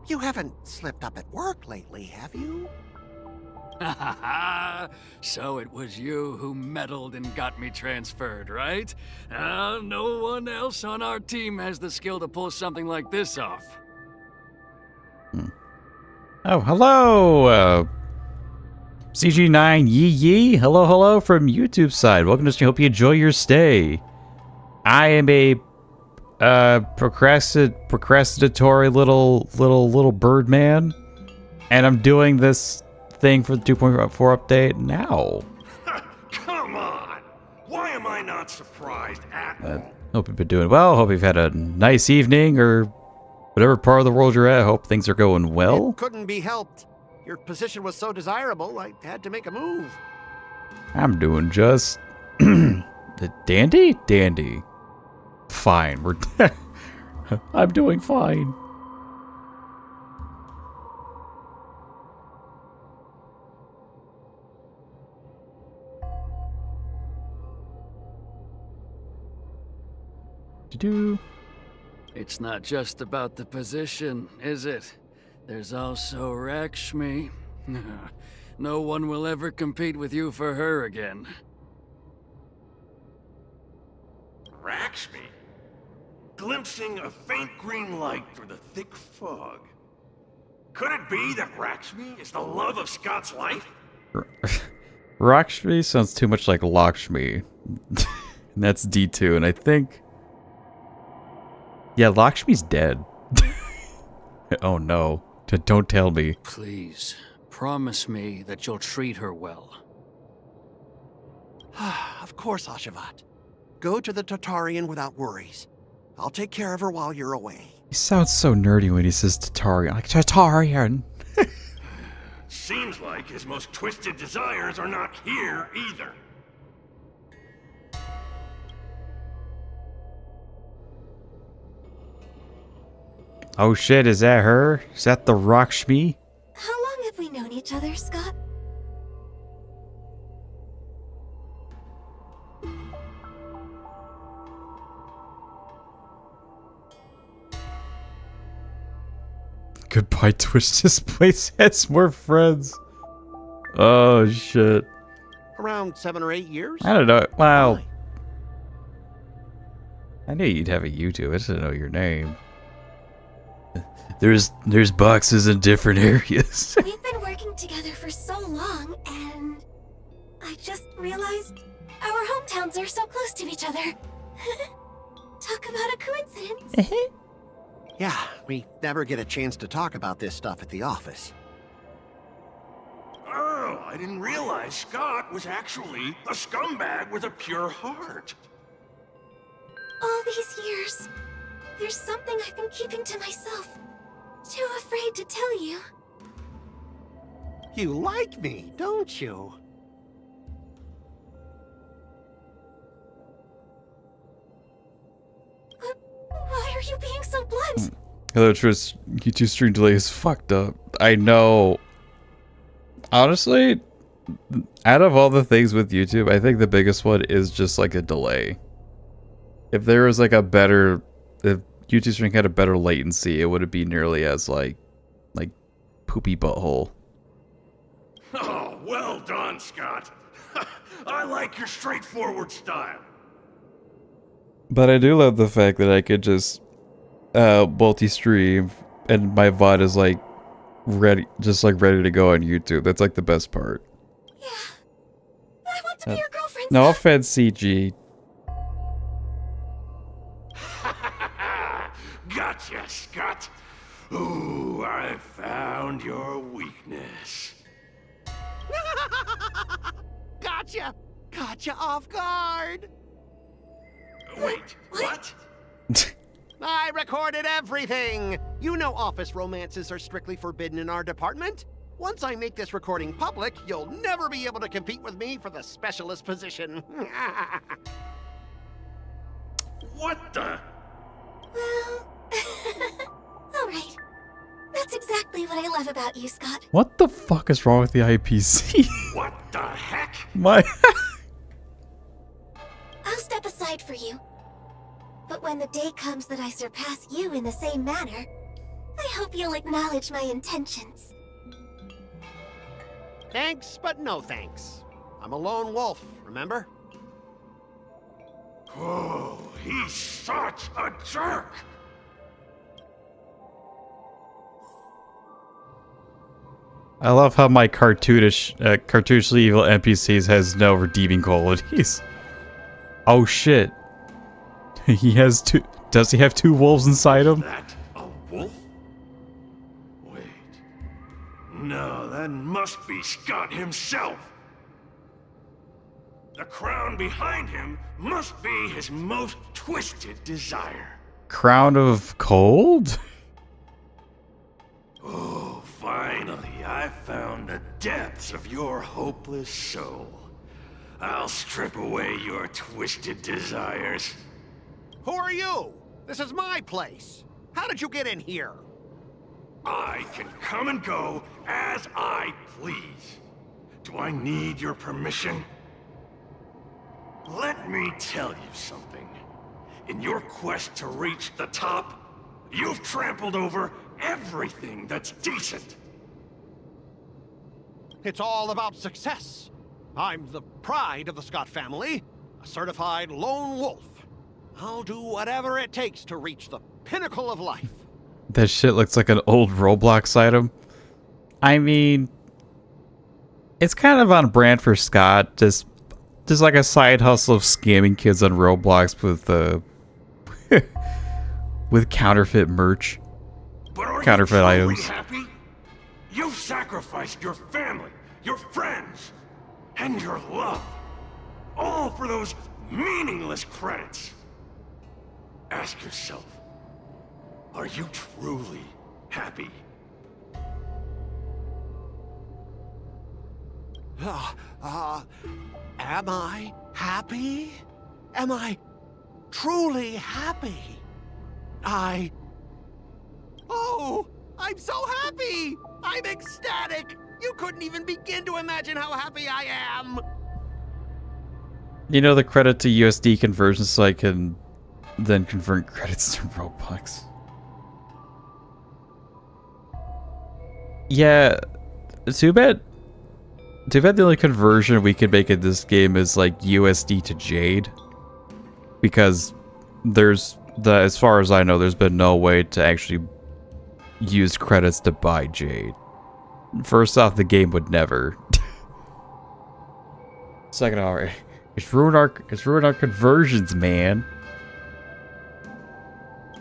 You haven't slipped up at work lately, have you? Ha ha ha! So it was you who meddled and got me transferred, right? No one else on our team has the skill to pull something like this off. Oh, hello! CG9 Yee Yee, hello from YouTube side. Welcome to the stream. Hope you enjoy your stay. I am a procrastinatory little bird man, and I'm doing this thing for the 2.4 update now. Come on! Why am I not surprised at all? Hope you've been doing well. Hope you've had a nice evening, or whatever part of the world you're at. Hope things are going well. It couldn't be helped. Your position was so desirable, I had to make a move. I'm doing just dandy. Fine, we're I'm doing fine. It's not just about the position, is it? There's also Rakshmi. No one will ever compete with you for her again. Rakshmi? Glimpsing a faint green light through the thick fog. Could it be that Rakshmi is the love of Scott's life? Rakshmi sounds too much like Lakshmi. And that's D2, and I think... yeah, Lakshmi's dead. Oh no. Don't tell me. Please, promise me that you'll treat her well. Of course, Ashavat. Go to the Tartarian without worries. I'll take care of her while you're away. He sounds so nerdy when he says Tartarian. Like, Tartarian. Seems like his most twisted desires are not here either. Oh shit, is that her? Is that the Rakshmi? How long have we known each other, Scott? Goodbye, Twitch. This place has more friends. Oh shit. Around 7 or 8 years? I don't know. Wow. I knew you'd have a YouTube. I just didn't know your name. There's boxes in different areas. We've been working together for so long, and I just realized our hometowns are so close to each other. Talk about a coincidence. Yeah, we never get a chance to talk about this stuff at the office. Oh, I didn't realize Scott was actually a scumbag with a pure heart. All these years, there's something I've been keeping to myself. Too afraid to tell you. You like me, don't you? Why are you being so blunt? Hello, Tris. YouTube stream delay is fucked up. I know. Honestly, out of all the things with YouTube, I think the biggest one is just like a delay. If there was like a better... if YouTube stream had a better latency, it wouldn't be nearly as like poopy butthole. Oh, well done, Scott. I like your straightforward style. But I do love the fact that I could just multi-stream and my VOD is like ready, just like ready to go on YouTube. That's like the best part. Yeah. I want to be your girlfriend. No offense, CG. Gotcha, Skott. Ooh, I found your weakness. Gotcha! Gotcha off guard! Wait, what? I recorded everything! You know office romances are strictly forbidden in our department. Once I make this recording public, you'll never be able to compete with me for the specialist position. What the? Well, alright. That's exactly what I love about you, Skott. What the fuck is wrong with the IPC? What the heck? My I'll step aside for you. But when the day comes that I surpass you in the same manner, I hope you'll acknowledge my intentions. Thanks, but no thanks. I'm a lone wolf, remember? Oh, he's such a jerk! I love how my cartoonishly evil NPCs has no redeeming qualities. Oh shit. He has two. Does he have two wolves inside him? Is that a wolf? Wait. No, that must be Skott himself. The crown behind him must be his most twisted desire. Crown of Cold? Oh, finally, I found the depths of your hopeless soul. I'll strip away your twisted desires. Who are you? This is my place. How did you get in here? I can come and go as I please. Do I need your permission? Let me tell you something. In your quest to reach the top, you've trampled over everything that's decent. It's all about success. I'm the pride of the Skott family, a certified lone wolf. I'll do whatever it takes to reach the pinnacle of life. That shit looks like an old Roblox item. I mean, it's kind of on brand for Skott. Just like a side hustle of scamming kids on Roblox with with counterfeit merch, counterfeit items. Happy? You've sacrificed your family, your friends, and your love, all for those meaningless credits. Ask yourself, are you truly happy? Am I happy? Am I truly happy? Oh, I'm so happy! I'm ecstatic! You couldn't even begin to imagine how happy I am! You know, the credit to USD conversion so I can then convert credits to Robux. Yeah, too bad the only conversion we can make in this game is like USD to Jade. Because as far as I know, there's been no way to actually use credits to buy Jade. First off, the game would never. Second off, it's ruined our conversions, man.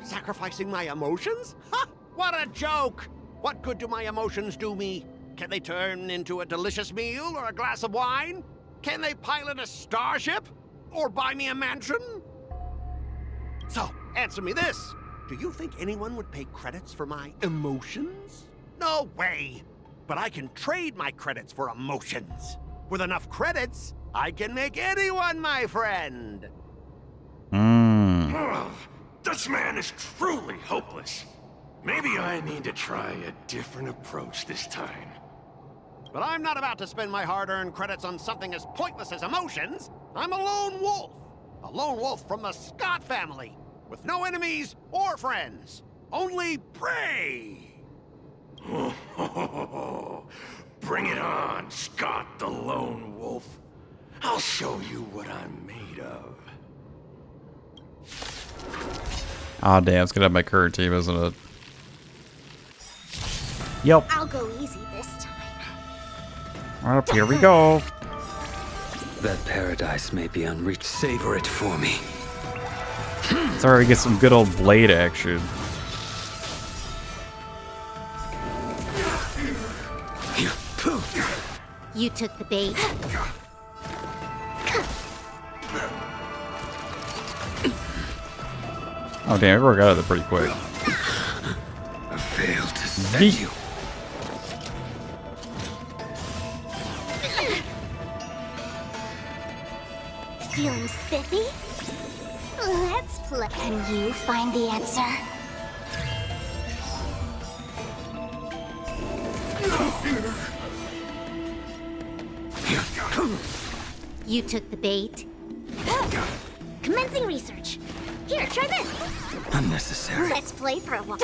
Sacrificing my emotions? Ha! What a joke! What good do my emotions do me? Can they turn into a delicious meal or a glass of wine? Can they pilot a starship? Or buy me a mansion? So, answer me this. Do you think anyone would pay credits for my emotions? No way! But I can trade my credits for emotions. With enough credits, I can make anyone my friend. Oh, this man is truly hopeless. Maybe I need to try a different approach this time. But I'm not about to spend my hard-earned credits on something as pointless as emotions. I'm a lone wolf. A lone wolf from the Skott family. With no enemies or friends. Only prey. Bring it on, Skott the Lone Wolf. I'll show you what I'm made of. Oh damn, it's gonna have my current team, isn't it? Yep. I'll go easy this time. Up, here we go. That paradise may be unreached. Savor it for me. Sorry, we get some good old blade action. You took the bait. Oh damn, everyone got out of there pretty quick. I failed to set you. Feeling spiffy? Let's play. Can you find the answer? You took the bait. Commencing research. Here, try this. Unnecessary. Let's play for a while.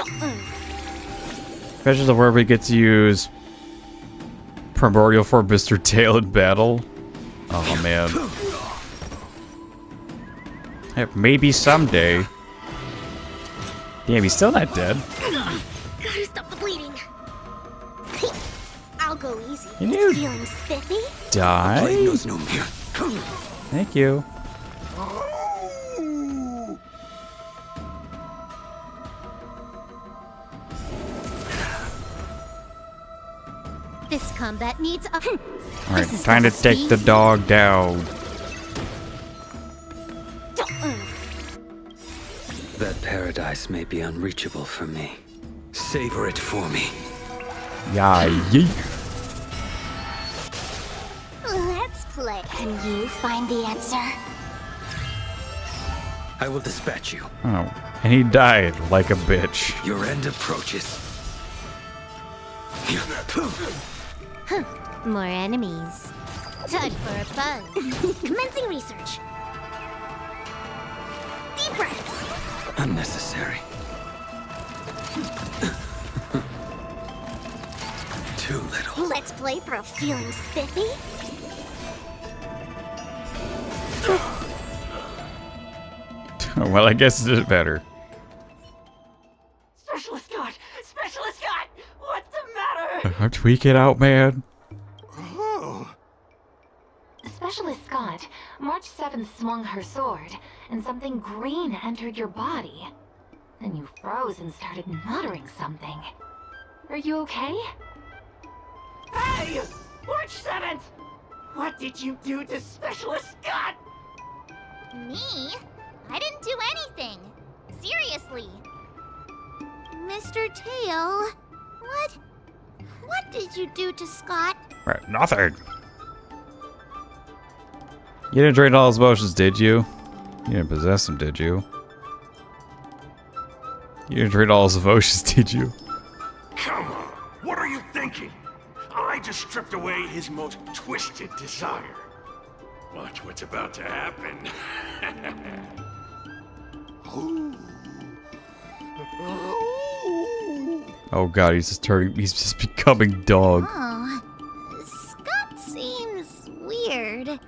Especially where we get to use Primordial for Mr. Tail in battle. Oh man. Hey, maybe someday. Damn, he's still not dead. Gotta stop the bleeding. I'll go easy. Can you Feeling spiffy? die? Knows no mere. Thank you. This combat needs a. Alright, time to take the dog down. That paradise may be unreachable for me. Savor it for me. Yeah, yeet. Let's play. Can you find the answer? I will dispatch you. Oh, and he died like a bitch. Your end approaches. More enemies. Time for a buzz. Commencing research. Deep breaths. Unnecessary. Too little. Let's play pro. Feeling spiffy? Well, I guess it is better. Specialist Scott! Specialist Scott! What's the matter? I'm tweaking out, man. Specialist Scott, March 7th swung her sword, and something green entered your body. Then you froze and started muttering something. Are you okay? Hey! March 7th! What did you do to Specialist Scott? Me? I didn't do anything. Seriously. Mr. Tail, what did you do to Skott? Right, nothing. You didn't drain all his emotions, did you? You didn't possess him, did you? You didn't drain all his emotions, did you? Come on, what are you thinking? I just stripped away his most twisted desire. Watch what's about to happen. Oh god, he's just becoming dog. Oh, Skott seems weird.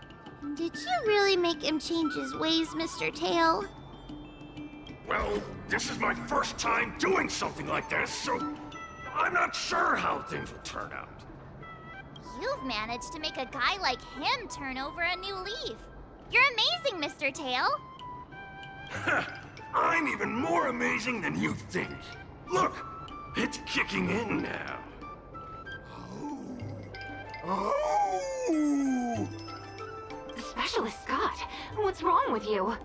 Did you really make him change his ways, Mr. Tail? Well, this is my first time doing something like this, so I'm not sure how things will turn out. You've managed to make a guy like him turn over a new leaf. You're amazing, Mr. Tail. I'm even more amazing than you think. Look, it's kicking in now. Specialist Scott, what's wrong with you?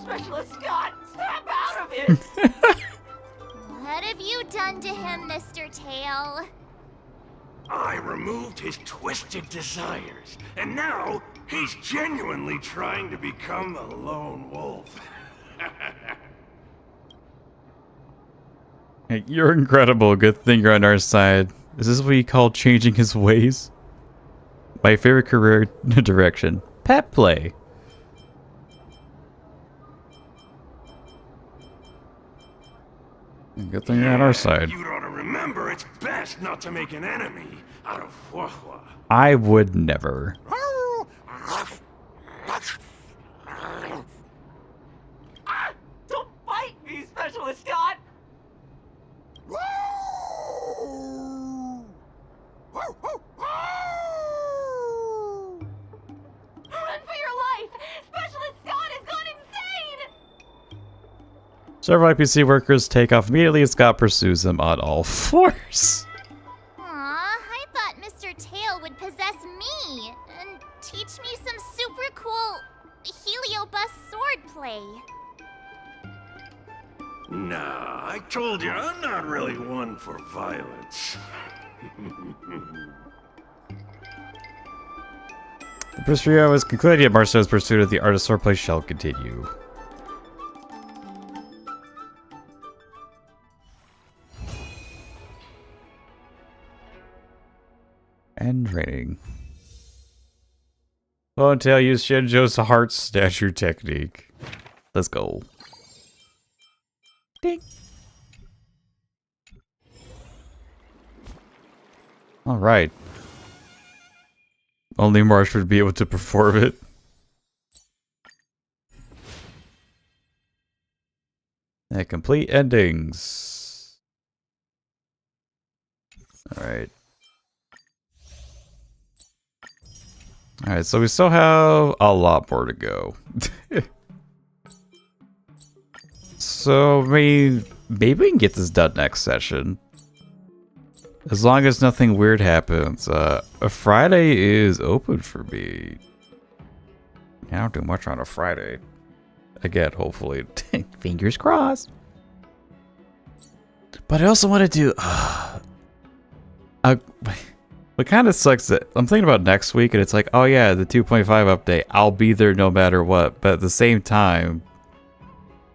Specialist Scott, snap out of it! What have you done to him, Mr. Tail? I removed his twisted desires, and now he's genuinely trying to become a lone wolf. Hey, you're incredible. Good thing you're on our side. Is this what you call changing his ways? My favorite career direction. Pet play. Good thing you're on our side. You'd ought to Remember, it's best not to make an enemy out of Huahua. I would never. Don't bite me, Specialist Scott! Run for your life! Specialist Scott has gone insane! Several IPC workers take off immediately as Scott pursues them on all fours. Aw, I thought Mr. Tail would possess me and teach me some super cool heliobus swordplay. Nah, I told you, I'm not really one for violence. The pursuit was concluded, yet Marcelo's pursuit of the art of swordplay shall continue. And training. Ponytail use Shinjo's heart statue technique. Let's go. Ding. Alright. Only Marsh would be able to perform it. And complete endings. Alright. Alright, so we still have a lot more to go. So, maybe we can get this done next session. As long as nothing weird happens. A Friday is open for me. I don't do much on a Friday. Again, hopefully. Fingers crossed. But I also want to do... what kind of sucks that I'm thinking about next week and it's like, oh yeah, the 2.5 update. I'll be there no matter what. But at the same time,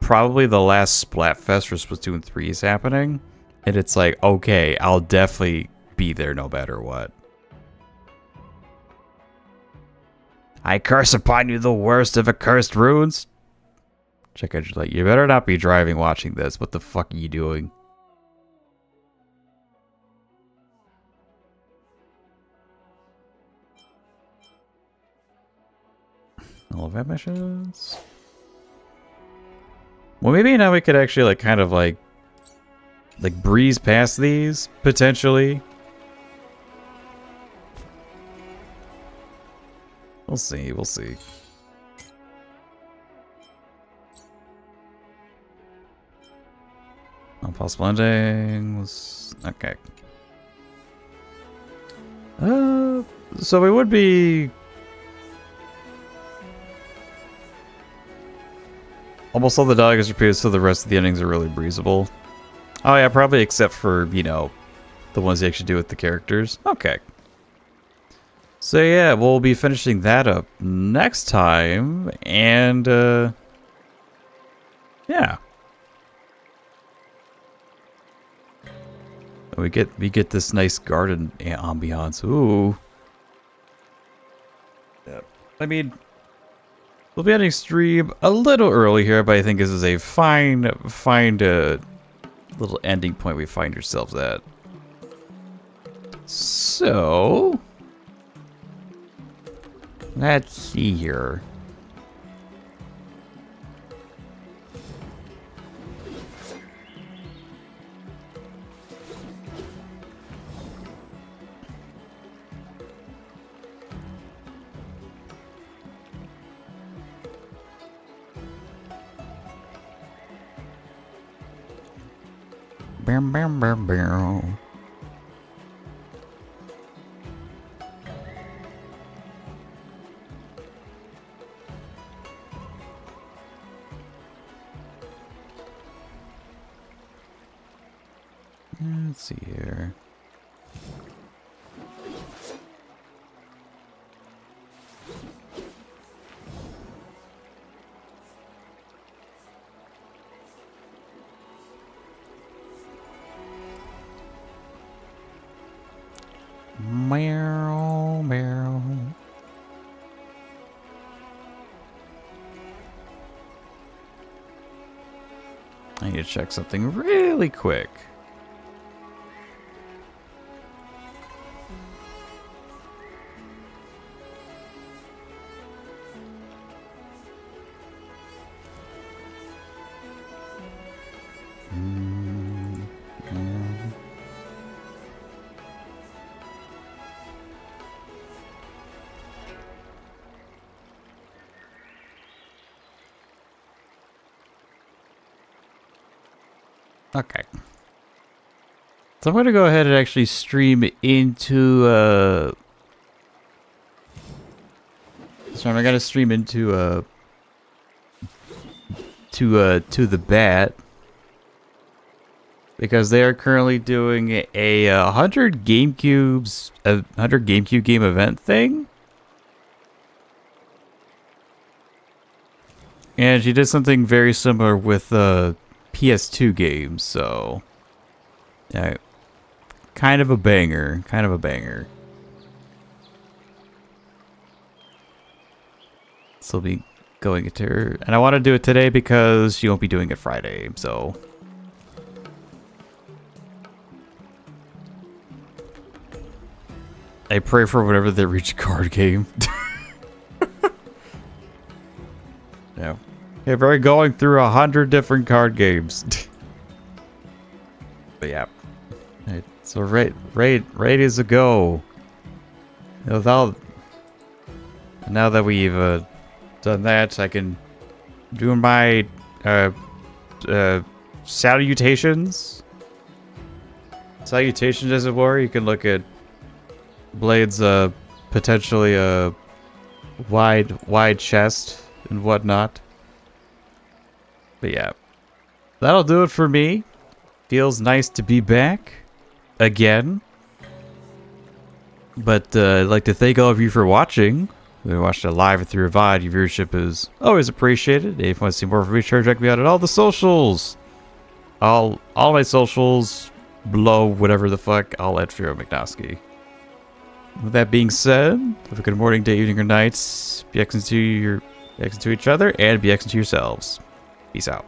probably the last Splatfest for Splatoon 3 is happening. And it's like, okay, I'll definitely be there no matter what. I curse upon you the worst of accursed runes. Check out your light. You better not be driving watching this. What the fuck are you doing? All of missions. Well, maybe now we could actually like kind of like breeze past these potentially. We'll see. We'll see. No possible endings. Okay. So we would be almost all the dialogue is repeated, so the rest of the endings are really breezable. Oh yeah, probably except for, you know, the ones you actually do with the characters. Okay. So yeah, we'll be finishing that up next time, and yeah. We get this nice garden ambiance. Ooh. Yep. I mean, we'll be ending stream a little early here, but I think this is a fine little ending point we find ourselves at. So, let's see here. Bam, bam, bam, bam. Let's see here. Meow, meow. I need to check something really quick. Okay. So I'm gonna go ahead and actually stream into so I'm gonna stream into to the bat because they are currently doing a 100 GameCube game event thing. And she did something very similar with PS2 games, so yeah, kind of a banger, So I'll be going into her, and I want to do it today because she won't be doing it Friday, so. I pray for whenever they reach card game. Yeah. Okay, we're going through 100 different card games. But yeah. Right, so ready is a go. Now that we've done that, I can do my salutations. Salutations, as it were. You can look at Blade's potentially a wide chest and whatnot. But yeah, that'll do it for me. Feels nice to be back again. But I'd like to thank all of you for watching. We watched it live or through a VOD. Your viewership is always appreciated. If you want to see more from me, check me out at all the socials. All my socials below, whatever the fuck, I'll at Firo McNosky. With that being said, have a good morning, day, evening, or night. Be excellent to each other and be excellent to yourselves. Peace out.